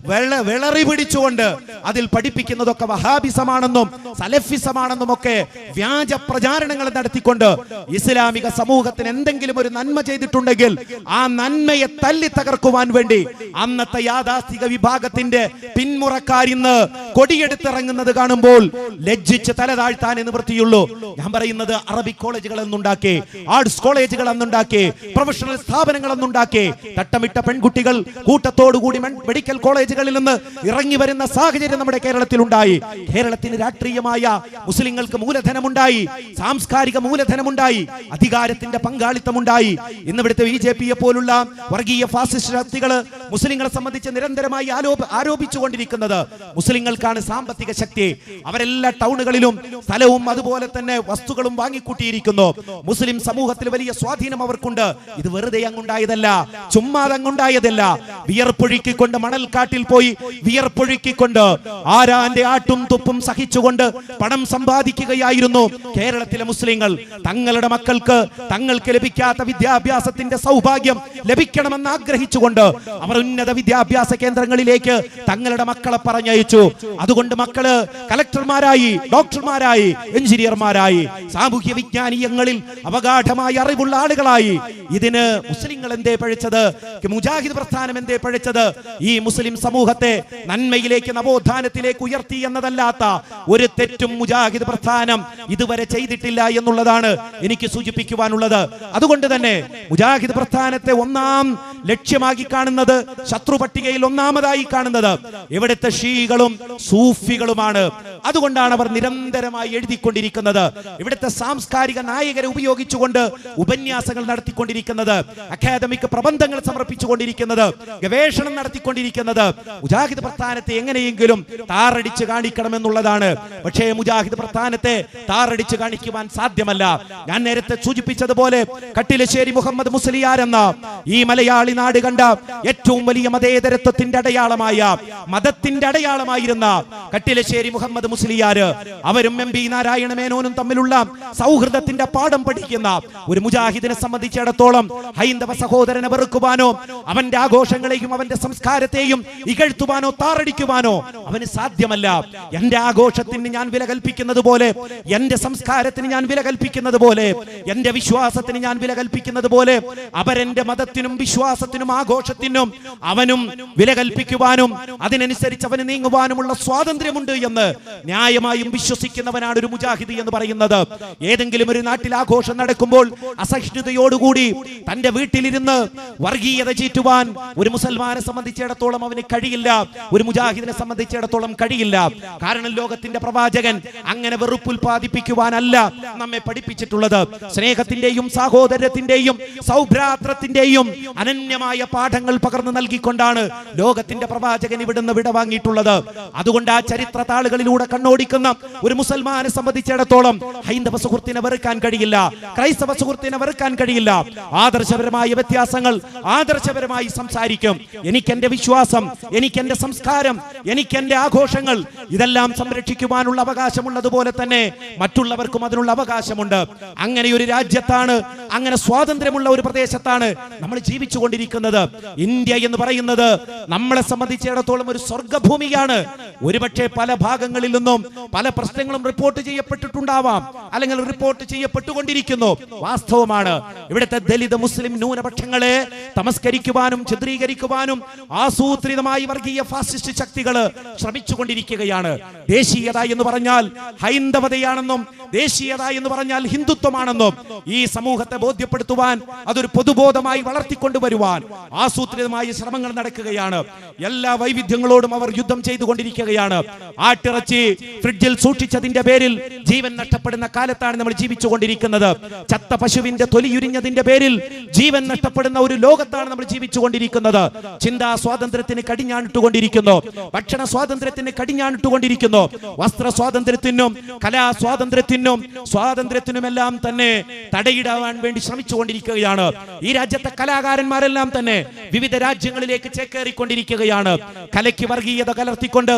വിളറി പിടിച്ചുകൊണ്ട് അതിൽ പഠിപ്പിക്കുന്നതൊക്കെ വഹാബിസമാണെന്നും സലഫിസമാണെന്നും ഒക്കെ വ്യാജ പ്രചാരണങ്ങൾ നടത്തിക്കൊണ്ട് ഇസ്ലാമിക സമൂഹത്തിന് എന്തെങ്കിലും ഒരു നന്മ ചെയ്തിട്ടുണ്ടെങ്കിൽ ആ നന്മയെ തല്ലി തകർക്കുവാൻ വേണ്ടി അന്നത്തെ യാഥാസ്ഥിക വിഭാഗത്തിന്റെ പിന്മുറക്കാരിന്ന് കൊടിയെടുത്തിറങ്ങുന്നത് കാണുമ്പോൾ ലജ്ജിച്ച് തല താഴ്ത്താൻ നിവൃത്തിയുള്ളൂ. ഞാൻ പറയുന്നത് അറബിക് കോളേജുകൾ എന്നുണ്ടാക്കി, ആർട്സ് കോളേജുകൾ എന്നുണ്ടാക്കി, പ്രൊഫഷണൽ സ്ഥാപനങ്ങൾ എന്നുണ്ടാക്കി, തട്ടമിട്ട പെൺകുട്ടികൾ കൂട്ടത്തോടുകൂടി മെഡിക്കൽ കോളേജുകളിൽ നിന്ന് ഇറങ്ങി വരുന്ന സാഹചര്യം നമ്മുടെ കേരളത്തിൽ ഉണ്ടായി. കേരളത്തിന് രാഷ്ട്രീയമായ മുസ്ലിങ്ങൾക്ക് മൂലധനമുണ്ടായി, സാംസ്കാരിക മൂലധനമുണ്ടായി, അധികാരത്തിന്റെ പങ്കാളിത്തമുണ്ടായി. ഇന്ന് ഇവിടുത്തെ BJP പോലുള്ള വർഗീയ ഫാസിസ്റ്റ് ശക്തികൾ മുസ്ലിങ്ങളെ സംബന്ധിച്ച് നിരന്തരമായി ആരോപിച്ചുകൊണ്ടിരിക്കുന്നത് മുസ്ലിങ്ങൾക്കാണ് സാമ്പത്തിക ശക്തി. അവരെല്ലാ ടൗണുകളിലും സ്ഥലവും അതുപോലെ തന്നെ വസ്തുക്കളും വാങ്ങിക്കൂട്ടിയിരിക്കുന്നു. മുസ്ലിം സമൂഹത്തിൽ വലിയ സ്വാധീനം അവർക്കുണ്ട്. ഇത് വെറുതെ അങ്ങുണ്ടായതല്ല, ചുമ്മാതെ അങ്ങുണ്ടായതല്ല. വിയർപ്പൊഴുക്കിക്കൊണ്ട് മണൽക്കാട്ടിൽ പോയി വിയർപ്പൊഴുക്കിക്കൊണ്ട് ആരാന്റെ ആട്ടും തുപ്പും സഹിച്ചുകൊണ്ട് പണം സമ്പാദിക്കുകയായിരുന്നു കേരളത്തിലെ മുസ്ലിങ്ങൾ. തങ്ങളുടെ മക്കൾക്ക് തങ്ങൾക്ക് ലഭിക്കാത്ത വിദ്യാഭ്യാസത്തിന്റെ സൗഭാഗ്യം ലഭിക്കണമെന്ന് ആഗ്രഹിച്ചുകൊണ്ട് അവർ ഉന്നത വിദ്യാഭ്യാസ കേന്ദ്രങ്ങളിലേക്ക് തങ്ങളുടെ മക്കളെ പറഞ്ഞയച്ചു. അതുകൊണ്ട് മക്കള് കലക്ടർമാരായി, ഡോക്ടർമാരായി, എഞ്ചിനീയർമാരായി, സാമൂഹ്യ വിജ്ഞാനീയങ്ങളിൽ അവഗാഢമായ അറിവുള്ള ആളുകളായി. ഇതിന് മുസ്ലിങ്ങൾ എന്തേ പഴിച്ചത്? മുജാഹിദ് പ്രസ്ഥാനം എന്തേ പഴിച്ചത്? ഈ മുസ്ലിം സമൂഹത്തെ നന്മയിലേക്ക്, നവോത്ഥാനത്തിലേക്ക് ഉയർത്തി എന്നതല്ലാത്ത ഒരു തെറ്റും മുജാഹിദ് പ്രസ്ഥാനം ഇതുവരെ ചെയ്തിട്ടില്ല എന്നുള്ളതാണ് എനിക്ക് സൂചിപ്പിക്കുവാനുള്ളത്. അതുകൊണ്ട് തന്നെ മുജാഹിദ് പ്രസ്ഥാനത്തെ ഒന്നാം ലക്ഷ്യമാക്കി കാണുന്നത്, ശത്രു പട്ടികയിൽ ഒന്നാമതായി കാണുന്നത് ഇവിടുത്തെ ഷീകളും സൂഫികളുമാണ്. അതുകൊണ്ടാണ് അവർ നിരന്തരമായി എഴുതിക്കൊണ്ടിരിക്കുന്നത്, ഇവിടുത്തെ സാംസ്കാരിക നായകരെ ഉപയോഗിച്ചുകൊണ്ട് ഉപന്യാസങ്ങൾ നടത്തിക്കൊണ്ടിരിക്കുന്നത്, അക്കാദമിക് പ്രബന്ധങ്ങൾ സമർപ്പിച്ചുകൊണ്ടിരിക്കുന്നത്, ഗവേഷണം നടത്തിക്കൊണ്ടിരിക്കുന്നത്. മുജാഹിദ് പ്രസ്ഥാനത്തെ എങ്ങനെയെങ്കിലും താറടിച്ച് കാണിക്കണമെന്നുള്ളതാണ്. പക്ഷേ മുജാഹിദ് പ്രസ്ഥാനത്തെ താറടിച്ച് കാണിക്കുവാൻ സാധ്യമല്ല. ഞാൻ നേരത്തെ സൂചിപ്പിച്ചതുപോലെ കട്ടിലശ്ശേരി മുഹമ്മദ് മുസ്ലിയാർ എന്ന ഈ മലയാളി നാട് കണ്ട ഏറ്റവും വലിയ മതേതരത്വത്തിന്റെ അടയാളമായ, മതത്തിന്റെ അടയാളമായിരുന്ന കട്ടിലശ്ശേരി മുഹമ്മദ് മുസ്ലിയാർ, അവരും MP നാരായണ മേനോനും തമ്മിലുള്ള സൗഹൃദത്തിന്റെ പാഠം പഠിക്കുന്ന ഒരു മുജാഹിദിനെ സംബന്ധിച്ചിടത്തോളം ഹൈന്ദവ സഹോദരനെ വെറുക്കുവാനോ അവന്റെ ആഘോഷങ്ങളെയും അവന്റെ സംസ്കാരത്തെയും ഇകഴ്ത്തുവാനോ താറടിക്കുവാനോ അവന് സാധ്യമല്ല. എന്റെ ആഘോഷത്തിന് ഞാൻ വില കൽപ്പിക്കുന്നത് പോലെ, എന്റെ സംസ്കാരത്തിന് ഞാൻ വില കൽപ്പിക്കുന്നത് പോലെ, എന്റെ വിശ്വാസത്തിന് ഞാൻ വില കൽപ്പിക്കുന്നത് പോലെ അവരെന്റെ മതത്തിനും വിശ്വാസത്തിനും ആഘോഷത്തിനും അവനും വില കൽപ്പിക്കുവാനും അതിനനുസരിച്ച് അവന് നീങ്ങുവാനും നടത്തുവാനുമുള്ള സ്വാതന്ത്ര്യമുണ്ട് എന്ന് ന്യായമായും വിശ്വസിക്കുന്നവനാണ് ഒരു മുജാഹിദ് എന്ന് പറയുന്നത്. ഏതെങ്കിലും ഒരു നാട്ടിൽ ആഘോഷം നടക്കുമ്പോൾ അസഹിഷ്ണുതയോടുകൂടി തന്റെ വീട്ടിലിരുന്ന് വർഗീയത ചീറ്റുവാൻ ഒരു മുസൽമാനെ സംബന്ധിച്ചിടത്തോളം അവന് കഴിയില്ല, ഒരു മുജാഹിദിനെ സംബന്ധിച്ചിടത്തോളം കഴിയില്ല. കാരണം ലോകത്തിന്റെ പ്രവാചകൻ അങ്ങനെ വെറുപ്പ് ഉൽപ്പാദിപ്പിക്കുവാനല്ല നമ്മെ പഠിപ്പിച്ചിട്ടുള്ളത്. സ്നേഹത്തിന്റെയും സഹോദരത്തിന്റെയും സൗഭ്രാത്രത്തിന്റെയും അനന്യമായ പാഠങ്ങൾ പകർന്നു നൽകിക്കൊണ്ടാണ് ലോകത്തിന്റെ പ്രവാചകൻ ഇവിടുന്ന് വിടവാങ്ങിയിട്ടുള്ളത്. അതുകൊണ്ട് ആ ചരിത്ര താളുകളിലൂടെ കണ്ണോടിക്കുന്ന ഒരു മുസൽമാനെ സംബന്ധിച്ചിടത്തോളം ഹൈന്ദവ സുഹൃത്തിനെ വെറുക്കാൻ കഴിയില്ല, ക്രൈസ്തവ സുഹൃത്തിനെ വെറുക്കാൻ കഴിയില്ല. ആദർശപരമായ വ്യത്യാസങ്ങൾ ആദർശപരമായി സംസാരിക്കും. എനിക്ക് എന്റെ വിശ്വാസം, എനിക്ക് എന്റെ സംസ്കാരം, എനിക്ക് എന്റെ ആഘോഷങ്ങൾ ഇതെല്ലാം സംരക്ഷിക്കുവാനുള്ള അവകാശമുള്ളതുപോലെ തന്നെ മറ്റുള്ളവർക്കും അതിനുള്ള അവകാശമുണ്ട്. അങ്ങനെ ഒരു രാജ്യത്താണ്, അങ്ങനെ സ്വാതന്ത്ര്യമുള്ള ഒരു പ്രദേശത്താണ് നമ്മൾ ജീവിച്ചുകൊണ്ടിരിക്കുന്നത്. ഇന്ത്യ എന്ന് പറയുന്നത് നമ്മളെ സംബന്ധിച്ചിടത്തോളം ഒരു സ്വർഗഭൂമിയാണ്. ഒരുപക്ഷെ പല ഭാഗങ്ങളിൽ നിന്നും പല പ്രശ്നങ്ങളും റിപ്പോർട്ട് ചെയ്യപ്പെട്ടിട്ടുണ്ടാവാം, അല്ലെങ്കിൽ റിപ്പോർട്ട് ചെയ്യപ്പെട്ടുകൊണ്ടിരിക്കുന്നു. വാസ്തവമാണ്, ഇവിടുത്തെ ദലിത് മുസ്ലിം ന്യൂനപക്ഷങ്ങളെ തമസ്കരിക്കുവാനും ചിത്രീകരിക്കുവാനും ആസൂത്രിതമായി വർഗീയ ഫാസിസ്റ്റ് ശക്തികൾ ശ്രമിച്ചുകൊണ്ടിരിക്കുകയാണ്. ദേശീയത എന്ന് പറഞ്ഞാൽ ഹൈന്ദവതയാണെന്നും ദേശീയത എന്ന് പറഞ്ഞാൽ ഹിന്ദുത്വമാണെന്നും ഈ സമൂഹത്തെ ബോധ്യപ്പെടുത്തുവാൻ, അതൊരു പൊതുബോധമായി വളർത്തിക്കൊണ്ടുവരുവാൻ ആസൂത്രിതമായ ശ്രമങ്ങൾ നടക്കുകയാണ്. എല്ലാ വൈവിധ്യങ്ങളോടും അവർ യുദ്ധം ചെയ്തുകൊണ്ടിരിക്കുകയാണ്. ആട്ടിറച്ചി ഫ്രിഡ്ജിൽ സൂക്ഷിച്ചതിന്റെ പേരിൽ ജീവൻ നഷ്ടപ്പെടുന്ന കാലത്താണ് നമ്മൾ ജീവിച്ചുകൊണ്ടിരിക്കുന്നത്. ചത്ത പശുവിന്റെ തൊലിയുരിഞ്ഞതിന്റെ പേരിൽ ജീവൻ നഷ്ടപ്പെടുന്ന ഒരു ലോകത്താണ് നമ്മൾ ജീവിച്ചുകൊണ്ടിരിക്കുന്നത്. ചിന്താ സ്വാതന്ത്ര്യത്തിന് കടിഞ്ഞാണിട്ടുകൊണ്ടിരിക്കുന്നു, ഭക്ഷണ സ്വാതന്ത്ര്യത്തിന് കടിഞ്ഞാണിട്ടുകൊണ്ടിരിക്കുന്നു, വസ്ത്ര സ്വാതന്ത്ര്യത്തിനും കലാ സ്വാതന്ത്ര്യത്തിനുമെല്ലാം തന്നെ തടയിടാൻ വേണ്ടി ശ്രമിച്ചുകൊണ്ടിരിക്കുകയാണ്. ഈ രാജ്യത്തെ കലാകാരന്മാരെല്ലാം തന്നെ വിവിധ രാജ്യങ്ങളിലേക്ക് ചേക്കേറിക്കൊണ്ടിരിക്കുകയാണ്. കലയ്ക്ക് വർഗീയത കലർത്തിക്കൊണ്ട്,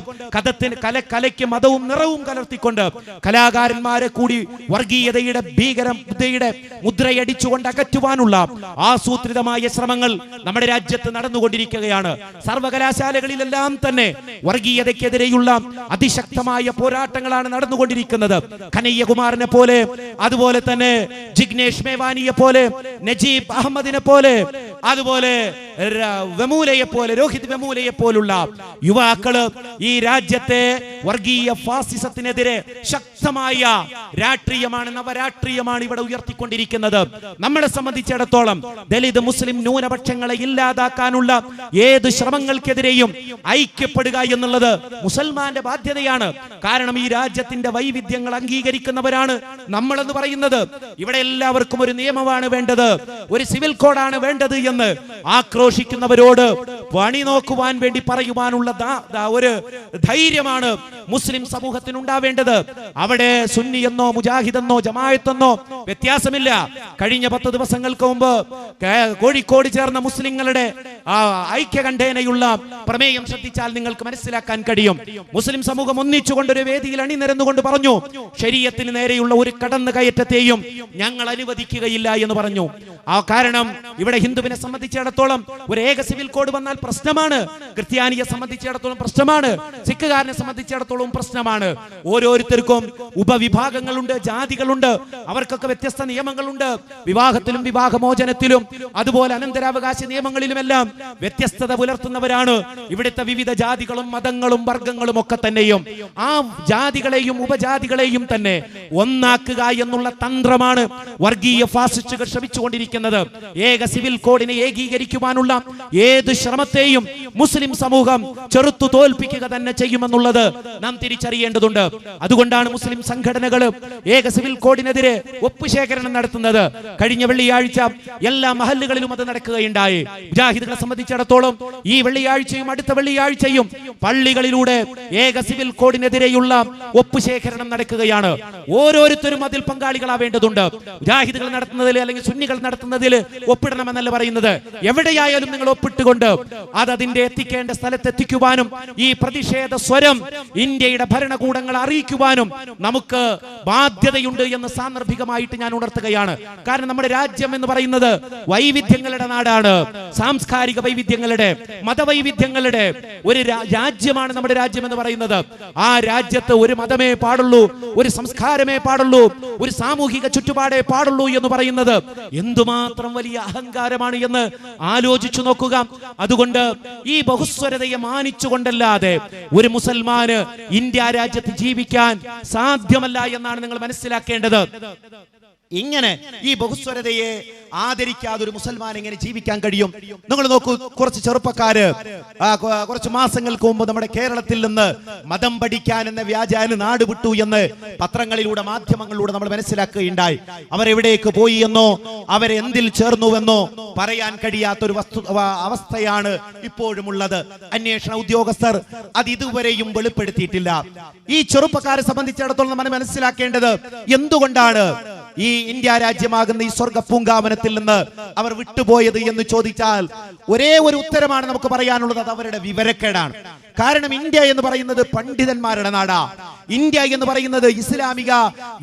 കലയ്ക്ക് മതവും നിറവും കലർത്തിക്കൊണ്ട് കലാകാരന്മാരെ കൂടി വർഗീയതയുടെ ഭീകരതയുടെ മുദ്രയടിച്ചുകൊണ്ട് അകറ്റുവാനുള്ള ആസൂത്രിതമായ ശ്രമങ്ങൾ നമ്മുടെ രാജ്യത്ത് നടന്നുകൊണ്ടിരിക്കുകയാണ്. സർവകലാശാലകളിലെല്ലാം തന്നെ വർഗീയതയ്ക്കെതിരെയുള്ള അതിശക്തമായ പോരാട്ടങ്ങളാണ് നടന്നുകൊണ്ടിരിക്കുന്നത്. കനയ്യകുമാറിനെ പോലെ, അതുപോലെ തന്നെ ജിഗ്നേഷ് മേവാനിയെ പോലെ, നജീബ് അഹമ്മദിനെ പോലെ, അതുപോലെ വെമൂലയെ പോലെ, രോഹിത് വെമൂലയെ പോലുള്ള യുവാക്കള് ഈ രാജ്യത്തെ വർഗീയ ഫാസിസത്തിനെതിരെ ശക്തമായ രാഷ്ട്രീയമാണ്, നവരാഷ്ട്രീയമാണ് ഇവിടെ ഉയർത്തിക്കൊണ്ടിരിക്കുന്നത്. നമ്മളെ സംബന്ധിച്ചിടത്തോളം ദലിത് മുസ്ലിം ന്യൂനപക്ഷങ്ങളെ ഇല്ലാതാക്കാനുള്ള ഏത് ശ്രമങ്ങൾക്കെതിരെയും ഐക്യപ്പെടുക എന്നുള്ളത് മുസൽമാന്റെ ബാധ്യതയാണ്. കാരണം ഈ രാജ്യത്തിന്റെ വൈവിധ്യങ്ങൾ അംഗീകരിക്കുന്നവരാണ് നമ്മളെന്ന് പറയുന്നത്. ഇവിടെ എല്ലാവർക്കും ഒരു നിയമമാണ് വേണ്ടത്, ഒരു സിവിൽ കോഡാണ് വേണ്ടത് എന്ന് ആക്രോശിക്കുന്നവരോട് പണി നോക്കുവാൻ വേണ്ടി പറയുവാനുള്ള ഒരു ധൈര്യമാണ് മുസ്ലിം സമൂഹത്തിന് ഉണ്ടാവേണ്ടത്. അവിടെ സുന്നിയെന്നോ മുജാഹിദെന്നോ ജമാഅത്തെന്നോ വ്യത്യാസമില്ല. കഴിഞ്ഞ 10 ദിവസങ്ങൾക്ക് മുമ്പ് കോഴിക്കോട് ചേർന്ന മുസ്ലിങ്ങളുടെ ഐക്യകണ്ഠേനയുള്ള പ്രമേയം ശ്രദ്ധിച്ചാൽ നിങ്ങൾക്ക് മനസ്സിലാക്കാൻ കഴിയും. മുസ്ലിം സമൂഹം ഒന്നിച്ചുകൊണ്ടൊരു വേദിയിൽ അണിനിരന്നുകൊണ്ട് പറഞ്ഞു, ശരീഅത്തിന് നേരെയുള്ള ഒരു കടന്നുകയറ്റത്തെയും ഞങ്ങൾ അനുവദിക്കുകയില്ല എന്ന് പറഞ്ഞു. കാരണം ഇവിടെ ഹിന്ദുവിനെ സംബന്ധിച്ചിടത്തോളം ഒരു ഏക സിവിൽ കോഡ് വന്നാൽ പ്രശ്നമാണ്, ക്രിസ്ത്യാനിയെ സംബന്ധിച്ചിടത്തോളം പ്രശ്നമാണ്, സിഖുകാരനെ സംബന്ധിച്ചിടത്തോളം പ്രശ്നമാണ്. ഓരോരുത്തർക്കും ഉപവിഭാഗങ്ങളുണ്ട്, ജാതികളുണ്ട്, അവർക്കൊക്കെ വ്യത്യസ്ത നിയമങ്ങളുണ്ട്. വിവാഹത്തിലും വിവാഹമോചനത്തിലും അതുപോലെ അനന്തരാവകാശ നിയമങ്ങളിലുമെല്ലാം വ്യത്യസ്തത പുലർത്തുന്നവരാണ് ഇവിടുത്തെ വിവിധ ജാതികളും മതങ്ങളും വർഗങ്ങളും ഒക്കെ തന്നെയും. ആ ജാതികളെയും ഉപജാതികളെയും തന്നെ ഒന്നാക്കുക എന്നുള്ള തന്ത്രമാണ് വർഗീയ ഫാസിസ്റ്റുകൾ ശ്രമിച്ചുകൊണ്ടിരിക്കുന്നത്. ഏക സിവിൽ കോഡിനെ ഏകീകരിക്കുവാനുള്ള ഏത് ശ്രമത്തെയും മുസ്ലിം സമൂഹം ചെറുത്തു തോൽപ്പിക്കുക തന്നെ ചെയ്യുമെന്നുള്ളത് നാം തിരിച്ചറിയേണ്ടതുണ്ട്. അതുകൊണ്ടാണ് മുസ്ലിം സംഘടനകൾ ഏക സിവിൽ കോഡിനെതിരെ ഒപ്പുശേഖരണം നടത്തുന്നത്. കഴിഞ്ഞ വെള്ളിയാഴ്ച എല്ലാ മഹല്ലുകളിലും അത് നടക്കുകയുണ്ടായി. മുജാഹിദുകളെ സംബന്ധിച്ചിടത്തോളം ഈ വെള്ളിയാഴ്ചയും അടുത്ത വെള്ളിയാഴ്ചയും പള്ളികളിലൂടെ ഏക സിവിൽ കോഡിനെതിരെയുള്ള ഒപ്പുശേഖരണം നടക്കുകയാണ്. ഓരോരുത്തരും അതിൽ പങ്കാളികളാവേണ്ടതുണ്ട്. മുജാഹിദുകൾ നടത്തുന്നതിൽ അല്ലെങ്കിൽ സുന്നികൾ നടത്തുന്നതിൽ ഒപ്പിടണമെന്നല്ല പറയുന്നത്. എവിടെയായാലും നിങ്ങൾ ഒപ്പിട്ടുകൊണ്ട് അത് അതിന്റെ എത്തിക്കേണ്ട സ്ഥലത്ത് എത്തിക്കുവാനും ഈ പ്രതിഷേധ സ്വരം ഇന്ത്യയുടെ ഭരണകൂടങ്ങളെ അറിയിക്കുവാനും നമുക്ക് ബാധ്യതയുണ്ട് എന്ന് സാന്ദർഭികമായിട്ട് ഞാൻ ഉണർത്തുകയാണ്. കാരണം നമ്മുടെ രാജ്യം എന്ന് പറയുന്നത് വൈവിധ്യങ്ങളുടെ നാടാണ്, സാംസ്കാരിക സാംസ്കാരിക വൈവിധ്യങ്ങളുടെ, മതവൈവിധ്യങ്ങളുടെ ഒരു രാജ്യമാണ് നമ്മുടെ രാജ്യം എന്ന് പറയുന്നത്. ആ രാജ്യത്ത് ഒരു മതമേ പാടുള്ളൂ, ഒരു സംസ്കാരമേ പാടുള്ളൂ, ഒരു സാമൂഹിക ചുറ്റുപാടേ പാടുള്ളൂ എന്ന് പറയുന്നത് എന്തുമാത്രം വലിയ അഹങ്കാരമാണ് എന്ന് ആലോചിച്ചു നോക്കുക. അതുകൊണ്ട് ഈ ബഹുസ്വരതയെ മാനിച്ചുകൊണ്ടല്ലാതെ ഒരു മുസൽമാന് ഇന്ത്യ രാജ്യത്ത് ജീവിക്കാൻ സാധ്യമല്ല എന്നാണ് നിങ്ങൾ മനസ്സിലാക്കേണ്ടത്. ഇങ്ങനെ ഈ ബഹുസ്വരതയെ ആദരിക്കാതെ ഒരു മുസൽമാൻ എങ്ങനെ ജീവിക്കാൻ കഴിയും? നിങ്ങൾ നോക്കൂ, കുറച്ച് ചെറുപ്പക്കാര് കുറച്ച് മാസങ്ങൾക്ക് മുമ്പ് നമ്മുടെ കേരളത്തിൽ നിന്ന് മതം പഠിക്കാൻ എന്ന വ്യാജാന് നാട് വിട്ടു എന്ന് പത്രങ്ങളിലൂടെ, മാധ്യമങ്ങളിലൂടെ നമ്മൾ മനസ്സിലാക്കുകയുണ്ടായി. അവരെവിടേക്ക് പോയി എന്നോ അവരെന്തിൽ ചേർന്നുവെന്നോ പറയാൻ കഴിയാത്തൊരു അവസ്ഥയാണ് ഇപ്പോഴും ഉള്ളത്. അന്വേഷണ ഉദ്യോഗസ്ഥർ അത് ഇതുവരെയും വെളിപ്പെടുത്തിയിട്ടില്ല. ഈ ചെറുപ്പക്കാരെ സംബന്ധിച്ചിടത്തോളം നമ്മൾ മനസ്സിലാക്കേണ്ടത് എന്തുകൊണ്ടാണ് ഈ ഇന്ത്യ രാജ്യമാകുന്ന ഈ സ്വർഗ പൂങ്കാവനത്തിൽ നിന്ന് അവർ വിട്ടുപോയത് എന്ന് ചോദിച്ചാൽ ഒരേ ഒരു ഉത്തരമാണ് നമുക്ക് പറയാനുള്ളത്. അത് അവരുടെ വിവരക്കേടാണ്. കാരണം ഇന്ത്യ എന്ന് പറയുന്നത് പണ്ഡിതന്മാരുടെ നാടാ. ഇന്ത്യ എന്ന് പറയുന്നത് ഇസ്ലാമിക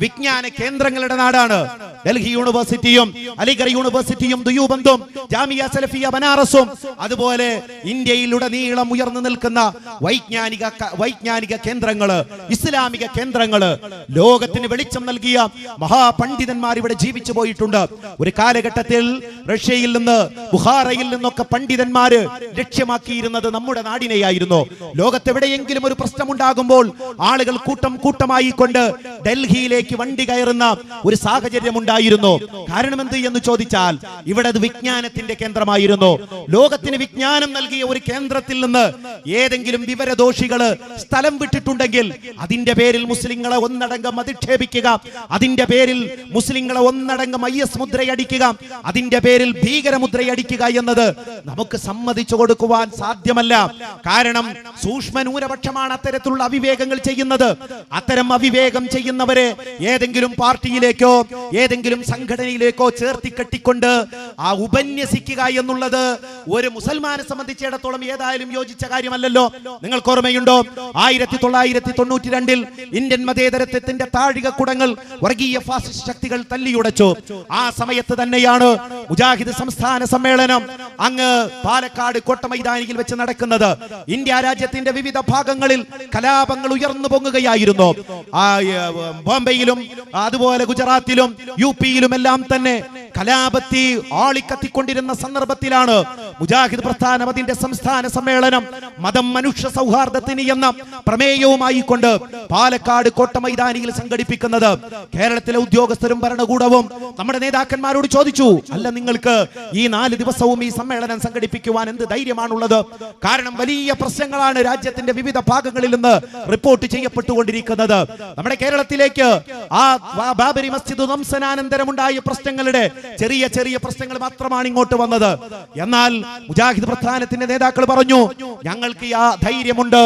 വിജ്ഞാന കേന്ദ്രങ്ങളുടെ നാടാണ്. ഡൽഹി യൂണിവേഴ്സിറ്റിയും അലിഗഡ് യൂണിവേഴ്സിറ്റിയും ദുയൂബന്തും ജാമിയ സലഫിയ ബനാറസും അതുപോലെ ഇന്ത്യയിലുടനീളം ഉയർന്നു നിൽക്കുന്ന വൈജ്ഞാനിക കേന്ദ്രങ്ങള്, ഇസ്ലാമിക കേന്ദ്രങ്ങള്, ലോകത്തിന് വെളിച്ചം നൽകിയ മഹാപണ്ഡിതന്മാർ ഇവിടെ ജീവിച്ചു പോയിട്ടുണ്ട്. ഒരു കാലഘട്ടത്തിൽ റഷ്യയിൽ നിന്ന്, ബുഹാറയിൽ നിന്നൊക്കെ പണ്ഡിതന്മാര് ലക്ഷ്യമാക്കിയിരുന്നത് നമ്മുടെ നാടിനെയായിരുന്നു. ലോകത്തെവിടെയെങ്കിലും ഒരു പ്രശ്നമുണ്ടാകുമ്പോൾ ആളുകൾ കൂട്ടം കൂട്ടമായി കൊണ്ട് ഡൽഹിയിലേക്ക് വണ്ടി കയറുന്ന ഒരു സാഹചര്യം ഉണ്ടായിരുന്നു. കാരണം എന്ത് എന്ന് ചോദിച്ചാൽ ഇവിടെ അത് വിജ്ഞാനത്തിന്റെ കേന്ദ്രമായിരുന്നു. ലോകത്തിന് വിജ്ഞാനം നൽകിയ ഒരു കേന്ദ്രത്തിൽ നിന്ന് ഏതെങ്കിലും വിവരദോഷികള് സ്ഥലം വിട്ടിട്ടുണ്ടെങ്കിൽ അതിന്റെ പേരിൽ മുസ്ലിങ്ങളെ ഒന്നടങ്കം അധിക്ഷേപിക്കുക, അതിന്റെ പേരിൽ മുസ്ലിങ്ങളെ ഒന്നടങ്കം IS മുദ്രയടിക്കുക, അതിന്റെ പേരിൽ ഭീകരമുദ്രയടിക്കുക എന്നത് നമുക്ക് സമ്മതിച്ചു കൊടുക്കുവാൻ സാധ്യമല്ല. കാരണം സൂക്ഷ്മ ന്യൂനപക്ഷമാണ് അത്തരത്തിലുള്ള അവിവേകങ്ങൾ ചെയ്യുന്നത്. അത്തരം അവിവേകം ചെയ്യുന്നവരെ ഏതെങ്കിലും പാർട്ടിയിലേക്കോ ഏതെങ്കിലും സംഘടനയിലേക്കോ ചേർത്തി കെട്ടിക്കൊണ്ട് ആ ഉപന്യസിക്കുക എന്നുള്ളത് ഒരു മുസൽമാനെ സംബന്ധിച്ചിടത്തോളം ഏതായാലും യോജിച്ച കാര്യമല്ലല്ലോ. നിങ്ങൾക്ക് ഓർമ്മയുണ്ടോ, 1992 ഇന്ത്യൻ മതേതരത്വത്തിന്റെ താഴികക്കുടങ്ങൾ വർഗീയ ഫാസിസ്റ്റ് ശക്തികൾ തല്ലിയുടച്ചു. ആ സമയത്ത് തന്നെയാണ് മുജാഹിദ് സംസ്ഥാന സമ്മേളനം അങ്ങ് പാലക്കാട് കോട്ടമൈതാനിയിൽ വെച്ച് നടക്കുന്നത്. ഇന്ത്യ രാജ്യത്തിന്റെ വിവിധ ഭാഗങ്ങളിൽ കലാപങ്ങൾ ഉയർന്നു പൊങ്ങുകയായിരുന്നു. ബോംബെയിലും അതുപോലെ ഗുജറാത്തിലും UP-യിലും എല്ലാം തന്നെ കലാപത്തി ആളിക്കത്തിക്കൊണ്ടിരുന്ന സന്ദർഭത്തിലാണ് മുജാഹിദ് പ്രസ്ഥാനം അതിന്റെ സംസ്ഥാന സമ്മേളനം മതം മനുഷ്യ സൗഹാർദ്ദത്തിന് എന്ന പ്രമേയവുമായി കൊണ്ട് പാലക്കാട് കോട്ടമൈതാനിയിൽ സംഘടിപ്പിക്കുന്നത്. കേരളത്തിലെ ഉദ്യോഗസ്ഥരും ഭരണകൂടവും നമ്മുടെ നേതാക്കന്മാരോട് ചോദിച്ചു, അല്ല നിങ്ങൾക്ക് ഈ 4 ദിവസവും ഈ സമ്മേളനം സംഘടിപ്പിക്കുവാൻ എന്ത് ധൈര്യമാണുള്ളത്? കാരണം വലിയ പ്രശ്നങ്ങളാണ് രാജ്യത്തിന്റെ വിവിധ ഭാഗങ്ങളിൽ നിന്ന് റിപ്പോർട്ട് ചെയ്യപ്പെട്ടുകൊണ്ടിരിക്കുന്നത്. നമ്മുടെ കേരളത്തിലേക്ക് ആ ബാബരി മസ്ജിദ് ധ്വംസനാനന്തരം ഉണ്ടായ പ്രശ്നങ്ങളുടെ ചെറിയ ചെറിയ പ്രശ്നങ്ങൾ മാത്രമാണ് ഇങ്ങോട്ട് വന്നത്. എന്നാൽ മുജാഹിദ് പ്രസ്ഥാനത്തിന്റെ നേതാക്കൾ പറഞ്ഞു, ഞങ്ങൾക്ക് ആ ധൈര്യമുണ്ട്.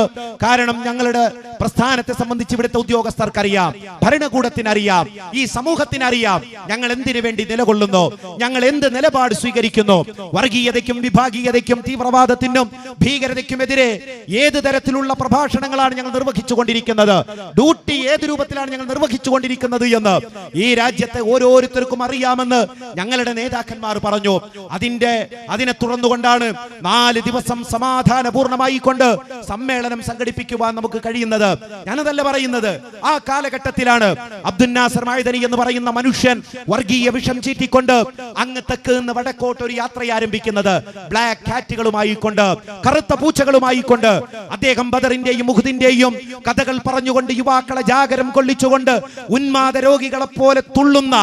കാരണം ഞങ്ങളുടെ പ്രസ്ഥാനത്തെ സംബന്ധിച്ച് ഇവിടുത്തെ ഉദ്യോഗസ്ഥർക്കറിയാം, ഭരണകൂടത്തിനറിയാം, ഈ സമൂഹത്തിനറിയാം ഞങ്ങൾ എന്തിനു വേണ്ടി നിലകൊള്ളുന്നു, ഞങ്ങൾ എന്ത് നിലപാട് സ്വീകരിക്കുന്നു. വർഗീയതയ്ക്കും വിഭാഗീയതയ്ക്കും തീവ്രവാദത്തിനും ഭീകരതയ്ക്കുമെതിരെ ഏത് തരത്തിലുള്ള പ്രഭാഷണങ്ങളാണ് ഞങ്ങൾ നിർവഹിച്ചുകൊണ്ടിരിക്കുന്നത്, ഡ്യൂട്ടി ഏത് രൂപത്തിലാണ് ഞങ്ങൾ നിർവഹിച്ചുകൊണ്ടിരിക്കുന്നത് എന്ന് ഈ രാജ്യത്തെ ഓരോരുത്തർക്കും അറിയാമെന്ന് ഞങ്ങളുടെ നേതാക്കന്മാർ പറഞ്ഞു. അതിനെ തുറന്നുകൊണ്ടാണ് 4 ദിവസം സമാധാനപൂർണമായി കൊണ്ട് സമ്മേളനം സംഘടിപ്പിക്കുവാൻ നമുക്ക് കഴിയുന്നത്. ഞാനതല്ല പറയുന്നത്, ആ കാലഘട്ടത്തിലാണ് അബ്ദുൽ നാസർ മഅദനി എന്ന് പറയുന്ന മനുഷ്യൻ വർഗീയ വിഷം ചീറ്റിക്കൊണ്ട് അങ്ങ് തെക്ക് നിന്ന് വടക്കോട്ട് ഒരു യാത്ര ആരംഭിക്കുന്നത്. ബ്ലാക്ക് കാറ്റുകളുമായി കൊണ്ട്, കറുത്ത പൂച്ചകളുമായി കൊണ്ട് അദ്ദേഹം ബദറിന്റെയും ഉഹുദിന്റെയും കഥകൾ പറഞ്ഞുകൊണ്ട് യുവാക്കളെ ജാഗരം കൊള്ളിച്ചുകൊണ്ട് ഉന്മാദ രോഗികളെ പോലെ തുള്ളുന്ന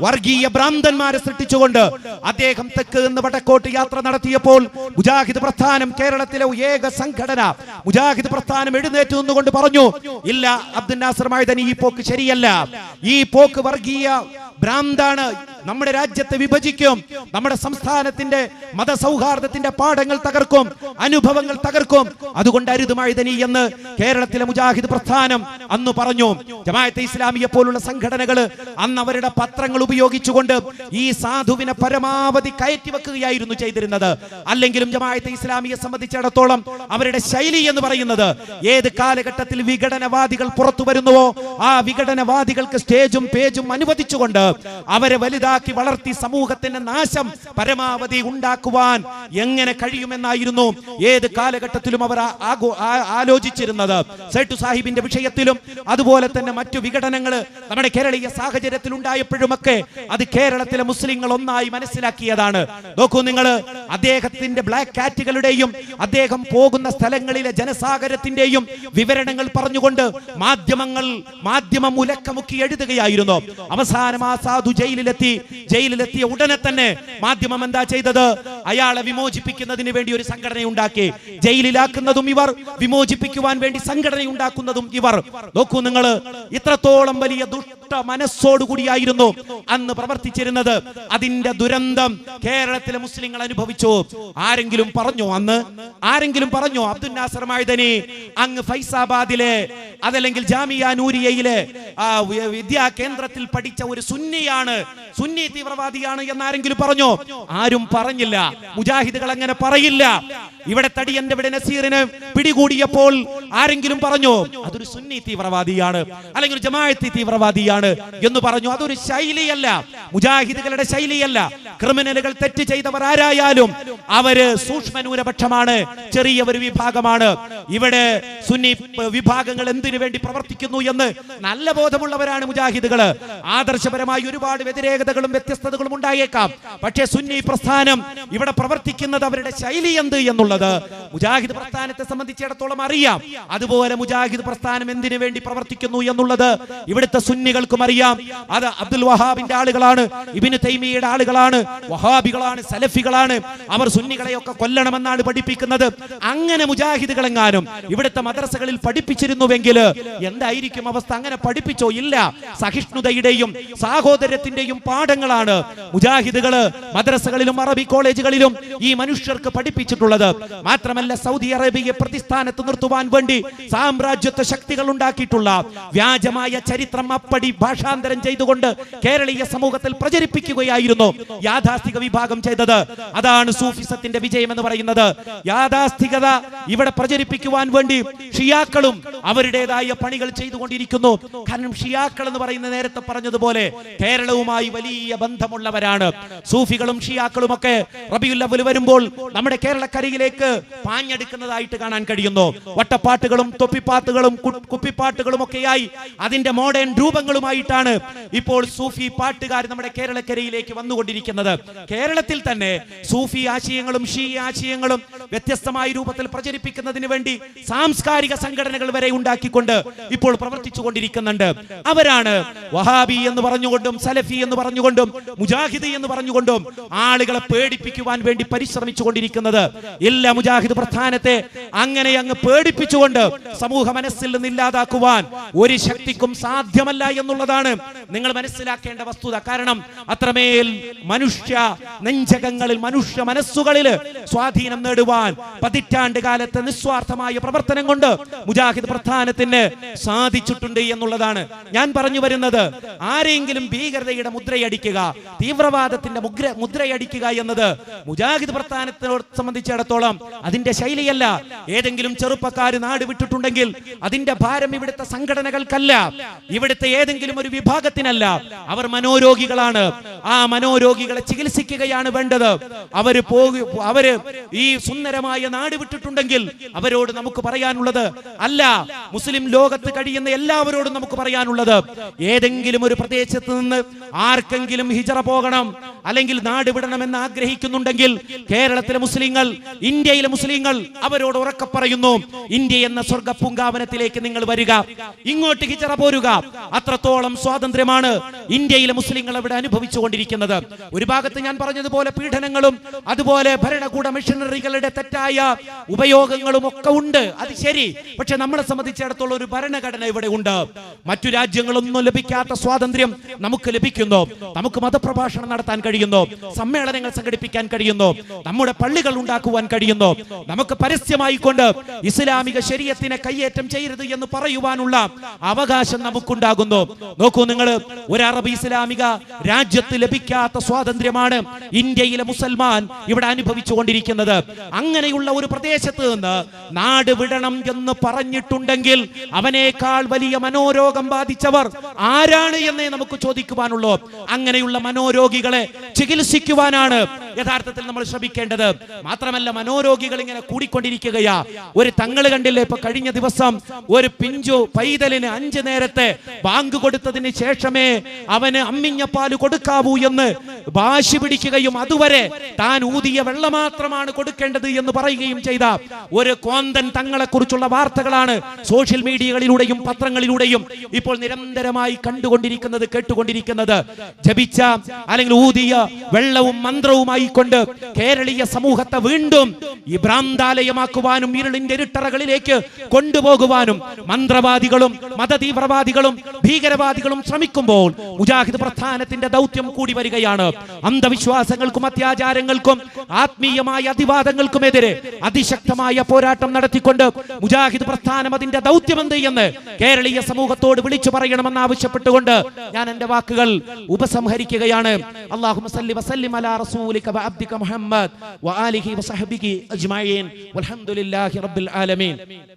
വർഗീയ ഭ്രാന്തന്മാരെ സൃഷ്ടിച്ചുകൊണ്ട് അദ്ദേഹം തെക്ക് നിന്ന് വടക്കോട്ട് യാത്ര നടത്തിയപ്പോൾ മുജാഹിദ് പ്രസ്ഥാനം, കേരളത്തിലെ ഏക സംഘടന മുജാഹിദ് പ്രസ്ഥാനം എഴുന്നേറ്റ് നിന്നുകൊണ്ട് പറഞ്ഞു, ഇല്ല അബ്ദുൽ നാസർ മഅദനി ഈ പോക്ക് ശരിയല്ല, ഈ പോക്ക് വർഗീയ ഭ്രാന്താണ്, നമ്മുടെ രാജ്യത്തെ വിഭജിക്കും, നമ്മുടെ സംസ്ഥാനത്തിന്റെ മതസൗഹാർദ്ദത്തിന്റെ പാഠങ്ങൾ തകർക്കും, അനുഭവങ്ങൾ തകർക്കും, അതുകൊണ്ട് അരുത് മഅദനി എന്ന് കേരളത്തിലെ മുജാഹിദ് പ്രസ്ഥാനം അന്ന് പറഞ്ഞു. ജമാഅത്തെ ഇസ്ലാമിയെ പോലുള്ള സംഘടനകൾ അന്ന് അവരുടെ പത്രങ്ങൾ ഉപയോഗിച്ചുകൊണ്ട് ഈ സാധുവിനെ പരമാവധി കയറ്റിവെക്കുകയായിരുന്നു ചെയ്തിരുന്നത്. അല്ലെങ്കിലും ജമാഅത്തെ ഇസ്ലാമിയെ സംബന്ധിച്ചിടത്തോളം അവരുടെ ശൈലി എന്ന് പറയുന്നത് ഏത് കാലഘട്ടത്തിൽ വിഘടനവാദികൾ പുറത്തു വരുന്നുവോ ആ വിഘടനവാദികൾക്ക് സ്റ്റേജും പേജും അനുവദിച്ചുകൊണ്ട് അവരെ വലുതാക്കി വളർത്തി സമൂഹത്തിന്റെ നാശം പരമാവധി ഉണ്ടാക്കുവാൻ എങ്ങനെ കഴിയുമെന്നായിരുന്നു ഏത് കാലഘട്ടത്തിലും അവർ ആലോചിച്ചിരുന്നത്. സേട്ടു സാഹിബിന്റെ വിഷയത്തിലും അതുപോലെ തന്നെ മറ്റു വിഘടനങ്ങൾ നമ്മുടെ കേരളീയ സാഹചര്യത്തിൽ ഉണ്ടായപ്പോഴുമൊക്കെ അത് കേരളത്തിലെ മുസ്ലിങ്ങൾ ഒന്നായി മനസ്സിലാക്കിയതാണ്. നോക്കൂ നിങ്ങൾ, അദ്ദേഹത്തിന്റെ ബ്ലാക്ക് കാറ്റുകളുടെയും അദ്ദേഹം പോകുന്ന സ്ഥലങ്ങളിലെ ജനസാഗരത്തിന്റെയും വിവരണങ്ങൾ പറഞ്ഞുകൊണ്ട് മാധ്യമം ഉലക്കമുക്കി എഴുതുകയായിരുന്നു. അവസാനം ആ സാധു ജയിലിലെത്തിയ ഉടനെ തന്നെ മാധ്യമം എന്താ ചെയ്തത്? അയാളെ വിമോചിപ്പിക്കുന്നതിന് വേണ്ടി ഒരു സംഘടന ഉണ്ടാക്കി. ജയിലിലാക്കുന്നതും ഇവർ, വിമോചിപ്പിക്കുവാൻ വേണ്ടി സംഘടന ഉണ്ടാക്കുന്നതും ഇവർ. നോക്കൂ നിങ്ങൾ, ഇത്രത്തോളം വലിയ ദുഷ്ട മനസ്സോടുകൂടിയായിരുന്നു അന്ന് പ്രവർത്തിച്ചിരുന്നത്. അതിന്റെ ദുരന്തം കേരളത്തിലെ മുസ്ലിങ്ങൾ അനുഭവിച്ചു. ആരെങ്കിലും പറഞ്ഞോ അന്ന്? ആരെങ്കിലും പറഞ്ഞോ അബ്ദുൽ നാസർ മഅദനി അങ്ങ് ഫൈസാബാദിലെ അതല്ലെങ്കിൽ ജാമിയ നൂരിയയിലെ വിദ്യാ കേന്ദ്രത്തിൽ പഠിച്ച ഒരു സുന്നി തീവ്രവാദിയാണ് എന്ന് ആരെങ്കിലും പറഞ്ഞോ? ആരും പറഞ്ഞില്ല. മുജാഹിദുകൾ അങ്ങനെ പറയില്ല. ഇവിടെ തടിയന്റെ ഇവിടെ നസീറിനെ പിടികൂടിയപ്പോൾ ആരെങ്കിലും പറഞ്ഞു അതൊരു സുന്നി തീവ്രവാദിയാണ് അല്ലെങ്കിൽ ജമാഅത്തി തീവ്രവാദിയാണ് എന്ന് പറഞ്ഞു? അതൊരു ശൈലിയല്ല, മുജാഹിദുകളുടെ ശൈലിയല്ല. ക്രിമിനലുകൾ തെറ്റ് ചെയ്തവർ ആരായാലും അവര് സൂക്ഷ്മ ന്യൂനപക്ഷമാണ്, ചെറിയ ഒരു വിഭാഗമാണ്. ഇവിടെ സുന്നി വിഭാഗങ്ങൾ എന്തിനു വേണ്ടി പ്രവർത്തിക്കുന്നു എന്ന് നല്ല ബോധമുള്ളവരാണ് മുജാഹിദുകൾ. ആദർശപരമായി ഒരുപാട് വ്യതിരേകതകളും വ്യത്യസ്തതകളും ഉണ്ടായേക്കാം. പക്ഷേ സുന്നി പ്രസ്ഥാനം ഇവിടെ പ്രവർത്തിക്കുന്നത് അവരുടെ ശൈലി എന്ത് എന്നുള്ളത് മുജാഹിദ് പ്രസ്ഥാനത്തെ സംബന്ധിച്ചിടത്തോളം അറിയാം. അതുപോലെ മുജാഹിദ് പ്രസ്ഥാനം എന്തിനു വേണ്ടി പ്രവർത്തിക്കുന്നു എന്നുള്ളത് ഇവിടുത്തെ സുന്നികൾക്കും അറിയാം. അത് അബ്ദുൽ വഹാബിന്റെ ആളുകളാണ്, ഇബ്നു തൈമിയയുടെ ആളുകളാണ്, വഹാബികളാണ്, സലഫികളാണ്. അവർ സുന്നികളെയൊക്കെ കൊല്ലണമെന്നാണ് പഠിപ്പിക്കുന്നത്. അങ്ങനെ മുജാഹിദുകളെങ്ങാനും ഇവിടുത്തെ മദ്രസകളിൽ പഠിപ്പിച്ചിരുന്നുവെങ്കിൽ എന്തായിരിക്കും അവസ്ഥ? അങ്ങനെ പഠിപ്പിച്ചോ? ഇല്ല. സഹിഷ്ണുതയുടെയും സാഹോദര്യത്തിന്റെയും പാഠങ്ങളാണ് മുജാഹിദുകൾ മദ്രസകളിലും അറബി കോളേജുകളിലും ഈ മനുഷ്യർക്ക് പഠിപ്പിച്ചിട്ടുള്ളത്. മാത്രമല്ല, സൗദി അറേബ്യയെ പ്രതിസ്ഥാനത്ത് നിർത്തുവാൻ വേണ്ടി സാമ്രാജ്യത്വ ശക്തികൾ ഉണ്ടാക്കിയിട്ടുള്ള വ്യാജമായ ചരിത്രം അപ്പടി ഭാഷാന്തരം ചെയ്തുകൊണ്ട് കേരളീയ സമൂഹത്തിൽ പ്രചരിപ്പിക്കുകയായിരുന്നു യാഥാസ്ഥിക വിഭാഗം ചെയ്തത്. അതാണ് സൂഫിസത്തിന്റെ വിജയം എന്ന് പറയുന്നത്. യാഥാസ്ഥികത ഇവിടെ പ്രചരിപ്പിക്കുവാൻ വേണ്ടി ഷിയാക്കളും അവരുടേതായ പണികൾ ചെയ്തുകൊണ്ടിരിക്കുന്നു. കാരണം ഷിയാക്കൾ എന്ന് പറയുന്ന നേരത്തെ പറഞ്ഞതുപോലെ കേരളവുമായി വലിയ ബന്ധമുള്ളവരാണ്. സൂഫികളും ഷിയാക്കളും ഒക്കെ റബീഉൽ അവ്വൽ വരുമ്പോൾ നമ്മുടെ കേരളക്കരയിലേക്ക് പാഞ്ഞെടുക്കുന്നതായിട്ട് കാണാൻ കഴിയുന്നു. വട്ടപ്പാട്ടുകളും തൊപ്പിപ്പാട്ടുകളും കുപ്പിപ്പാട്ടുകളും ഒക്കെയായി അതിന്റെ മോഡേൺ രൂപങ്ങളുമായിട്ടാണ് ഇപ്പോൾ സൂഫി പാട്ടുകാർ നമ്മുടെ കേരളക്കരയിലേക്ക് വന്നുകൊണ്ടിരിക്കുന്നത്. കേരളത്തിൽ തന്നെ സൂഫി ആശയങ്ങളും ഷീ ആശയങ്ങളും വ്യത്യസ്തമായ രൂപത്തിൽ പ്രചരിപ്പിക്കുന്നതിന് വേണ്ടി സാംസ്കാരിക സംഘടനകൾ വരെ ഉണ്ടാക്കിക്കൊണ്ട് ഇപ്പോൾ പ്രവർത്തിച്ചു കൊണ്ടിരിക്കുന്നുണ്ട്. അവരാണ് വഹാബി എന്ന് പറഞ്ഞുകൊണ്ടും സലഫി എന്ന് പറഞ്ഞുകൊണ്ടും മുജാഹിദ് എന്ന് പറഞ്ഞുകൊണ്ടും ആളുകളെ പേടിപ്പിക്കുവാൻ വേണ്ടി പരിശ്രമിച്ചു കൊണ്ടിരിക്കുന്നത്. എല്ലാ മുജാഹിദ് പ്രസ്ഥാനത്തെ അങ്ങനെ അങ്ങ് പേടിപ്പിച്ചുകൊണ്ട് സമൂഹ മനസ്സിൽ നിന്ന് ഇല്ലാതാക്കുവാൻ ഒരു ശക്തിക്കും സാധ്യമല്ല എന്നുള്ളതാണ് നിങ്ങൾ മനസ്സിലാക്കേണ്ട വസ്തുത. കാരണം അത്രമേൽ മനുഷ്യ നെഞ്ചകങ്ങളിൽ, മനുഷ്യ മനസ്സുകളിൽ സ്വാധീനം നേടുവാൻ പതിറ്റാണ്ട് കാലത്തെ നിസ്വാർത്ഥമായ പ്രവർത്തനം കൊണ്ട് മുജാഹിദ് പ്രസ്ഥാനത്തിന് സാധിച്ചിട്ടുണ്ട് എന്നുള്ളതാണ് ഞാൻ പറഞ്ഞു വരുന്നത്. ആരെങ്കിലും ഭീകരതയുടെ മുദ്രയടിക്കുക, തീവ്രവാദത്തിന്റെ മുദ്രയടിക്കുക എന്നത് മുജാഹിദ് പ്രസ്ഥാനത്തിനോട് സംബന്ധിച്ചിടത്തോളം അതിന്റെ ശൈലിയല്ല. ഏതെങ്കിലും ചെറുപ്പക്കാർ നാട് വിട്ടിട്ടുണ്ടെങ്കിൽ അതിന്റെ ഭാരം ഇവിടുത്തെ സംഘടനകൾക്കല്ല, ഇവിടുത്തെ ഏതെങ്കിലും ഒരു വിഭാഗത്തിനല്ല. അവർ മനോരോഗികളാണ്. ആ മനോരോഗികളെ ചികിത്സിക്കുകയാണ് വേണ്ടത്. അവര് ഈ സുന്ദരമായ നാട് വിട്ടിട്ടുണ്ടെങ്കിൽ അവരോട് നമുക്ക് പറയാനുള്ളത് അല്ല, മുസ്ലിം ലോകത്ത് കഴിയുന്ന എല്ലാവരോടും നമുക്ക് പറയാനുള്ളത് ഏതെങ്കിലും ഒരു പ്രദേശത്ത് നിന്ന് ആർക്കെങ്കിലും ഹിജറ പോകണം അല്ലെങ്കിൽ നാട് വിടണമെന്ന് ആഗ്രഹിക്കുന്നുണ്ടെങ്കിൽ കേരളത്തിലെ മുസ്ലിങ്ങൾ, ഇന്ത്യയിലെ മുസ്ലിങ്ങൾ അവരോട് ഉറക്കെ പറയുന്നു, ഇന്ത്യ എന്ന സ്വർഗ പൂങ്കാവനത്തിലേക്ക് നിങ്ങൾ വരിക, ഇങ്ങോട്ട് ഹിജറ പോരുക. അത്രത്തോളം സ്വാതന്ത്ര്യമാണ് ഇന്ത്യയിലെ മുസ്ലിങ്ങൾ അവിടെ അനുഭവിച്ചുകൊണ്ടിരിക്കുന്നത്. ഒരു ഭാഗത്ത് ഞാൻ പറഞ്ഞതുപോലെ പീഡനങ്ങളും അതുപോലെ ഭരണകൂട മിഷനറികളുടെ തെറ്റായ ഉപയോഗങ്ങളും ഒക്കെ ഉണ്ട്, അത് ശരി. പക്ഷെ നമ്മളെ സംബന്ധിച്ചിടത്തോളം ഒരു ഭരണഘടന ഇവിടെ ഉണ്ട്. മറ്റു രാജ്യങ്ങളൊന്നും ലഭിക്കാത്ത സ്വാതന്ത്ര്യം നമുക്ക് ലഭിക്കുന്നു. നമുക്ക് മതപ്രഭാഷണം നടത്താൻ കഴിയും. കഴിയുന്നു, സമ്മേളനങ്ങൾ സംഘടിപ്പിക്കാൻ കഴിയുന്നു, നമ്മുടെ പള്ളികൾ ഉണ്ടാക്കുവാൻ കഴിയുന്നു. നമുക്ക് പരസ്യമായി കൊണ്ട് ഇസ്ലാമിക ശരീഅത്തിനെ കയ്യേറ്റം ചെയ്യരുത് എന്ന് പറയുവാനുള്ള അവകാശം നമുക്കുണ്ടാകുന്നു. നോക്കൂ നിങ്ങൾ, ഒരു അറബ് ഇസ്ലാമിക രാജ്യത്ത് ലഭിക്കാത്ത സ്വാതന്ത്ര്യമാണ് ഇന്ത്യയിലെ മുസൽമാൻ ഇവിടെ അനുഭവിച്ചു കൊണ്ടിരിക്കുന്നത്. അങ്ങനെയുള്ള ഒരു പ്രദേശത്ത് നിന്ന് നാട് വിടണം എന്ന് പറഞ്ഞിട്ടുണ്ടെങ്കിൽ അവനേക്കാൾ വലിയ മനോരോഗം ബാധിച്ചവർ ആരാണ് എന്നേ നമുക്ക് ചോദിക്കുവാനുള്ളൂ. അങ്ങനെയുള്ള മനോരോഗികളെ ചികിത്സിക്കുവാനാണ് യഥാർത്ഥത്തിൽ നമ്മൾ ശ്രമിക്കേണ്ടത്. മാത്രമല്ല, മനോരോഗികൾ ഇങ്ങനെ കൂടിക്കൊണ്ടിരിക്കുകയാ. ഒരു തങ്ങൾ കണ്ടില്ലേ, ഇപ്പൊ കഴിഞ്ഞ ദിവസം ഒരു പിഞ്ചു പൈതലിന് 5 നേരത്തെ ബാങ്ക് കൊടുത്തതിന് ശേഷമേ അവന് അമ്മിഞ്ഞപ്പാല് കൊടുക്കാവൂ എന്ന് വാശി പിടിക്കുകയും അതുവരെ താൻ ഊതിയ വെള്ളം മാത്രമാണ് കൊടുക്കേണ്ടത് എന്ന് പറയുകയും ചെയ്ത ഒരു കോന്തൻ തങ്ങളെ കുറിച്ചുള്ള വാർത്തകളാണ് സോഷ്യൽ മീഡിയകളിലൂടെയും പത്രങ്ങളിലൂടെയും ഇപ്പോൾ നിരന്തരമായി കണ്ടുകൊണ്ടിരിക്കുന്നത്, കേട്ടുകൊണ്ടിരിക്കുന്നത്. ജപിച്ച അല്ലെങ്കിൽ ഊതിയ വെള്ളവും മന്ത്രവുമായി കൊണ്ട് കേരളീയ സമൂഹത്തെ വീണ്ടും ഈ ഭ്രാന്താലയമാക്കുവാനും ഇരുളിന്റെ ഇരുട്ടറകളിലേക്ക് കൊണ്ടുപോകുവാനും മന്ത്രവാദികളും മതതീവ്രവാദികളും ഭീകരവാദികളും ശ്രമിക്കുമ്പോൾ മുജാഹിദ് പ്രസ്ഥാനത്തിന്റെ ദൗത്യം കൂടി വരികയാണ്. അന്ധവിശ്വാസങ്ങൾക്കും അത്യാചാരങ്ങൾക്കും ആത്മീയമായ അതിവാദങ്ങൾക്കുമെതിരെ അതിശക്തമായ പോരാട്ടം നടത്തിക്കൊണ്ട് മുജാഹിദ് പ്രസ്ഥാനം അതിന്റെ ദൗത്യമെന്ത് എന്ന് കേരളീയ സമൂഹത്തോട് വിളിച്ചു പറയണമെന്ന് ആവശ്യപ്പെട്ടുകൊണ്ട് ഞാൻ എന്റെ വാക്കുകൾ ഉപസംഹരിക്കുകയാണ്. അല്ലാഹുമ്മ സല്ലി വസല്ലിം അലാ റസൂലിക വഅബ്ദിക മുഹമ്മദ് വആലിഹി വസഹ്ബിഹി അജ്മഈൻ വൽഹംദുലില്ലാഹി റബ്ബിൽ ആലമീൻ.